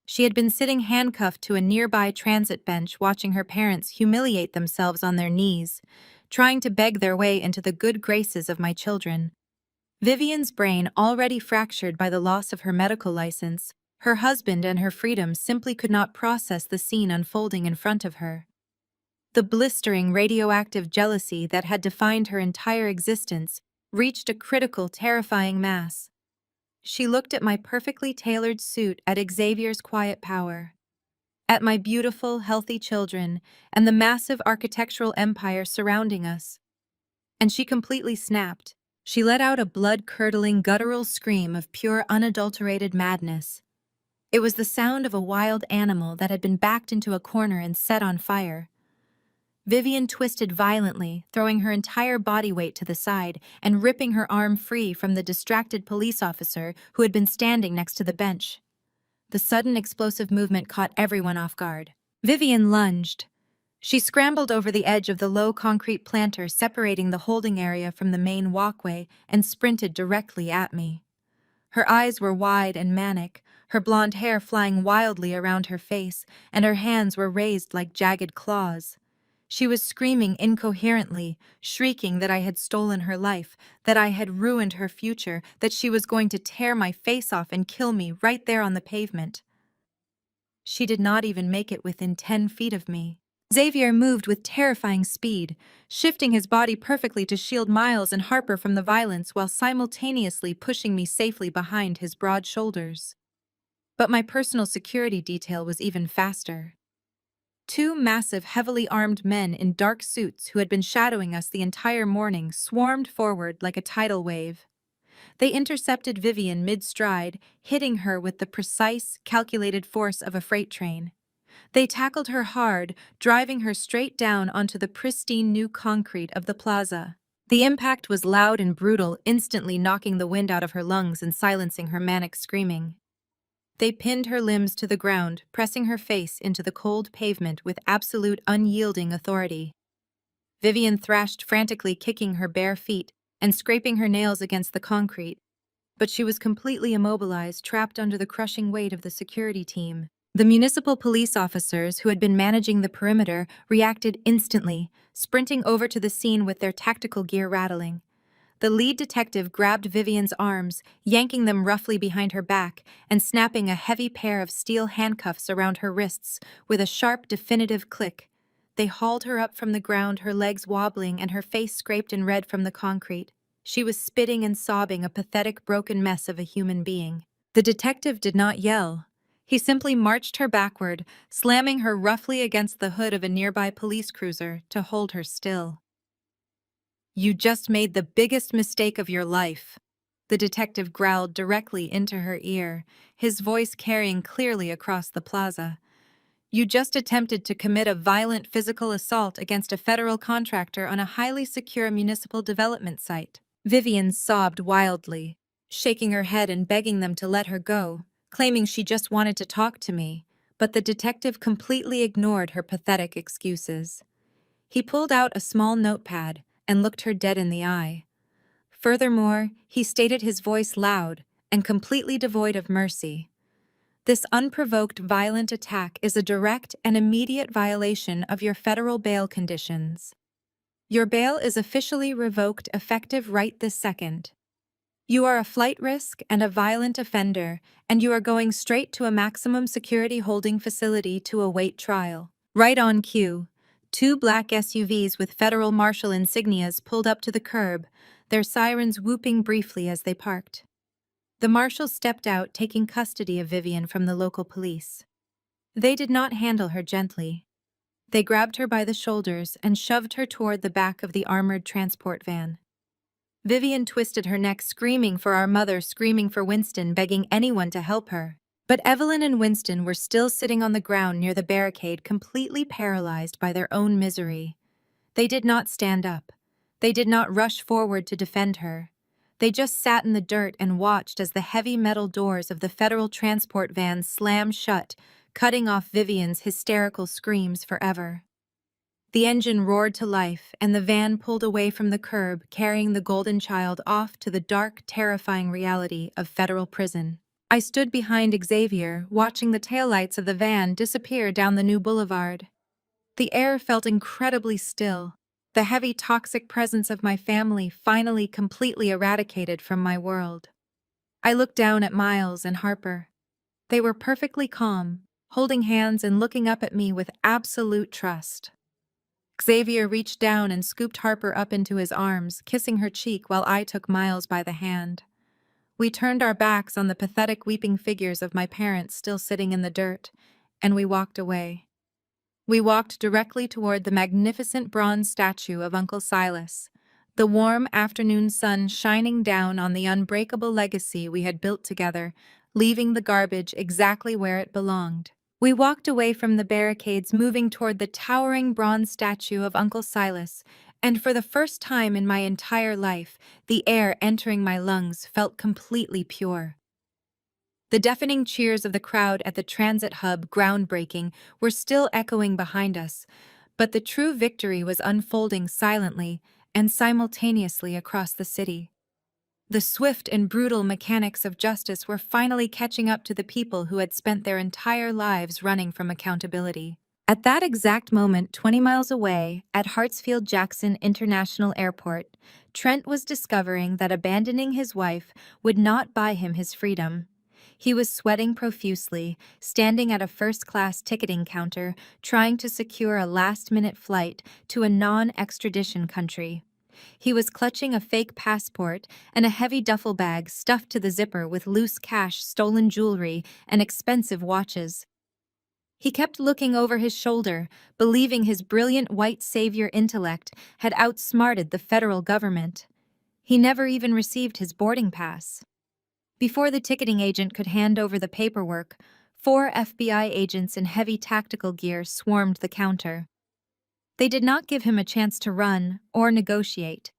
She had been sitting handcuffed to a nearby transit bench watching her parents humiliate themselves on their knees, trying to beg their way into the good graces of my children. Vivian's brain, already fractured by the loss of her medical license, her husband and her freedom, simply could not process the scene unfolding in front of her. The blistering radioactive jealousy that had defined her entire existence reached a critical, terrifying mass. She looked at my perfectly tailored suit, at Xavier's quiet power, at my beautiful, healthy children, and the massive architectural empire surrounding us. And she completely snapped. She let out a blood-curdling, guttural scream of pure, unadulterated madness. It was the sound of a wild animal that had been backed into a corner and set on fire. Vivian twisted violently, throwing her entire body weight to the side and ripping her arm free from the distracted police officer who had been standing next to the bench. The sudden explosive movement caught everyone off guard. Vivian lunged. She scrambled over the edge of the low concrete planter separating the holding area from the main walkway and sprinted directly at me. Her eyes were wide and manic, her blonde hair flying wildly around her face, and her hands were raised like jagged claws. She was screaming incoherently, shrieking that I had stolen her life, that I had ruined her future, that she was going to tear my face off and kill me right there on the pavement. She did not even make it within 10 feet of me. Xavier moved with terrifying speed, shifting his body perfectly to shield Miles and Harper from the violence while simultaneously pushing me safely behind his broad shoulders. But my personal security detail was even faster. Two massive, heavily armed men in dark suits who had been shadowing us the entire morning swarmed forward like a tidal wave. They intercepted Vivian mid-stride, hitting her with the precise, calculated force of a freight train. They tackled her hard, driving her straight down onto the pristine new concrete of the plaza. The impact was loud and brutal, instantly knocking the wind out of her lungs and silencing her manic screaming. They pinned her limbs to the ground, pressing her face into the cold pavement with absolute unyielding authority. Vivian thrashed frantically, kicking her bare feet and scraping her nails against the concrete. But she was completely immobilized, trapped under the crushing weight of the security team. The municipal police officers who had been managing the perimeter reacted instantly, sprinting over to the scene with their tactical gear rattling. The lead detective grabbed Vivian's arms, yanking them roughly behind her back and snapping a heavy pair of steel handcuffs around her wrists with a sharp, definitive click. They hauled her up from the ground, her legs wobbling and her face scraped and red from the concrete. She was spitting and sobbing, a pathetic, broken mess of a human being. The detective did not yell. He simply marched her backward, slamming her roughly against the hood of a nearby police cruiser to hold her still. "You just made the biggest mistake of your life," the detective growled directly into her ear, his voice carrying clearly across the plaza. "You just attempted to commit a violent physical assault against a federal contractor on a highly secure municipal development site." Vivian sobbed wildly, shaking her head and begging them to let her go, claiming she just wanted to talk to me, but the detective completely ignored her pathetic excuses. He pulled out a small notepad and looked her dead in the eye. Furthermore, he stated, his voice loud and completely devoid of mercy, "This unprovoked violent attack is a direct and immediate violation of your federal bail conditions. Your bail is officially revoked effective right this second. You are a flight risk and a violent offender, and you are going straight to a maximum security holding facility to await trial." Right on cue, two black SUVs with federal marshal insignias pulled up to the curb, their sirens whooping briefly as they parked. The marshal stepped out, taking custody of Vivian from the local police. They did not handle her gently. They grabbed her by the shoulders and shoved her toward the back of the armored transport van. Vivian twisted her neck, screaming for our mother, screaming for Winston, begging anyone to help her. But Evelyn and Winston were still sitting on the ground near the barricade, completely paralyzed by their own misery. They did not stand up. They did not rush forward to defend her. They just sat in the dirt and watched as the heavy metal doors of the federal transport van slammed shut, cutting off Vivian's hysterical screams forever. The engine roared to life, and the van pulled away from the curb, carrying the golden child off to the dark, terrifying reality of federal prison. I stood behind Xavier, watching the taillights of the van disappear down the new boulevard. The air felt incredibly still, the heavy, toxic presence of my family finally completely eradicated from my world. I looked down at Miles and Harper. They were perfectly calm, holding hands and looking up at me with absolute trust. Xavier reached down and scooped Harper up into his arms, kissing her cheek while I took Miles by the hand. We turned our backs on the pathetic weeping figures of my parents still sitting in the dirt, and we walked away. We walked directly toward the magnificent bronze statue of Uncle Silas, the warm afternoon sun shining down on the unbreakable legacy we had built together, leaving the garbage exactly where it belonged. We walked away from the barricades, moving toward the towering bronze statue of Uncle Silas, and for the first time in my entire life, the air entering my lungs felt completely pure. The deafening cheers of the crowd at the transit hub groundbreaking were still echoing behind us, but the true victory was unfolding silently and simultaneously across the city. The swift and brutal mechanics of justice were finally catching up to the people who had spent their entire lives running from accountability. At that exact moment, 20 miles away, at Hartsfield-Jackson International Airport, Trent was discovering that abandoning his wife would not buy him his freedom. He was sweating profusely, standing at a first-class ticketing counter, trying to secure a last-minute flight to a non-extradition country. He was clutching a fake passport and a heavy duffel bag stuffed to the zipper with loose cash, stolen jewelry, and expensive watches. He kept looking over his shoulder, believing his brilliant white savior intellect had outsmarted the federal government. He never even received his boarding pass. Before the ticketing agent could hand over the paperwork, 4 FBI agents in heavy tactical gear swarmed the counter. They did not give him a chance to run or negotiate.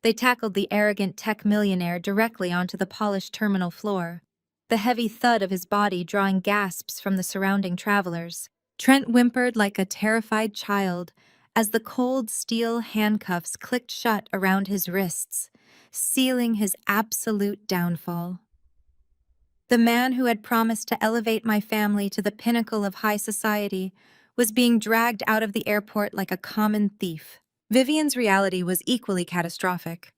They tackled the arrogant tech millionaire directly onto the polished terminal floor, the heavy thud of his body drawing gasps from the surrounding travelers. Trent whimpered like a terrified child as the cold steel handcuffs clicked shut around his wrists, sealing his absolute downfall. The man who had promised to elevate my family to the pinnacle of high society was being dragged out of the airport like a common thief. Vivian's reality was equally catastrophic.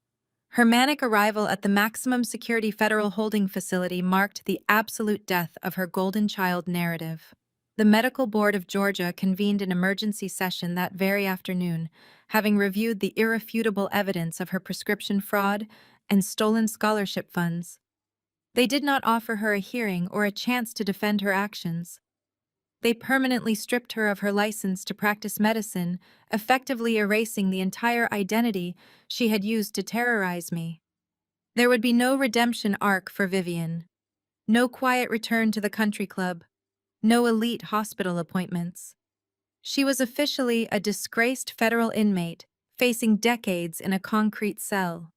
Her manic arrival at the maximum security federal holding facility marked the absolute death of her golden child narrative. The Medical Board of Georgia convened an emergency session that very afternoon, having reviewed the irrefutable evidence of her prescription fraud and stolen scholarship funds. They did not offer her a hearing or a chance to defend her actions. They permanently stripped her of her license to practice medicine, effectively erasing the entire identity she had used to terrorize me. There would be no redemption arc for Vivian, no quiet return to the country club, no elite hospital appointments. She was officially a disgraced federal inmate, facing decades in a concrete cell.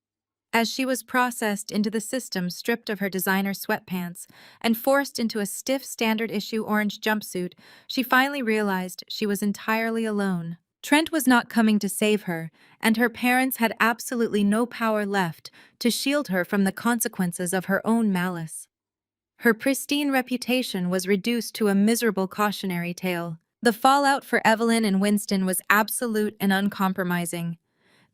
As she was processed into the system, stripped of her designer sweatpants and forced into a stiff standard-issue orange jumpsuit, she finally realized she was entirely alone. Trent was not coming to save her, and her parents had absolutely no power left to shield her from the consequences of her own malice. Her pristine reputation was reduced to a miserable cautionary tale. The fallout for Evelyn and Winston was absolute and uncompromising.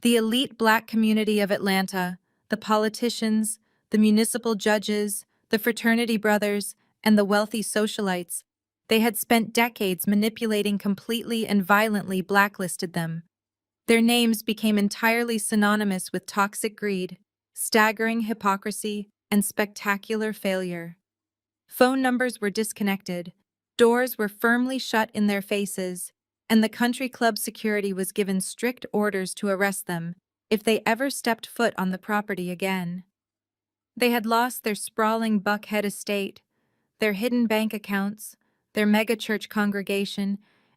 The elite Black community of Atlanta, the politicians, the municipal judges, the fraternity brothers, and the wealthy socialites, they had spent decades manipulating completely and violently blacklisted them. Their names became entirely synonymous with toxic greed, staggering hypocrisy, and spectacular failure. Phone numbers were disconnected, doors were firmly shut in their faces, and the country club security was given strict orders to arrest them if they ever stepped foot on the property again. They had lost their sprawling Buckhead estate, their hidden bank accounts, their megachurch congregation,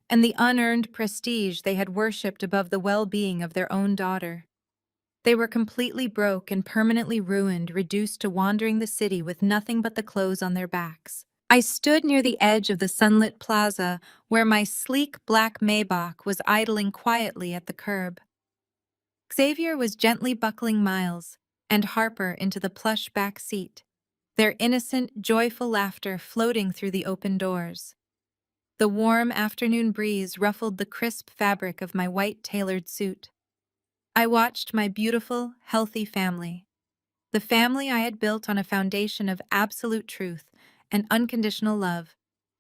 and the unearned prestige they had worshipped above the well-being of their own daughter. They were completely broke and permanently ruined, reduced to wandering the city with nothing but the clothes on their backs. I stood near the edge of the sunlit plaza where my sleek black Maybach was idling quietly at the curb. Xavier was gently buckling Miles and Harper into the plush back seat, their innocent, joyful laughter floating through the open doors. The warm afternoon breeze ruffled the crisp fabric of my white tailored suit. I watched my beautiful, healthy family, the family I had built on a foundation of absolute truth and unconditional love,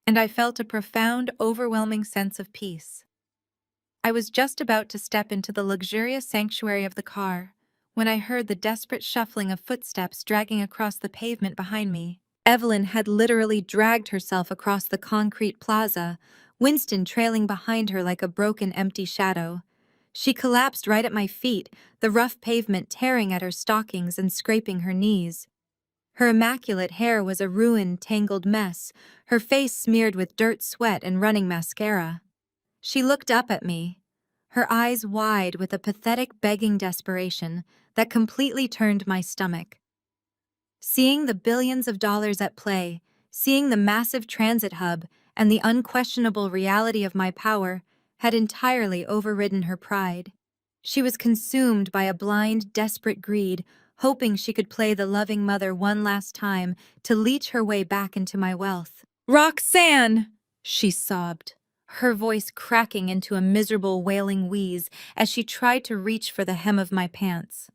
and I felt a profound, overwhelming sense of peace. I was just about to step into the luxurious sanctuary of the car when I heard the desperate shuffling of footsteps dragging across the pavement behind me. Evelyn had literally dragged herself across the concrete plaza, Winston trailing behind her like a broken, empty shadow. She collapsed right at my feet, the rough pavement tearing at her stockings and scraping her knees. Her immaculate hair was a ruined, tangled mess, her face smeared with dirt, sweat, and running mascara. She looked up at me, her eyes wide with a pathetic, begging desperation that completely turned my stomach. Seeing the billions of dollars at play, seeing the massive transit hub, and the unquestionable reality of my power had entirely overridden her pride. She was consumed by a blind, desperate greed, hoping she could play the loving mother one last time to leech her way back into my wealth. "Roxanne!" she sobbed, her voice cracking into a miserable wailing wheeze as she tried to reach for the hem of my pants.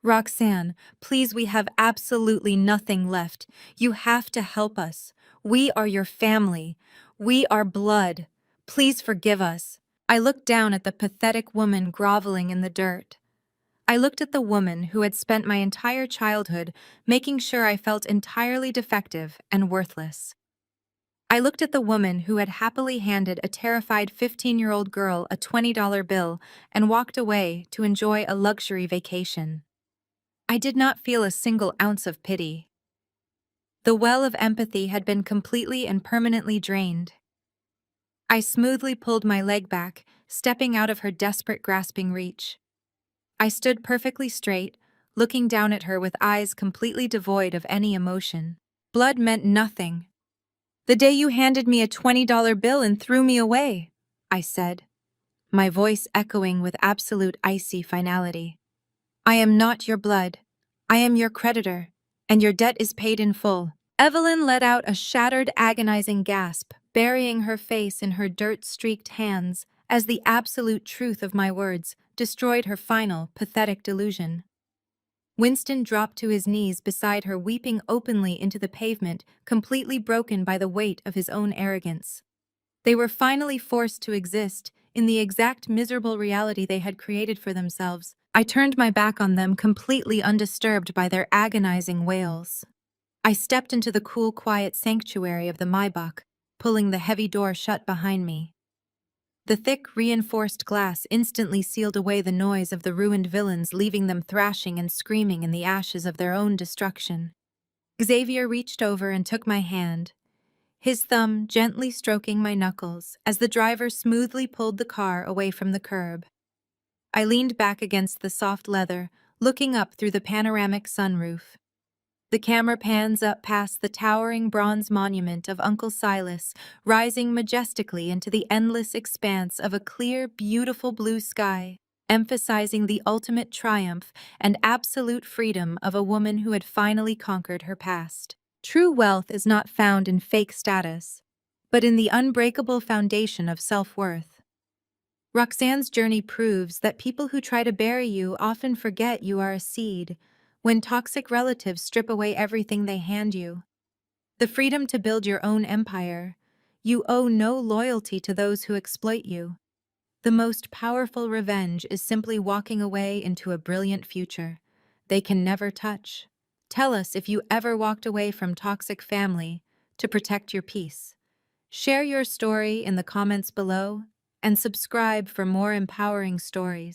"Roxanne, please, we have absolutely nothing left. You have to help us. We are your family. We are blood. Please forgive us." I looked down at the pathetic woman groveling in the dirt. I looked at the woman who had spent my entire childhood making sure I felt entirely defective and worthless. I looked at the woman who had happily handed a terrified 15-year-old girl a $20 bill and walked away to enjoy a luxury vacation. I did not feel a single ounce of pity. The well of empathy had been completely and permanently drained. I smoothly pulled my leg back, stepping out of her desperate, grasping reach. I stood perfectly straight, looking down at her with eyes completely devoid of any emotion. "Blood meant nothing. The day you handed me a $20 bill and threw me away," I said. my voice echoing with absolute icy finality. I am not your blood. I am your creditor, and your debt is paid in full. Evelyn let out a shattered, agonizing gasp, burying her face in her dirt-streaked hands as the absolute truth of my words destroyed her final, pathetic delusion. Winston dropped to his knees beside her, weeping openly into the pavement, completely broken by the weight of his own arrogance. They were finally forced to exist in the exact miserable reality they had created for themselves. I turned my back on them, completely undisturbed by their agonizing wails. I stepped into the cool, quiet sanctuary of the Maybach, pulling the heavy door shut behind me. The thick, reinforced glass instantly sealed away the noise of the ruined villains, leaving them thrashing and screaming in the ashes of their own destruction. Xavier reached over and took my hand, his thumb gently stroking my knuckles as the driver smoothly pulled the car away from the curb. I leaned back against the soft leather, looking up through the panoramic sunroof. The camera pans up past the towering bronze monument of Uncle Silas, rising majestically into the endless expanse of a clear, beautiful blue sky, emphasizing the ultimate triumph and absolute freedom of a woman who had finally conquered her past. True wealth is not found in fake status, but in the unbreakable foundation of self-worth. Roxanne's journey proves that people who try to bury you often forget you are a seed when toxic relatives strip away everything they hand you. The freedom to build your own empire. You owe no loyalty to those who exploit you. The most powerful revenge is simply walking away into a brilliant future they can never touch. Tell us if you ever walked away from toxic family to protect your peace. Share your story in the comments below and subscribe for more empowering stories.